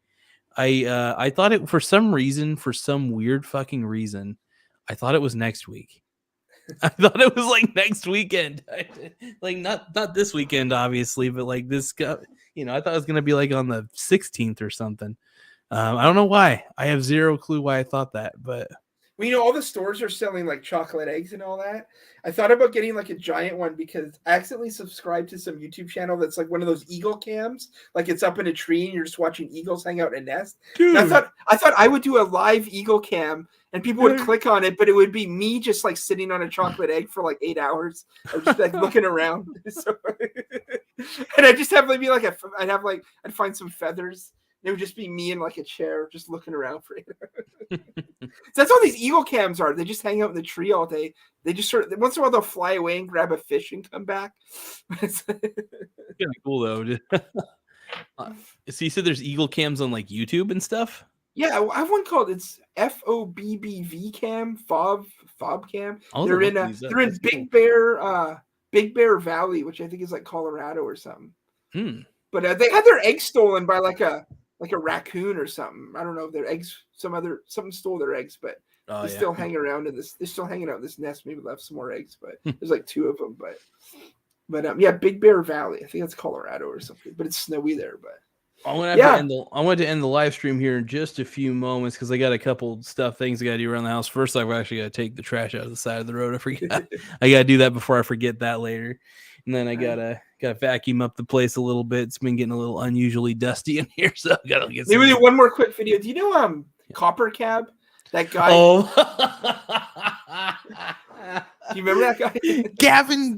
I thought it, for some weird fucking reason, I thought it was next week. I thought it was like next weekend, like not this weekend, obviously, but like this, I thought it was gonna be like on the 16th or something. I don't know why. I have zero clue why I thought that, but well, all the stores are selling like chocolate eggs and all that. I thought about getting like a giant one because I accidentally subscribed to some YouTube channel that's like one of those eagle cams, like it's up in a tree and you're just watching eagles hang out in a nest. I thought I would do a live eagle cam and people would click on it, but it would be me just like sitting on a chocolate egg for like 8 hours, or just like looking around. And I just have like I'd find some feathers. It would just be me in like a chair, just looking around for it. So that's all these eagle cams are. They just hang out in the tree all day. They just once in a while they'll fly away and grab a fish and come back. It's kind of cool though. So you said there's eagle cams on like YouTube and stuff? Yeah, I have one called FOBBV cam, fob cam. They're in Big Bear Valley, which I think is like Colorado or something. But they had their eggs stolen by like a raccoon or something. I don't know if their eggs, something stole their eggs, but they still hang around in this. They're still hanging out in this nest. Maybe left some more eggs, but there's like 2 of them. But yeah, Big Bear Valley. I think that's Colorado or something. But it's snowy there. But I want to end the live stream here in just a few moments because I got a couple things I got to do around the house. First, I've actually got to take the trash out of the side of the road. I forget. I got to do that before I forget that later. And then I gotta vacuum up the place a little bit. It's been getting a little unusually dusty in here, so I gotta get. Maybe one more quick video. Do you know Copper Cab? That guy. Oh. Do you remember that guy? Gavin.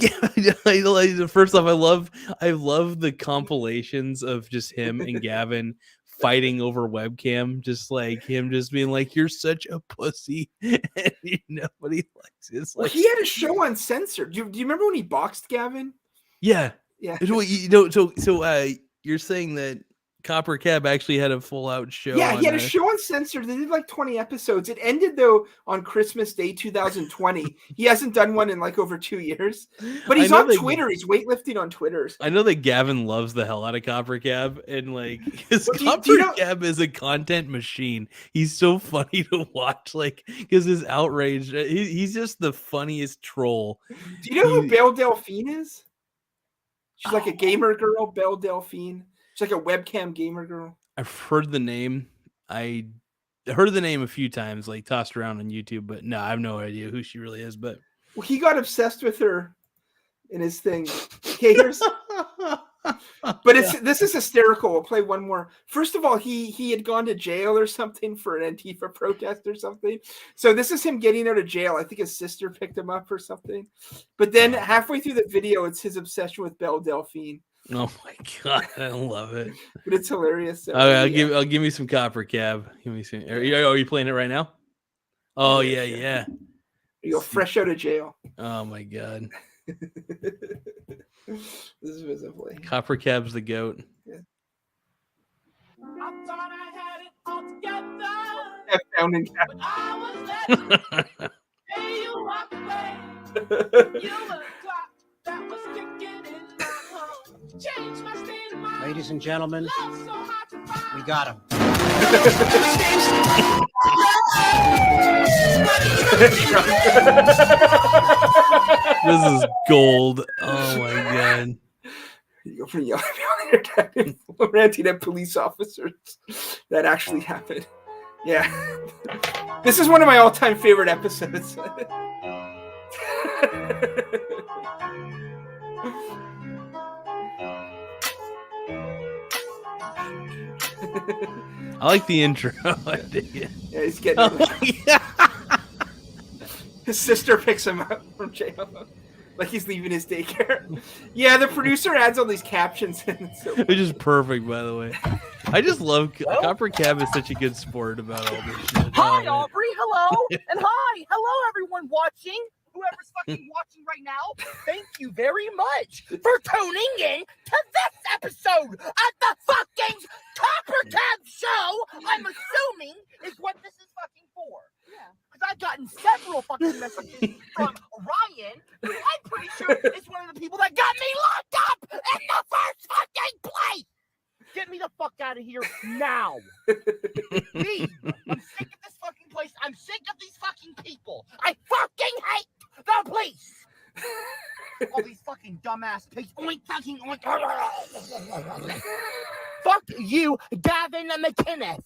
First off, I love the compilations of just him and Gavin fighting over webcam, just like him just being like, "You're such a pussy," and nobody likes it. Well, he had a show on Censored. Do you remember when he boxed Gavin? Yeah. Yeah. So you're saying that Copper Cab actually had a full out show? Yeah, he had a show on Censored. They did like 20 episodes. It ended though on Christmas Day 2020. He hasn't done one in like over 2 years. But he's on Twitter. He's weightlifting on Twitter. I know that Gavin loves the hell out of Copper Cab, and like his Copper Cab is a content machine. He's so funny to watch, like because his outrage. He's just the funniest troll. Do you know who Belle Delphine is? She's like a gamer girl, Belle Delphine. She's like a webcam gamer girl. I've heard the name. I heard the name a few times, like tossed around on YouTube, but no, I have no idea who she really is. But well, he got obsessed with her in his thing. Okay, here's but this is hysterical. We'll play one more. First of all, he had gone to jail or something for an Antifa protest or something. So this is him getting out of jail. I think his sister picked him up or something. But then halfway through the video, it's his obsession with Belle Delphine. Oh my god, I love it. But it's hilarious. So, I'll give me some Copper Cab. Give me some. Are you playing it right now? Oh yeah. You go fresh out of jail. Oh my god. This is visibly. Copper Cab's the goat. Yeah. I thought I had it all together. I found in You walked away. You were a clock that was ticking in my home. Change my state of mind. Ladies and gentlemen, So hard to find. we got him. This is gold. Oh my god. You go from yelling ranting at police officers. That actually happened. Yeah. This is one of my all-time favorite episodes. I like the intro. I dig it. Yeah, he's getting His sister picks him up from jail. Like he's leaving his daycare. Yeah, the producer adds all these captions in. Which is perfect, by the way. I just love Copper Cab is such a good sport about all this shit. Hi, Aubrey. Hello. And hi. Hello, everyone watching. Whoever's fucking watching right now, thank you very much for tuning in to this episode of the fucking Copper Cab Show. I'm assuming is what this is fucking for. Yeah. Because I've gotten several fucking messages from Ryan, who I'm pretty sure is one of the people that got me locked up in the first fucking place. Get me the fuck out of here now. Leave. I'm sick of this fucking place. I'm sick of these fucking people. I fucking hate the police. All these fucking dumbass pigs. Oink, fucking oink. Fuck you, Gavin McInnes.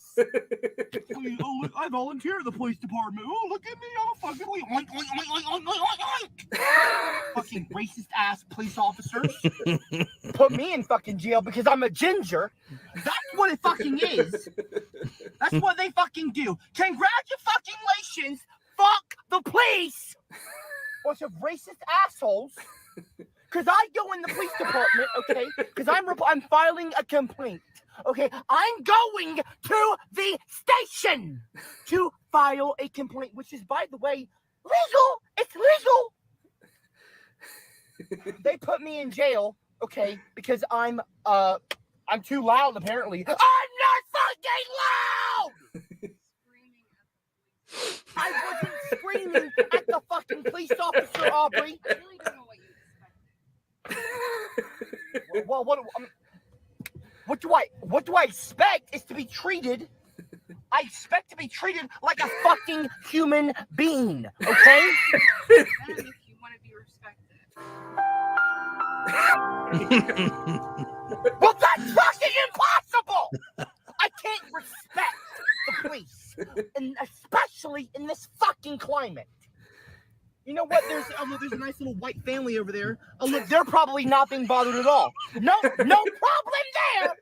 Oh, look, I volunteer at the police department. Oh, look at me. I'm a fucking oink, oink, oink, oink, oink, oink, oink. Fucking racist ass police officers. Put me in fucking jail because I'm a ginger. That's what it fucking is. That's what they fucking do. Congratulations. Fuck the police. Bunch of racist assholes. Because I go in the police department, okay? Because I'm filing a complaint, okay? I'm going to the station to file a complaint, which is, by the way, legal. It's legal. They put me in jail, okay? Because I'm too loud, apparently. I'm not fucking loud. I wasn't screaming at the fucking police officer, Aubrey. I really don't know what you expected. Well, what do I expect is to be treated? I expect to be treated like a fucking human being, okay? If you want to be respected. Well, that's fucking impossible! I can't respect the police, and especially in this fucking climate. You know what? There's a nice little white family over there. Oh, look, they're probably not being bothered at all. No problem there.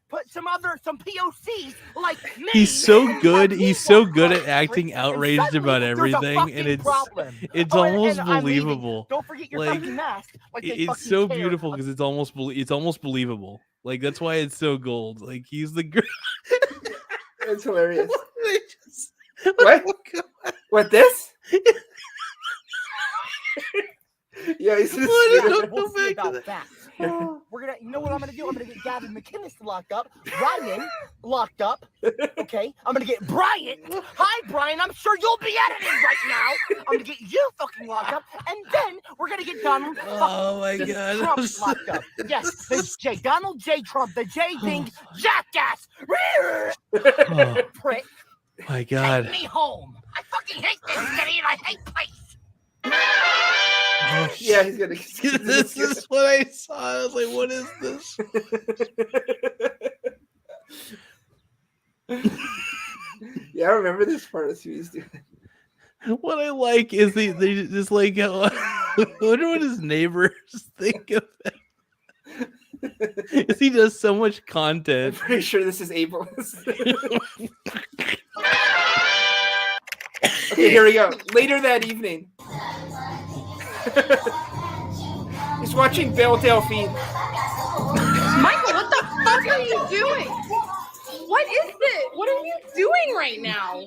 put some POCs like me. He's so and good. have He's me so walk good across at the acting street, and outraged suddenly about there's a everything, and fucking problem. it's Oh, almost and I'm leaving. believable. Don't forget your Like, fucking mask. Like they it's fucking so care. beautiful because it's almost believable. Like that's why it's so gold. Like he's the great. It's hilarious. What? What this? Yeah, he's just We'll see about that. We're gonna, you know what I'm gonna do? I'm gonna get Gavin McInnes locked up, Ryan locked up. Okay, I'm gonna get Brian. Hi, Brian. I'm sure you'll be editing right now. I'm gonna get you fucking locked up, and then we're gonna get Donald. Oh my God. Trump locked up. Yes, this J. Donald J. Trump, the J thing, jackass. Oh, Prick. my God. Take me home. I fucking hate this city and I hate place. Oh, yeah, he's gonna. This is what I saw. I was like, "What is this?" Yeah, I remember this part of series. What I like is they just like. I wonder what his neighbors think of it. Is he does so much content. I'm pretty sure this is Abel. Okay, here we go. Later that evening. He's watching Belle Delphine. Michael, what the fuck are you doing? What is this? What are you doing right now?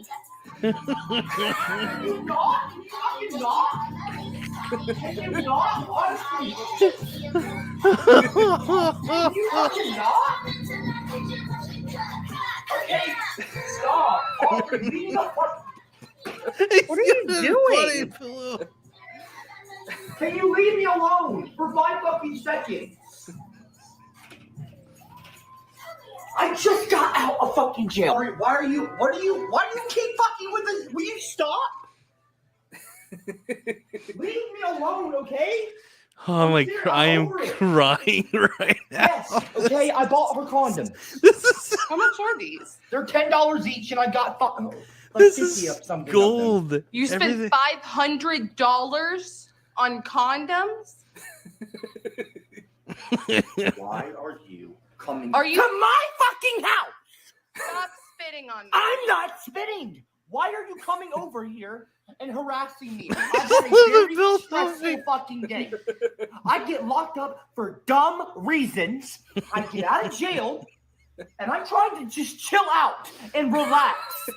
What are you doing? Can you leave me alone for 5 fucking seconds? I just got out of fucking jail. Why do you keep fucking with this? Will you stop? Leave me alone, okay? Oh my! I am crying right now. Yes, okay. I bought her condoms. This is How much are these? They're $10 each, and I got fucking like this 50 is of something. gold. You spent Everything- $500 on condoms? Why are you coming Are you- to my fucking house? Stop spitting on me. I'm not spitting. Why are you coming over here and harassing me? I've had a very stressful fucking day. I get locked up for dumb reasons. I get out of jail, and I'm trying to just chill out and relax.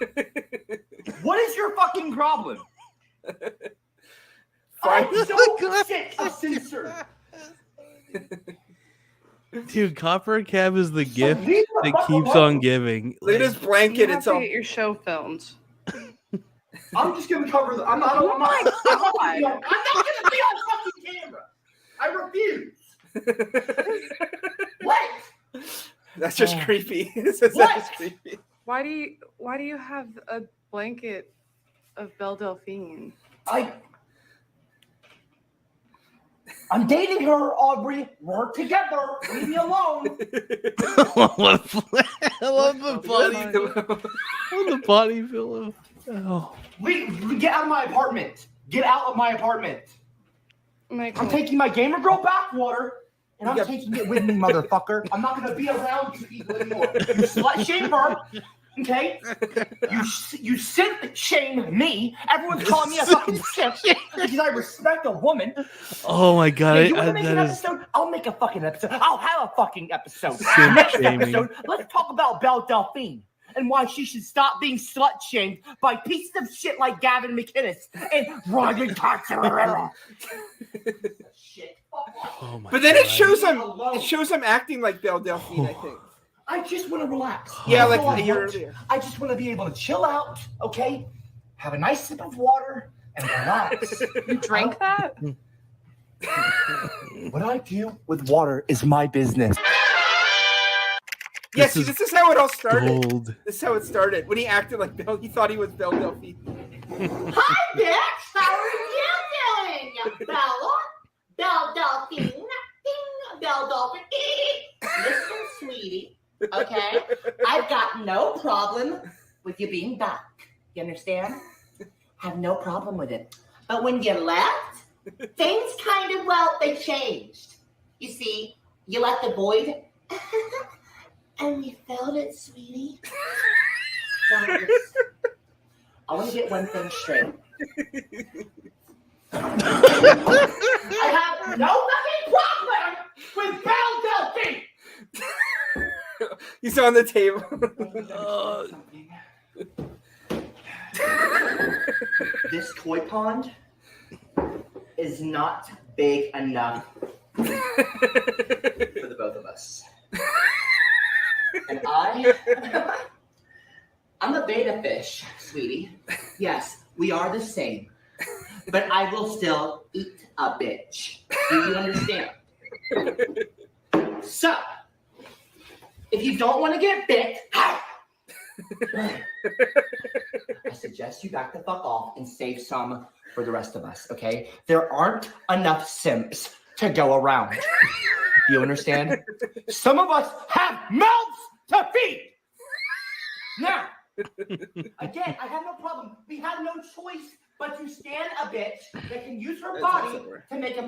What is your fucking problem? I'm so sick of censor. Dude, Copper Cab is the gift leave the that fuck keeps alone. on giving. Look at his blanket. You have It's to all. get your show filmed. I'm just gonna cover the. I'm not gonna be on fucking camera. I refuse. What? That's just creepy. That's What? just creepy. Why do you have a blanket of Belle Delphine? I'm dating her, Aubrey. We're together. Leave me alone. I love the body. I love the body pillow. Oh. Get out of my apartment. Get out of my apartment. Michael. I'm taking my gamer girl backwater, and I'm taking it with me, motherfucker. I'm not gonna be around you people anymore. You slut shame her. Okay? You simp shame me. Everyone's calling me a fucking simp because I respect a woman. Oh my God. Hey, you want to make an episode? I'll make a fucking episode. I'll have a fucking episode. Simp Next shaming. episode, let's talk about Belle Delphine and why she should stop being slut shamed by pieces of shit like Gavin McInnes and Ryan Carter. Shit. Oh my But then God. it shows him acting like Belle Delphine, I think. I just want to relax. Yeah, That's like all I a year want. earlier. I just want to be able to chill out, okay? Have a nice sip of water and relax. You drank that? What I do with water is my business. Yeah, see, this is how it all started. Gold. This is how it started. When he acted like Belle, he thought he was Belle Delphine. Hi, bitch. How are you doing, Bella? Belle Delphine. Ding, Belle Delphine. Listen, sweetie. Okay? I've got no problem with you being back. You understand? Have no problem with it. But when you left, things they changed. You see, you left the void. And we failed it, sweetie. Guys, I want to get one thing straight. I have no fucking problem with Belle Delphine. He's on the table. This koi pond is not big enough for the both of us. And I'm a beta fish, sweetie. Yes, we are the same. But I will still eat a bitch. Do you understand? So, if you don't want to get bit, I suggest you back the fuck off and save some for the rest of us, okay? There aren't enough simps to go around. Do you understand? Some of us have mouths to feed. Now, again, I have no problem. We have no choice but to stand a bitch that can use her body to make a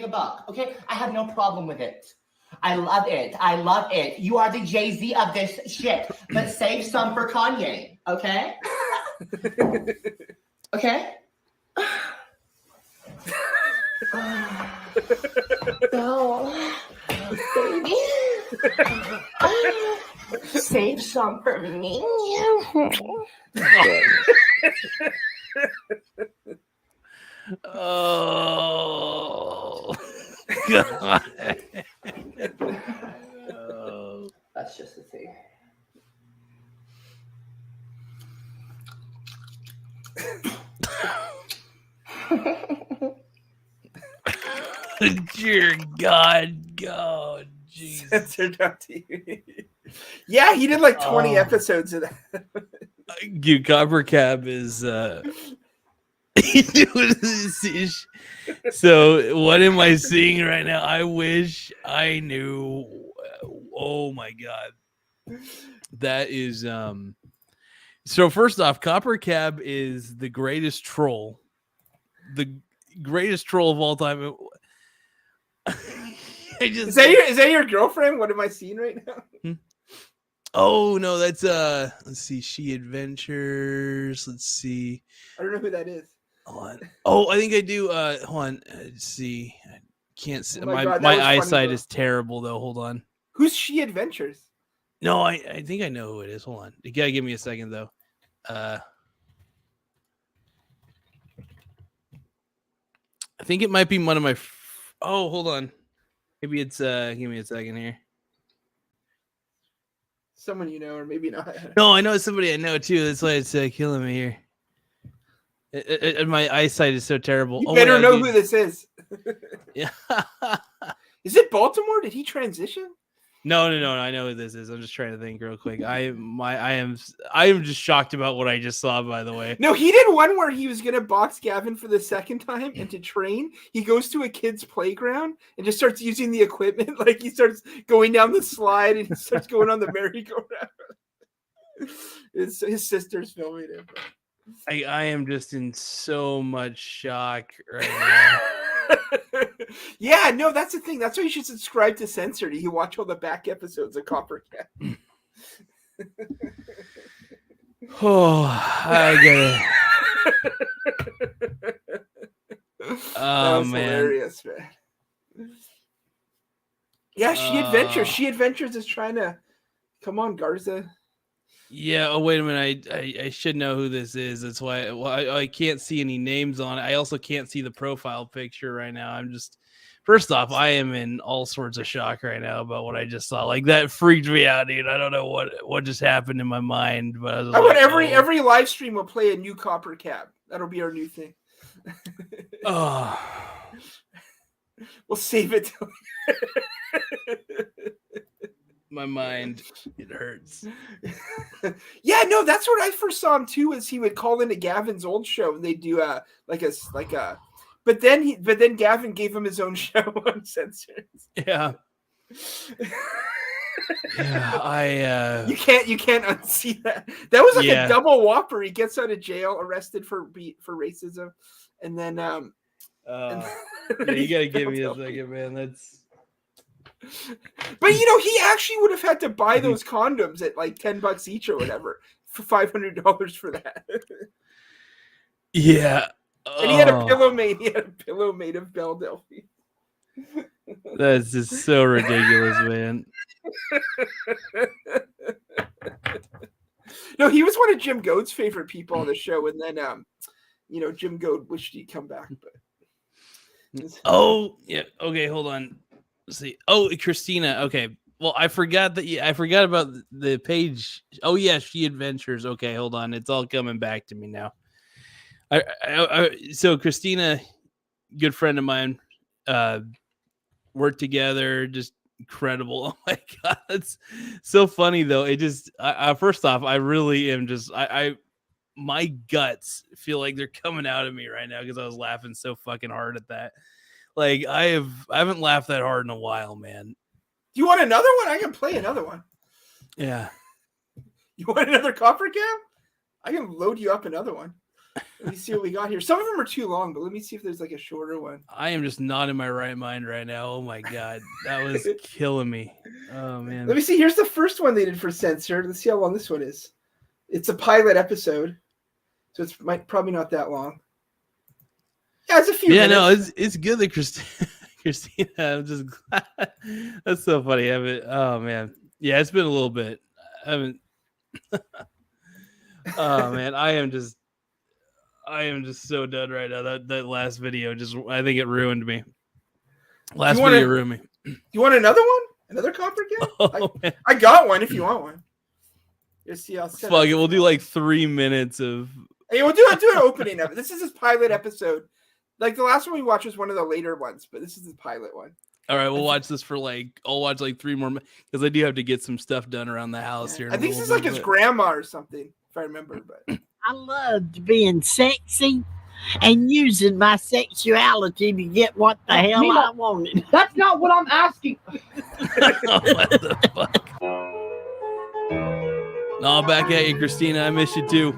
buck, okay? I have no problem with it. I love it. I love it. You are the Jay-Z of this shit. But save some for Kanye, okay? Okay? No, baby. Save some for me. Oh, God. That's just the thing. Dear God, jeez. Censored on TV. Yeah, he did like 20 episodes of that. Dude, Copper Cab is so what am I seeing right now? I wish I knew. Oh my God. That is so first off, Copper Cab is the greatest troll. The greatest troll of all time. Is that your girlfriend? What am I seeing right now? Oh no, that's let's see, She Adventures. Let's see. I don't know who that is. Hold on. Oh, I think I do. Hold on. Let's see. I can't see. Oh my God, my eyesight is terrible though. Hold on. Who's She Adventures? No, I think I know who it is. Hold on. You gotta give me a second though. I think it might be one of my. Oh, hold on. Maybe it's. Give me a second here. Someone you know, or maybe not. No, I know it's somebody I know too. That's why it's killing me here. My eyesight is so terrible. You better know who this is. Yeah. Is it Baltimore? Did he transition? No. I know who this is. I'm just trying to think real quick. I am just shocked about what I just saw. By the way, no, he did one where he was gonna box Gavin for the second time, and to train, he goes to a kid's playground and just starts using the equipment. Like he starts going down the slide and he starts going on the merry-go-round. His sister's filming it. I am just in so much shock right now. Yeah, no, that's the thing. That's why you should subscribe to Censored. You watch all the back episodes of Copper Cat. Oh, I get it. Oh man, hilarious, man. Yeah, She Adventures. She Adventures is trying to. Come on, Garza. Yeah. Oh, wait a minute. I should know who this is. That's why. Well, I can't see any names on it. I also can't see the profile picture right now. I'm just. First off, I am in all sorts of shock right now about what I just saw. Like that freaked me out, dude. I don't know what just happened in my mind, but I was like, every live stream will play a new Copper Cab. That'll be our new thing. Oh, we'll save it. My mind, it hurts. Yeah, no, that's what I first saw him too. Is he would call into Gavin's old show and they do like a. But then Gavin gave him his own show on Censored. Yeah. Yeah, you can't unsee that. That was like a double whopper. He gets out of jail, arrested for racism, and then yeah, you gotta give me a second, man. But you know, he actually would have had to buy those condoms at like $10 each or whatever for $500 for that. Yeah. And he had a pillow made. He had a pillow made of Belle Delphine. That's just so ridiculous, man. No, he was one of Jim Goad's favorite people on the show, and then you know, Jim Goad wished he'd come back, but oh yeah, okay, hold on. Let's see. Oh, Christina. Okay. Well, I forgot about the page. Oh yeah, She Adventures. Okay, hold on. It's all coming back to me now. So Christina, good friend of mine, worked together, just incredible. Oh my god, it's so funny though. It just first off, I really am just my guts feel like they're coming out of me right now because I was laughing so fucking hard at that. Like I haven't laughed that hard in a while, man. Do you want another one? I can play another one. Yeah. You want another copper cam? I can load you up another one. Let me see what we got here. Some of them are too long, but let me see if there's like a shorter one. I am just not in my right mind right now. Oh my god, that was killing me. Oh man. Let me see. Here's the first one they did for censored. Let's see how long this one is. It's a pilot episode, so it's probably not that long. Yeah, it's a few. Yeah, minutes. no, it's good that Christina. I'm just glad. That's so funny. Oh man, yeah, it's been a little bit. I haven't. Oh man, I am just so done right now. That last video I think it ruined me. Last video ruined me. You want another one? Another copper cam? Oh, I got one if you want one. Just see, fuck it. We'll do like 3 minutes of. Hey, we'll do an opening of it. This is his pilot episode. Like the last one we watched was one of the later ones, but this is the pilot one. All right, we'll watch this for I'll watch like 3 more because I do have to get some stuff done around the house here. I think this is like his grandma or something, if I remember. But I loved being sexy and using my sexuality to get what the hell I wanted. That's not what I'm asking. What the fuck? No, back at you, Christina. I miss you too.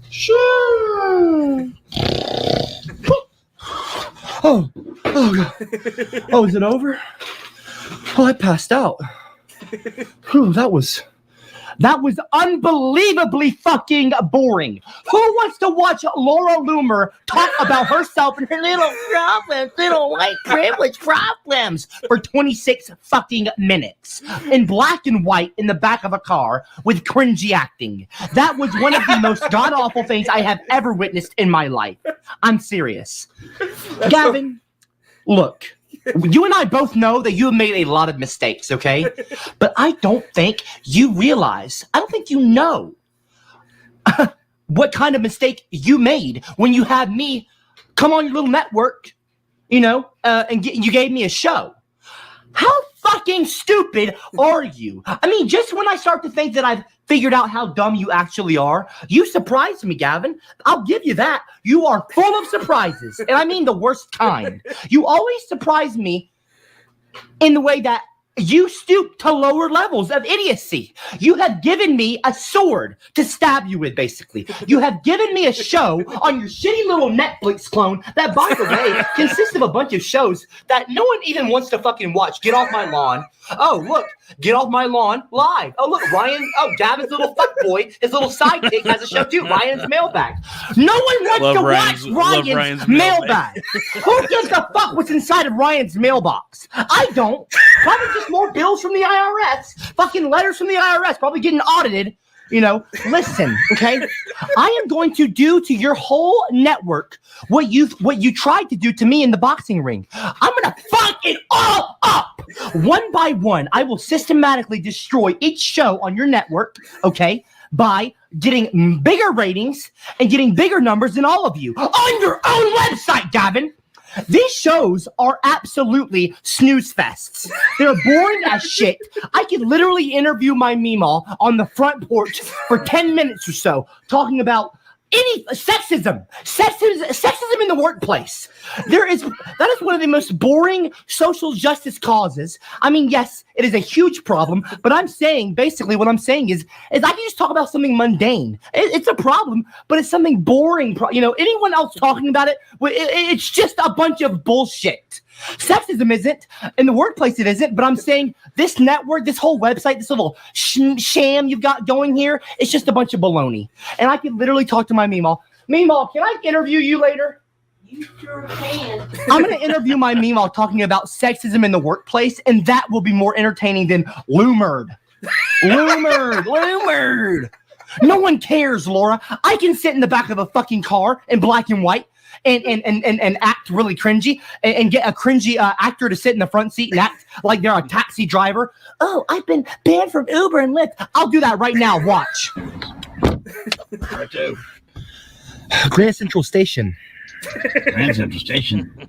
Sure. Oh, God. Oh, is it over? Oh, I passed out. Whew, that was unbelievably fucking boring. Who wants to watch Laura Loomer talk about herself and her little problems, little white privilege problems for 26 fucking minutes in black and white in the back of a car with cringy acting? That was one of the most god-awful things I have ever witnessed in my life. I'm serious. Gavin, look. You and I both know that you have made a lot of mistakes, okay? But I don't think you know what kind of mistake you made when you had me come on your little network, and you gave me a show. How fucking stupid are you? I mean, just when I start to think that I've figured out how dumb you actually are, you surprised me, Gavin. I'll give you that. You are full of surprises, and I mean the worst kind. You always surprise me in the way that you stoop to lower levels of idiocy. You have given me a sword to stab you with, basically. You have given me a show on your shitty little Netflix clone that, by the way, consists of a bunch of shows that no one even wants to fucking watch. Get Off My Lawn. Oh, look. Get Off My Lawn live. Oh, look. Gavin's little fuckboy, his little sidekick has a show too. Ryan's Mailbag. No one wants to watch Ryan's Mailbag. Who gives a fuck what's inside of Ryan's mailbox? I don't. Probably just more bills from the IRS, fucking letters from the IRS, probably getting audited. Listen, okay? I am going to do to your whole network what you tried to do to me in the boxing ring. I'm gonna fuck it all up. One by one, I will systematically destroy each show on your network, okay? By getting bigger ratings and getting bigger numbers than all of you on your own website, Gavin. These shows are absolutely snooze fests. They're boring as shit. I could literally interview my Meemaw on the front porch for 10 minutes or so, talking about Sexism in the workplace. That is one of the most boring social justice causes. I mean, yes, it is a huge problem, but I'm saying basically what I'm saying is I can just talk about something mundane. It's a problem, but it's something boring. Anyone else talking about it, it's just a bunch of bullshit. Sexism isn't in the workplace. It isn't, but I'm saying this network, this whole website, this little sham you've got going here, it's just a bunch of baloney. And I can literally talk to my Meemaw. Meemaw, can I interview you later? You sure can. I'm going to interview my Meemaw talking about sexism in the workplace, and that will be more entertaining than Loomerd. Loomerd. No one cares, Laura. I can sit in the back of a fucking car in black and white and act really cringy and get a cringy actor to sit in the front seat and act like they're a taxi driver. Oh, I've been banned from Uber and Lyft. I'll do that right now. Watch. Where to? Grand Central Station. Grand Central Station?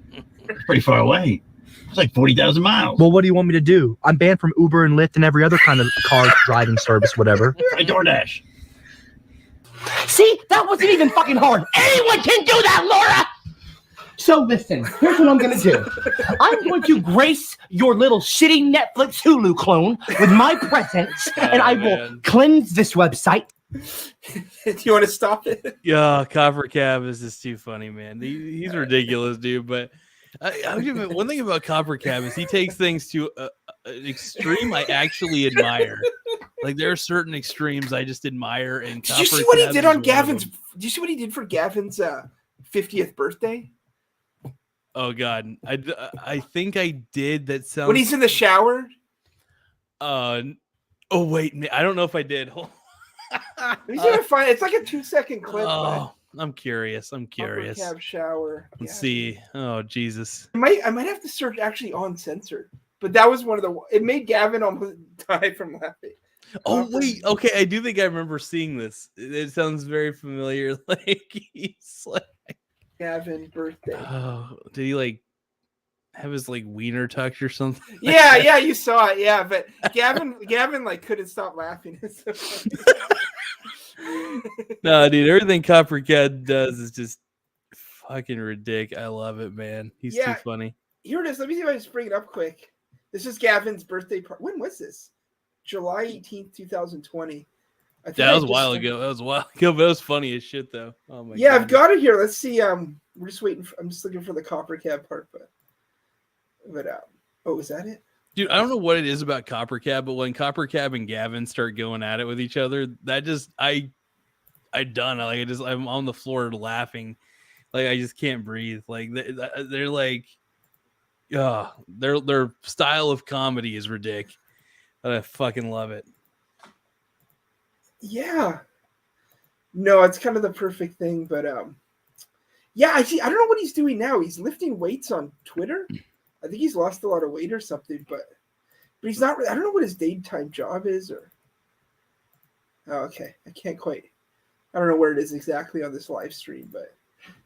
It's pretty far away. It's like 40,000 miles. Well, what do you want me to do? I'm banned from Uber and Lyft and every other kind of car driving service, whatever. Try DoorDash. See, that wasn't even fucking hard. Anyone can do that, Laura! So listen, here's what I'm going to do. I'm going to grace your little shitty Netflix Hulu clone with my presence, and I will cleanse this website. Do you want to stop it? Yeah, Copper Cab is just too funny, man. He's ridiculous, dude. But one thing about Copper Cab is he takes things to an extreme I actually admire. Like there are certain extremes I just admire. And did you see what he did on Gavin's? Did you see what he did for Gavin's 50th birthday? Oh God, I think I did. That sounds when he's in the shower. Oh wait, I don't know if I did. He's gonna find it's like a 2-second clip. Oh, I'm curious. Cab shower. Let's see. Oh Jesus. I might have to search actually uncensored, but that was one of the. It made Gavin almost die from laughing. Oh wait, okay. I do think I remember seeing this. It sounds very familiar. Like he's like Gavin birthday. Oh, did he like have his like wiener tucked or something? Yeah, you saw it. Yeah, but Gavin like couldn't stop laughing. It's so funny. No, dude, everything Copper Cat does is just fucking ridiculous. I love it, man. He's too funny. Here it is. Let me see if I just bring it up quick. This is Gavin's birthday party. When was this? July 18th, 2020. That was a while ago. But it was funny as shit, though. Oh my God. I've got it here. Let's see. We're just waiting. I'm just looking for the Copper Cab part, but oh, is that it? Dude, I don't know what it is about Copper Cab, but when Copper Cab and Gavin start going at it with each other, that just I'm on the floor laughing, like I just can't breathe. Like they're like, their style of comedy is ridiculous. I fucking love it. Yeah. No, it's kind of the perfect thing, but yeah, I don't know what he's doing now. He's lifting weights on Twitter. I think he's lost a lot of weight or something, but he's not. I don't know what his daytime job is, or okay, I can't quite. I don't know where it is exactly on this live stream, but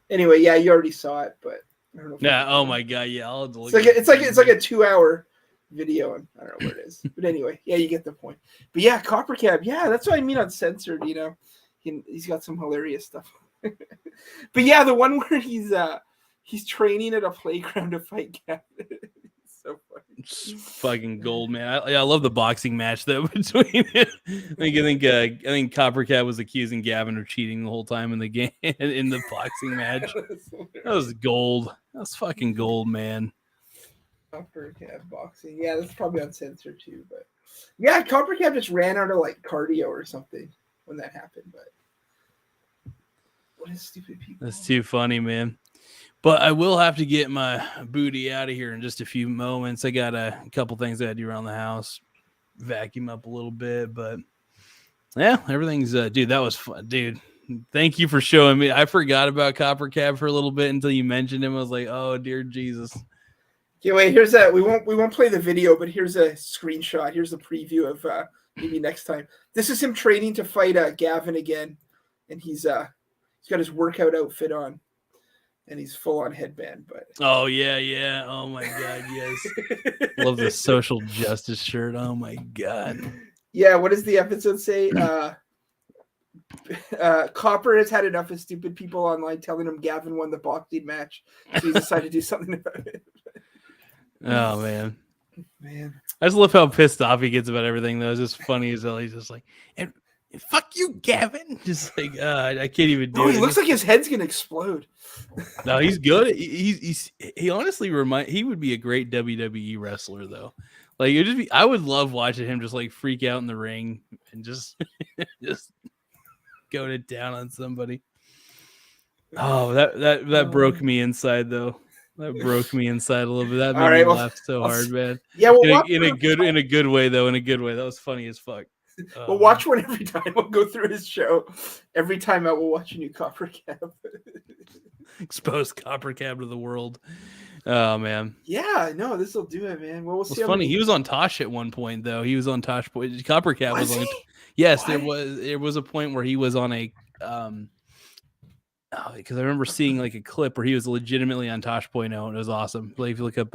anyway, yeah, you already saw it, but I don't know. Yeah. Oh my God. Yeah. I'll have to look it's like a 2-hour video, and I don't know where it is, but anyway, yeah, you get the point. But yeah, Copper Cab, yeah, that's what I mean uncensored. You know, he's got some hilarious stuff. But yeah, the one where he's training at a playground to fight Gavin. It's so funny. It's fucking gold, man. I love the boxing match though between it. I think Copper Cat was accusing Gavin of cheating the whole time in the game in the boxing match. That was gold. That was fucking gold, man. Copper Cat boxing. Yeah, that's probably uncensored too, but yeah, Copper Cat just ran out of like cardio or something when that happened, but what is stupid people? That's too funny, man. But I will have to get my booty out of here in just a few moments. I got a couple things I got to do around the house, vacuum up a little bit, but yeah, everything's dude, that was fun. Dude, thank you for showing me. I forgot about Copper Cab for a little bit until you mentioned him. I was like, oh dear Jesus. Okay, wait, here's that. We won't play the video, but here's a screenshot. Here's a preview of maybe next time. This is him training to fight Gavin again, and he's got his workout outfit on, and he's full on headband. But oh yeah. Oh my God, yes. Love the social justice shirt. Oh my God. Yeah, what does the episode say? Copper has had enough of stupid people online telling him Gavin won the boxing match, so he decided to do something about it. Oh man. Man, I just love how pissed off he gets about everything. Though it's just funny as hell. He's just like, and fuck you, Gavin. Just like, I can't even do it. He looks like his head's gonna explode. No, he's good. He honestly he would be a great WWE wrestler though. Like it just be, I would love watching him just like freak out in the ring and just just go to town on somebody. Oh, that broke me inside though. That broke me inside a little bit. That made me laugh so hard, man. Yeah, well, in a good way though. In a good way. That was funny as fuck. We'll watch one every time. We'll go through his show. Every time out, we'll watch a new Copper Cab. Exposed Copper Cab to the world. Oh man. Yeah, no, this will do it, man. Well, we'll see. It's funny. He was on Tosh at one point though. He was on Tosh. Copper Cab was on. Yes, there was a point where he was on a because I remember seeing like a clip where he was legitimately on Tosh.0 and it was awesome. Like if you look up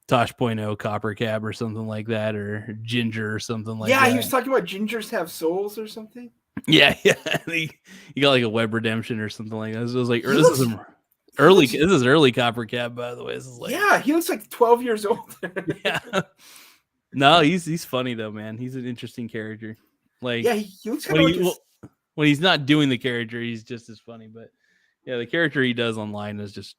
Tosh.0 Copper Cab or something like that, or Ginger or something like that. Yeah, he was talking about gingers have souls or something. Yeah. He got like a web redemption or something like that. This was like this is early Copper Cab, by the way. This is like he looks like 12 years old. Yeah. No, he's funny though, man. He's an interesting character. Like he looks kind of like when he's not doing the character, he's just as funny. But yeah, the character he does online is just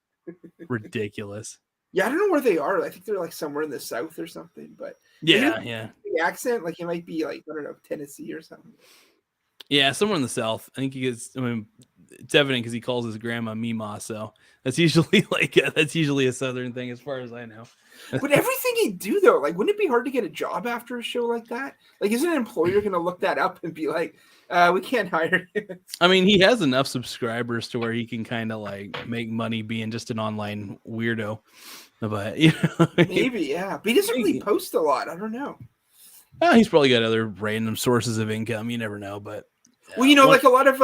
ridiculous. Yeah, I don't know where they are. I think they're like somewhere in the South or something. But yeah. The accent, like it might be like, I don't know, Tennessee or something. Yeah, somewhere in the South. I think he gets. I mean, it's evident because he calls his grandma Mima, so that's usually a Southern thing, as far as I know. But everything he do though, like, wouldn't it be hard to get a job after a show like that? Like, isn't an employer going to look that up and be like, we can't hire you? I mean, he has enough subscribers to where he can kind of like make money being just an online weirdo. But maybe, yeah. But he doesn't really post a lot. I don't know. He's probably got other random sources of income. You never know, but well, like a lot of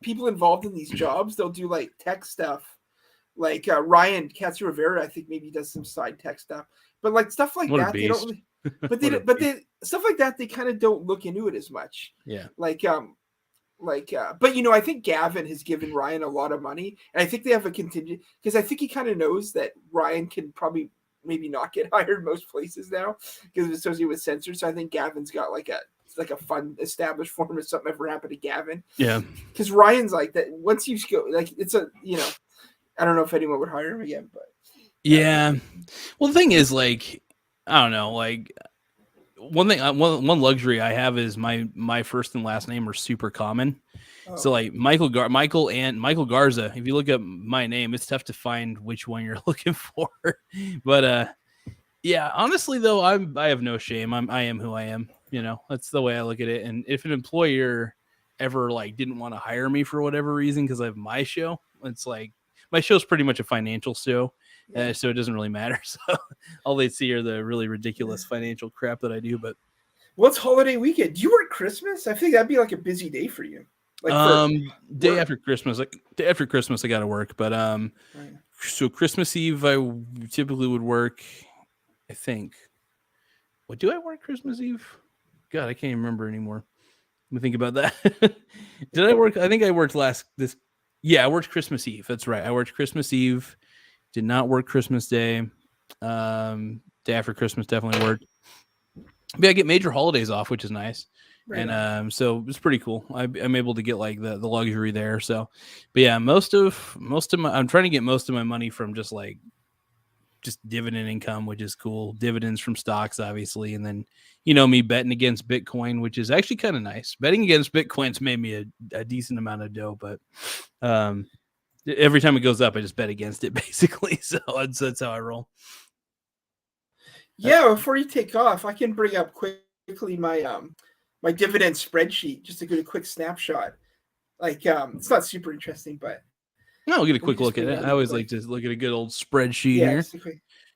people involved in these jobs, they'll do like tech stuff. Like Ryan Katsu Rivera, I think maybe does some side tech stuff, but like stuff like that, they don't. But they stuff like that, they kind of don't look into it as much. Yeah. But I think Gavin has given Ryan a lot of money, and I think they have a contingent because I think he kind of knows that Ryan can probably maybe not get hired most places now because it's associated with censors. So I think Gavin's got like a fund established for him if something ever happened to Gavin. Yeah. Because Ryan's like that. Once you go, like it's a I don't know if anyone would hire him again, but yeah. Well, the thing is, like, I don't know, like one luxury I have is my first and last name are super common. Oh. So like Michael Garza. If you look up my name, it's tough to find which one you're looking for. But yeah, honestly though, I have no shame. I am who I am. That's the way I look at it. And if an employer ever like didn't want to hire me for whatever reason because I have my show, it's like. My show's pretty much a financial show, so it doesn't really matter. So all they see are the really ridiculous financial crap that I do. But what's holiday weekend? Do you work Christmas? I think that'd be like a busy day for you. Day after Christmas, I got to work. But so Christmas Eve, I typically would work. I think. What do I work Christmas Eve? God, I can't even remember anymore. Let me think about that. Did I work? I think I worked Yeah, I worked Christmas Eve. That's right. I worked Christmas Eve. Did not work Christmas Day. Day after Christmas definitely worked. But I get major holidays off, which is nice. Right. And so it's pretty cool. I'm able to get like the luxury there. So, but yeah, most of my I'm trying to get most of my money from just dividend income, which is cool. Dividends from stocks, obviously, and then me betting against Bitcoin, which is actually kind of nice. Betting against Bitcoin's made me a decent amount of dough, but every time it goes up, I just bet against it, basically. So that's how I roll. Yeah, before you take off, I can bring up quickly my my dividend spreadsheet just to get a quick snapshot. Like it's not super interesting, but. No, I'll get a quick look at it. I always like to look at a good old spreadsheet here.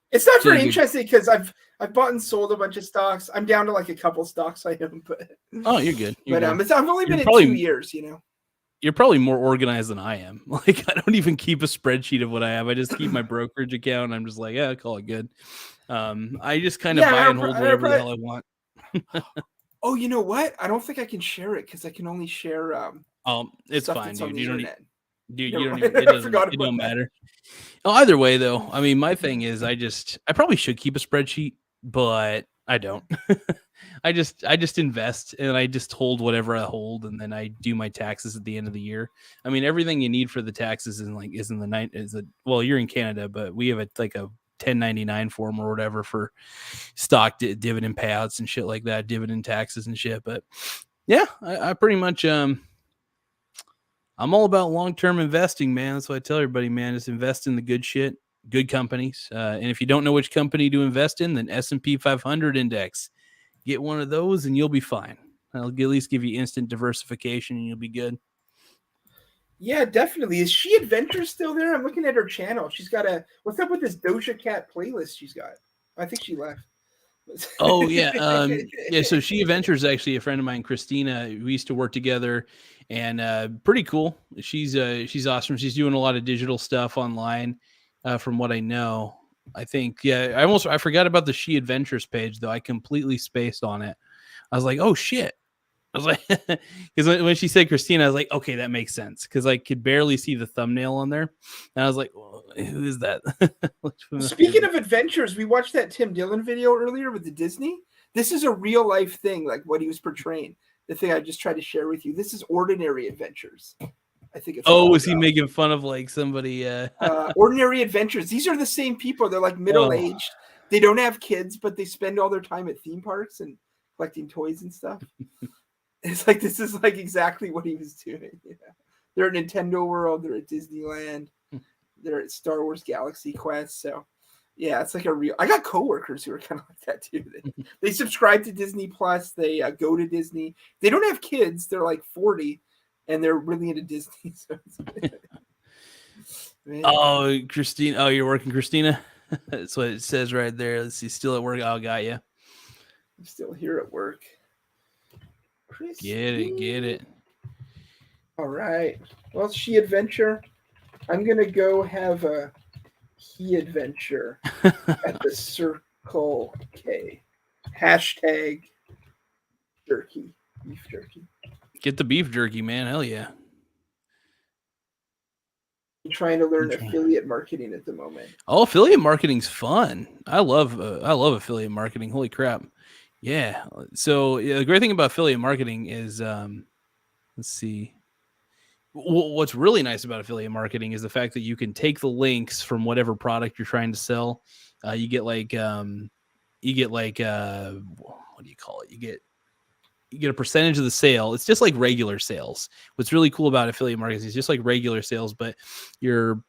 It's not very interesting because I've bought and sold a bunch of stocks. I'm down to like a couple stocks I own, but you're good. I've only been in 2 years. You're probably more organized than I am. Like I don't even keep a spreadsheet of what I have. I just keep my brokerage account. And I'm just like, yeah, I call it good. I just kind of buy and hold whatever the hell I want. Oh, you know what? I don't think I can share it because I can only share it's stuff fine, that's dude. on the You don't internet. Dude, Never you don't mind. even, I forgot it about don't that. matter. Oh, either way, though, I mean, my thing is I probably should keep a spreadsheet, but I don't. I just invest and I just hold whatever I hold, and then I do my taxes at the end of the year. I mean, everything you need for the taxes is in the night. Well, you're in Canada, but we have a 1099 form or whatever for stock dividend payouts and shit like that, dividend taxes and shit. But yeah, I pretty much I'm all about long-term investing, man. That's what I tell everybody, man. Just invest in the good shit, good companies. And if you don't know which company to invest in, then S&P 500 index. Get one of those and you'll be fine. I'll at least give you instant diversification and you'll be good. Yeah, definitely. Is She Adventures still there? I'm looking at her channel. She's got what's up with this Doja Cat playlist she's got? I think she left. Oh yeah. Yeah. So She Adventures is actually a friend of mine, Christina. We used to work together and pretty cool. She's awesome. She's doing a lot of digital stuff online from what I know. I think, yeah, I forgot about the She Adventures page though. I completely spaced on it. I was like, oh shit. I was like, because when she said Christina, I was like, okay, that makes sense. Because I could barely see the thumbnail on there. And I was like, well, who is that? Speaking of adventures, we watched that Tim Dillon video earlier with the Disney. This is a real life thing, like what he was portraying. The thing I just tried to share with you. This is Ordinary Adventures. I think it's. Oh, was he making fun of like somebody? Ordinary Adventures. These are the same people. They're like middle-aged. They don't have kids, but they spend all their time at theme parks and collecting toys and stuff. It's like this is like exactly what he was doing. Yeah. They're at Nintendo World. They're at Disneyland. They're at Star Wars Galaxy Quest. So, yeah, it's like a real. I got coworkers who are kind of like that too. They subscribe to Disney Plus. They go to Disney. They don't have kids. They're like 40, and they're really into Disney. So oh, Christina. Oh, you're working, Christina. That's what it says right there. Let's see. Still at work. Oh, got you. I'm still here at work. Get it. All right. Well, She Adventure. I'm gonna go have a He Adventure at the Circle K. Hashtag jerky. Beef jerky. Get the beef jerky, man. Hell yeah. I'm trying to learn affiliate marketing at the moment. Oh, affiliate marketing's fun. I love affiliate marketing. Holy crap. Yeah. So the great thing about affiliate marketing is, let's see. What's really nice about affiliate marketing is the fact that you can take the links from whatever product you're trying to sell. You get like what do you call it? You get a percentage of the sale. It's just like regular sales. What's really cool about affiliate marketing is just like regular sales, but you're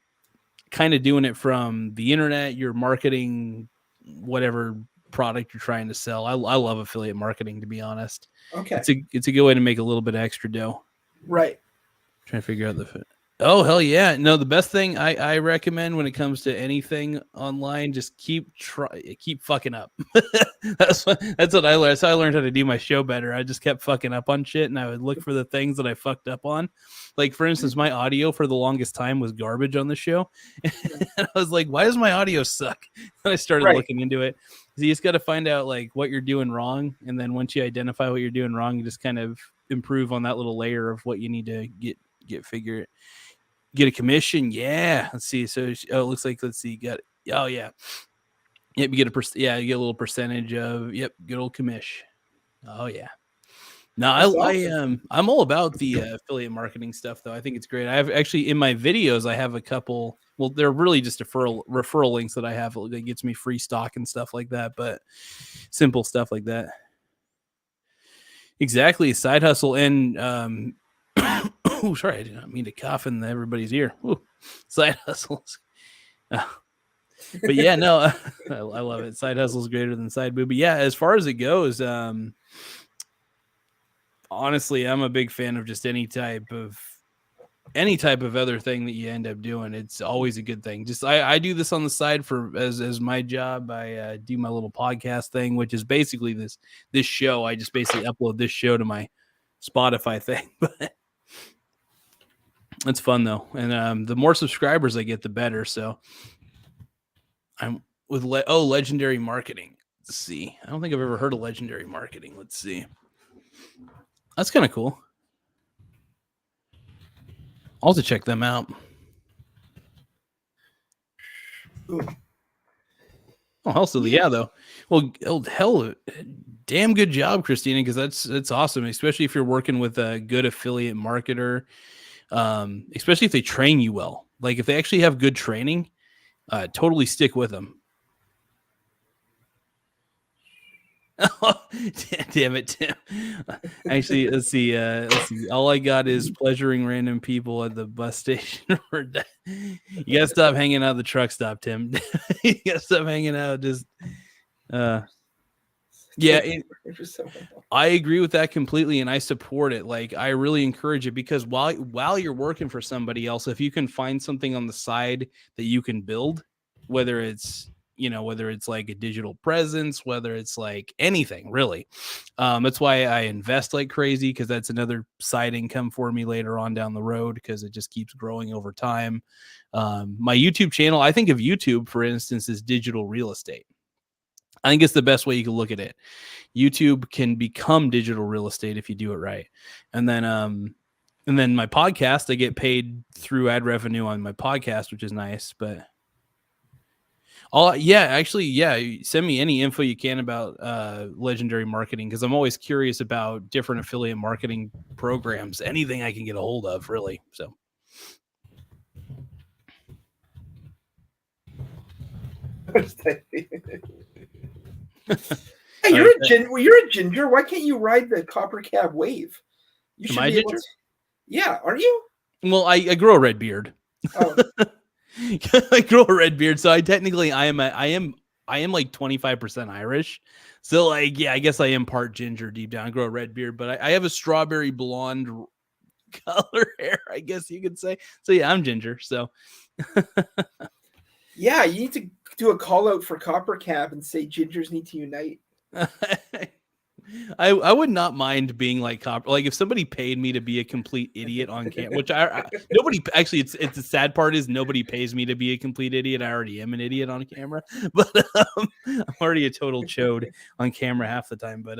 kind of doing it from the internet. You're marketing whatever product you're trying to sell. I love affiliate marketing, to be honest. Okay. It's a good way to make a little bit of extra dough. Right. Trying to figure out oh hell yeah. No, the best thing I recommend when it comes to anything online, just keep fucking up. that's what I learned. That's how I learned how to do my show better. I just kept fucking up on shit and I would look for the things that I fucked up on. Like for instance, my audio for the longest time was garbage on the show. And I was like, why does my audio suck? And I started looking into it. So you just got to find out like what you're doing wrong. And then once you identify what you're doing wrong, you just kind of improve on that little layer of what you need to get a commission. Yeah, let's see. So it looks like, let's see, got it. Oh yeah, yep. You get you get a little percentage of good old commish. Oh yeah. No, I'm all about the affiliate marketing stuff though. I think it's great. I have actually in my videos I have a couple. Well, they're really just referral links that I have that gets me free stock and stuff like that. But simple stuff like that. Exactly, side hustle and oh, sorry, I did not mean to cough in everybody's ear. Ooh, side hustles. But yeah, no, I love it. Side hustle is greater than side boob. But yeah, as far as it goes, honestly, I'm a big fan of just any type of other thing that you end up doing. It's always a good thing. Just I do this on the side as my job. I do my little podcast thing, which is basically this show. I just basically upload this show to my Spotify thing, but it's fun though. And the more subscribers I get, the better. So I'm with Legendary Marketing. Let's see. I don't think I've ever heard of Legendary Marketing. Let's see. That's kind of cool. I'll have to check them out. Ooh. Oh, also, yeah, though. Well, hell, damn good job, Christina, because that's awesome, especially if you're working with a good affiliate marketer, especially if they train you well. Like if they actually have good training, totally stick with them. Oh, damn it, Tim. Actually, let's see. All I got is pleasuring random people at the bus station. You gotta stop hanging out at the truck stop, Tim. You gotta stop hanging out. Just, yeah. I agree with that completely, and I support it. Like, I really encourage it because while you're working for somebody else, if you can find something on the side that you can build, whether it's like a digital presence, whether it's like anything really. That's why I invest like crazy, because that's another side income for me later on down the road, because it just keeps growing over time. My YouTube channel, I think of YouTube, for instance, as digital real estate. I think it's the best way you can look at it. YouTube can become digital real estate if you do it right. And then my podcast, I get paid through ad revenue on my podcast, which is nice, but send me any info you can about Legendary Marketing, because I'm always curious about different affiliate marketing programs, anything I can get a hold of, really. So hey, you're a ginger. Why can't you ride the copper cab wave? You Am I ginger? Yeah, aren't you? Well, I grow a red beard. Oh. I grow a red beard, so I am like 25% Irish. So like, yeah, I guess I am part ginger deep down. I grow a red beard, but I have a strawberry blonde color hair, I guess you could say. So yeah, I'm ginger. So yeah, you need to do a call out for Copper Cab and say gingers need to unite. I would not mind being like Copper. Like if somebody paid me to be a complete idiot on camera, which nobody actually. It's the sad part is nobody pays me to be a complete idiot. I already am an idiot on camera, but I'm already a total chode on camera half the time. But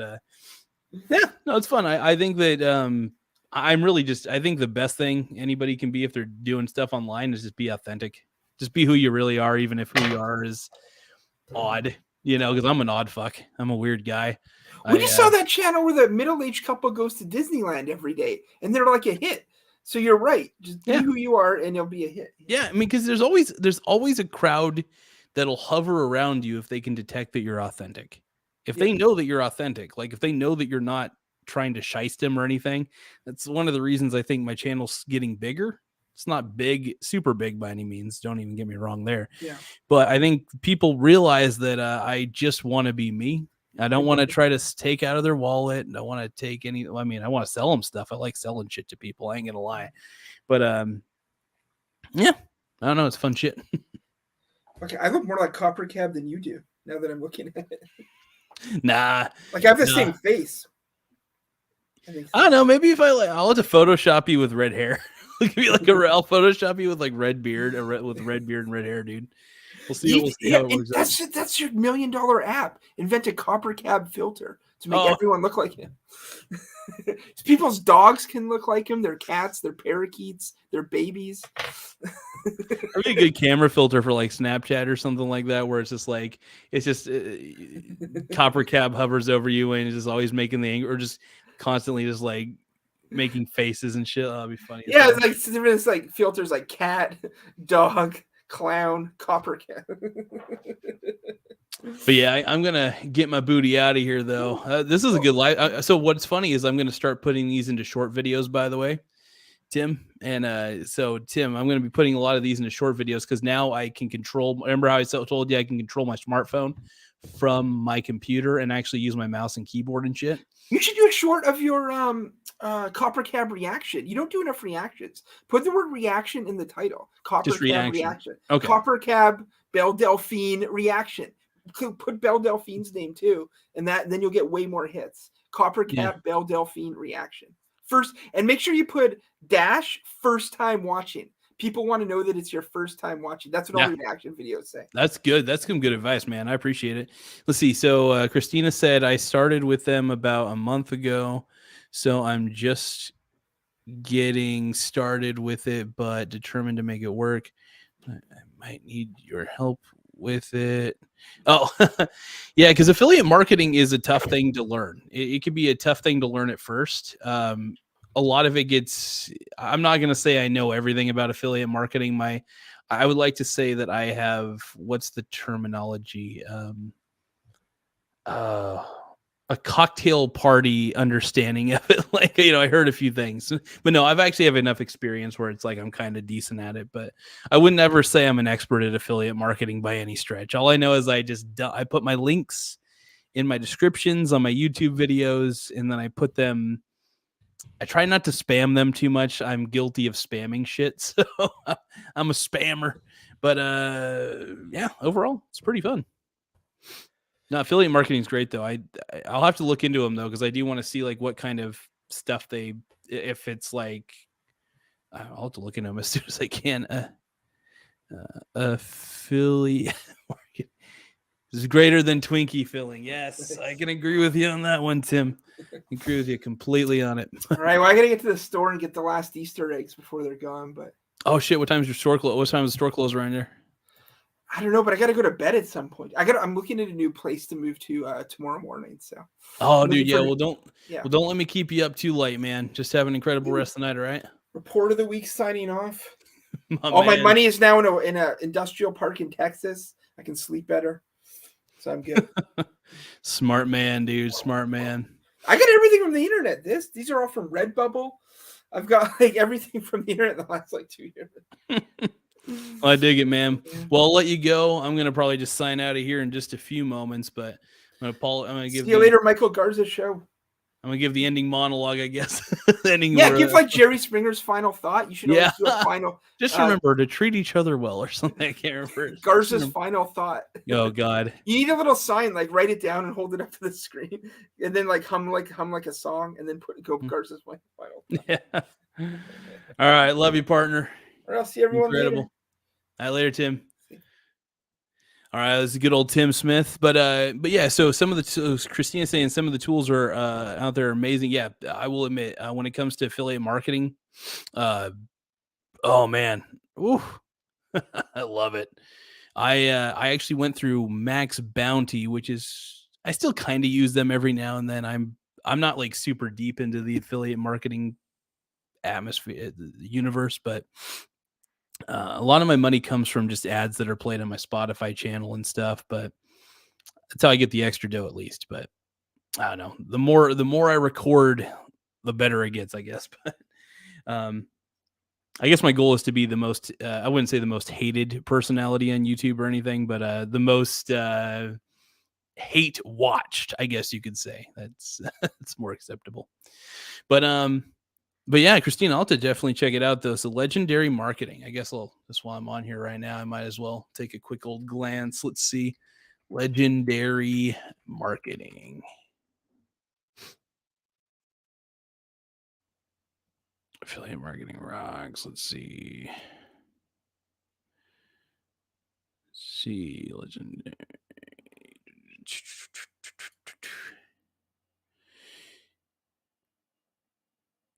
yeah, no, it's fun. I think that I think the best thing anybody can be if they're doing stuff online is just be authentic. Just be who you really are, even if who you are is odd. Because I'm an odd fuck. I'm a weird guy. We just saw that channel where the middle-aged couple goes to Disneyland every day, and they're like a hit. So you're right. Just be who you are, and you'll be a hit. Yeah, I mean, because there's always a crowd that'll hover around you if they can detect that you're authentic. If they know that you're authentic, like if they know that you're not trying to shiest them or anything, that's one of the reasons I think my channel's getting bigger. It's not big, super big by any means. Don't even get me wrong there. Yeah. But I think people realize that I just want to be me. I don't want to try to take out of their wallet. I want to take I want to sell them stuff. I like selling shit to people. I ain't going to lie. But yeah, I don't know. It's fun shit. Okay. I look more like Copper Cab than you do now that I'm looking at it. Nah. Like I have the same face. I don't know. Maybe if I'll have to Photoshop you with red hair. Look at me like I'll Photoshop you with like red beard, with red beard and red hair, dude. We'll see how it works out. That's your $1 million app. Invent a Copper Cab filter to make everyone look like him. People's dogs can look like him. Their cats, their parakeets, their babies. That'd be a good camera filter for like Snapchat or something like that, where it's just Copper Cab hovers over you and is just always making the anger, or just constantly just like making faces and shit. That'd be funny. Yeah, it's like filters like cat, dog, clown, Copper Cab. But yeah, I'm gonna get my booty out of here though. This is a good live. So what's funny is I'm gonna start putting these into short videos, by the way, Tim. And so Tim, I'm gonna be putting a lot of these into short videos because now I can control. Remember how I told you I can control my smartphone from my computer and actually use my mouse and keyboard and shit. You should do a short of your Copper Cab reaction. You don't do enough reactions. Put the word reaction in the title. Copper Cab reaction. Okay. Copper Cab Belle Delphine reaction. Put Belle Delphine's name too, and then you'll get way more hits. Copper Cab Belle Delphine reaction first, and make sure you put # first time watching. People want to know that it's your first time watching. That's what all reaction videos say. That's good. That's some good advice, man. I appreciate it. Let's see. So Christina said I started with them about a month ago. so I'm just getting started with it, but determined to make it work. I might need your help with it. Oh, yeah, because affiliate marketing is a tough thing to learn. It can be a tough thing to learn at first. A lot of it gets, I'm not going to say I know everything about affiliate marketing. I would like to say that I have, what's the terminology? A cocktail party understanding of it. Like, I heard a few things, but no, I've actually have enough experience where it's like I'm kind of decent at it, but I wouldn't ever say I'm an expert at affiliate marketing by any stretch. All I know is I put my links in my descriptions on my YouTube videos, and then I try not to spam them too much. I'm guilty of spamming shit, so I'm a spammer. But yeah, overall, it's pretty fun. No, affiliate marketing is great though. I'll have to look into them though, because I do want to see like what kind of stuff if it's like, I'll have to look into them as soon as I can. Affiliate marketing is greater than Twinkie filling. Yes, I can agree with you on that one, Tim. I agree with you completely on it. All right, well, I gotta get to the store and get the last Easter eggs before they're gone. But oh shit, what time's your store close? What time is the store close around there? I don't know, but I gotta go to bed at some point. I'm looking at a new place to move to tomorrow morning. So. Oh, dude, yeah. Well, don't let me keep you up too late, man. Just have an incredible rest of the night, all right? Report of the week signing off. My money is now in a industrial park in Texas. I can sleep better, so I'm good. Smart man, dude. Smart man. I got everything from the internet. These are all from Redbubble. I've got like everything from the internet the last like 2 years. I dig it, man. Well, I'll let you go. I'm gonna probably just sign out of here in just a few moments, but I'm gonna give see you later, Michael Garza Show. I'm gonna give the ending monologue, I guess. Give like Jerry Springer's final thought. You should always do a final. Just remember to treat each other well, or something. I can't remember. Garza's final thought. Oh God. You need a little sign, like write it down and hold it up to the screen, and then like hum like a song, and then go Garza's final thought. Yeah. All right, love you, partner. All right, I'll see everyone later. All right, later, Tim. All right, this is good old Tim Smith. But yeah, so Christina's saying some of the tools are out there amazing. Yeah, I will admit, when it comes to affiliate marketing, oh man, ooh, I love it. I actually went through Max Bounty, which is, I still kind of use them every now and then. I'm not like super deep into the affiliate marketing atmosphere, the universe, but a lot of my money comes from just ads that are played on my Spotify channel and stuff, but that's how I get the extra dough at least. But I don't know, the more I record, the better it gets, I guess. But I guess my goal is to be the most, I wouldn't say the most hated personality on YouTube or anything, but the most hate watched, I guess you could say. That's more acceptable. But yeah, Christina, I'll have to definitely check it out though. So Legendary Marketing. I guess just while I'm on here right now, I might as well take a quick old glance. Let's see. Legendary Marketing. Affiliate marketing rocks. Let's see. Legendary.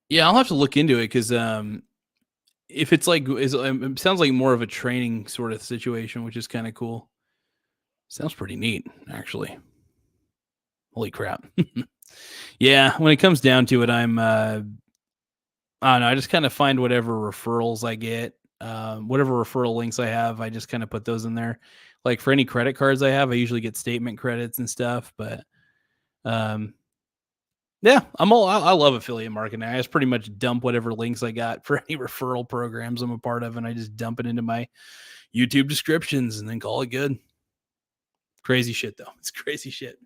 Yeah, I'll have to look into it because if it's like, it sounds like more of a training sort of situation, which is kind of cool. Sounds pretty neat, actually. Holy crap. Yeah, when it comes down to it, I don't know, I just kind of find whatever referrals I get, whatever referral links I have, I just kind of put those in there. Like for any credit cards I have, I usually get statement credits and stuff, but yeah, I love affiliate marketing. I just pretty much dump whatever links I got for any referral programs I'm a part of, and I just dump it into my YouTube descriptions and then call it good. Crazy shit, though. It's crazy shit.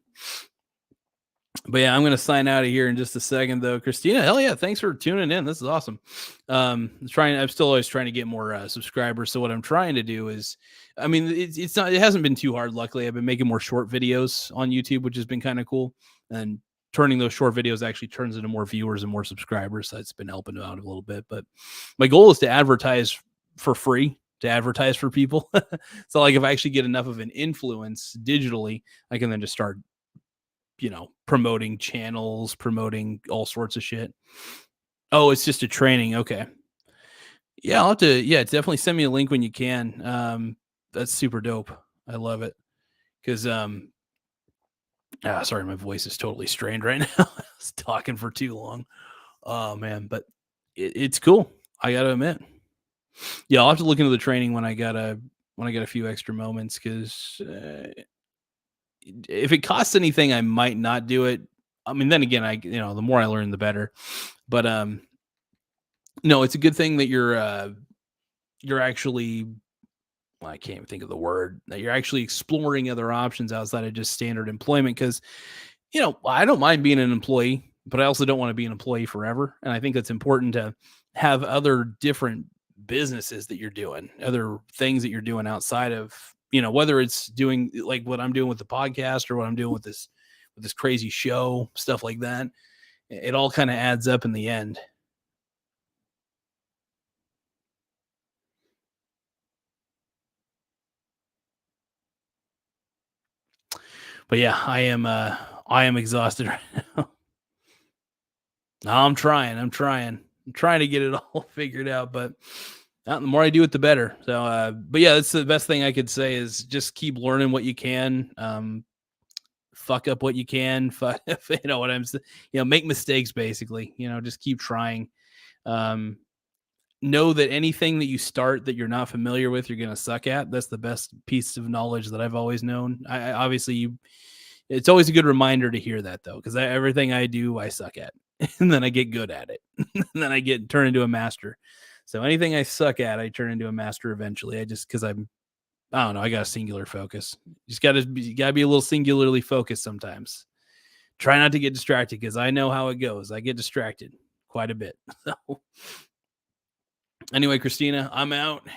But yeah, I'm going to sign out of here in just a second, though. Christina, hell yeah, thanks for tuning in. This is awesome. I'm still always trying to get more subscribers. So what I'm trying to do is, I mean, it hasn't been too hard. Luckily, I've been making more short videos on YouTube, which has been kind of cool. And turning those short videos actually turns into more viewers and more subscribers. So it's been helping out a little bit. But my goal is to advertise for free, to advertise for people. So like if I actually get enough of an influence digitally, I can then just start promoting channels, promoting all sorts of shit. Oh, it's just a training. Okay. Yeah, I'll have to, definitely send me a link when you can. That's super dope. I love it. Cause, sorry, my voice is totally strained right now. I was talking for too long. Oh man, but it's cool. I gotta admit. Yeah, I'll have to look into the training when I got a few extra moments. Cause, if it costs anything, I might not do it. I mean, then again, the more I learn, the better. But no, it's a good thing that you're actually, well, I can't even think of the word, that you're actually exploring other options outside of just standard employment. Because I don't mind being an employee, but I also don't want to be an employee forever. And I think it's important to have other different businesses that you're doing, other things that you're doing outside of, whether it's doing like what I'm doing with the podcast or what I'm doing with this crazy show, stuff like that. It all kind of adds up in the end. But yeah, I am exhausted right now. No, I'm trying to get it all figured out, but the more I do it, the better. So, but yeah, that's the best thing I could say is just keep learning what you can. Fuck up what you can. Make mistakes basically. Just keep trying. Know that anything that you start that you're not familiar with, you're gonna suck at. That's the best piece of knowledge that I've always known. I obviously, it's always a good reminder to hear that though, because everything I do, I suck at, and then I get good at it, and then I turn into a master. So anything I suck at, I turn into a master eventually. I don't know. I got a singular focus. You gotta be a little singularly focused sometimes. Try not to get distracted because I know how it goes. I get distracted quite a bit. So anyway, Christina, I'm out.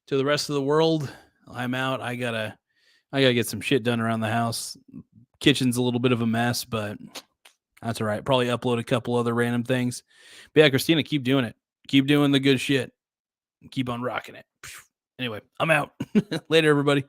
To the rest of the world, I'm out. I gotta get some shit done around the house. Kitchen's a little bit of a mess, but that's all right. Probably upload a couple other random things. But yeah, Christina, keep doing it. Keep doing the good shit. Keep on rocking it. Anyway, I'm out. Later, everybody.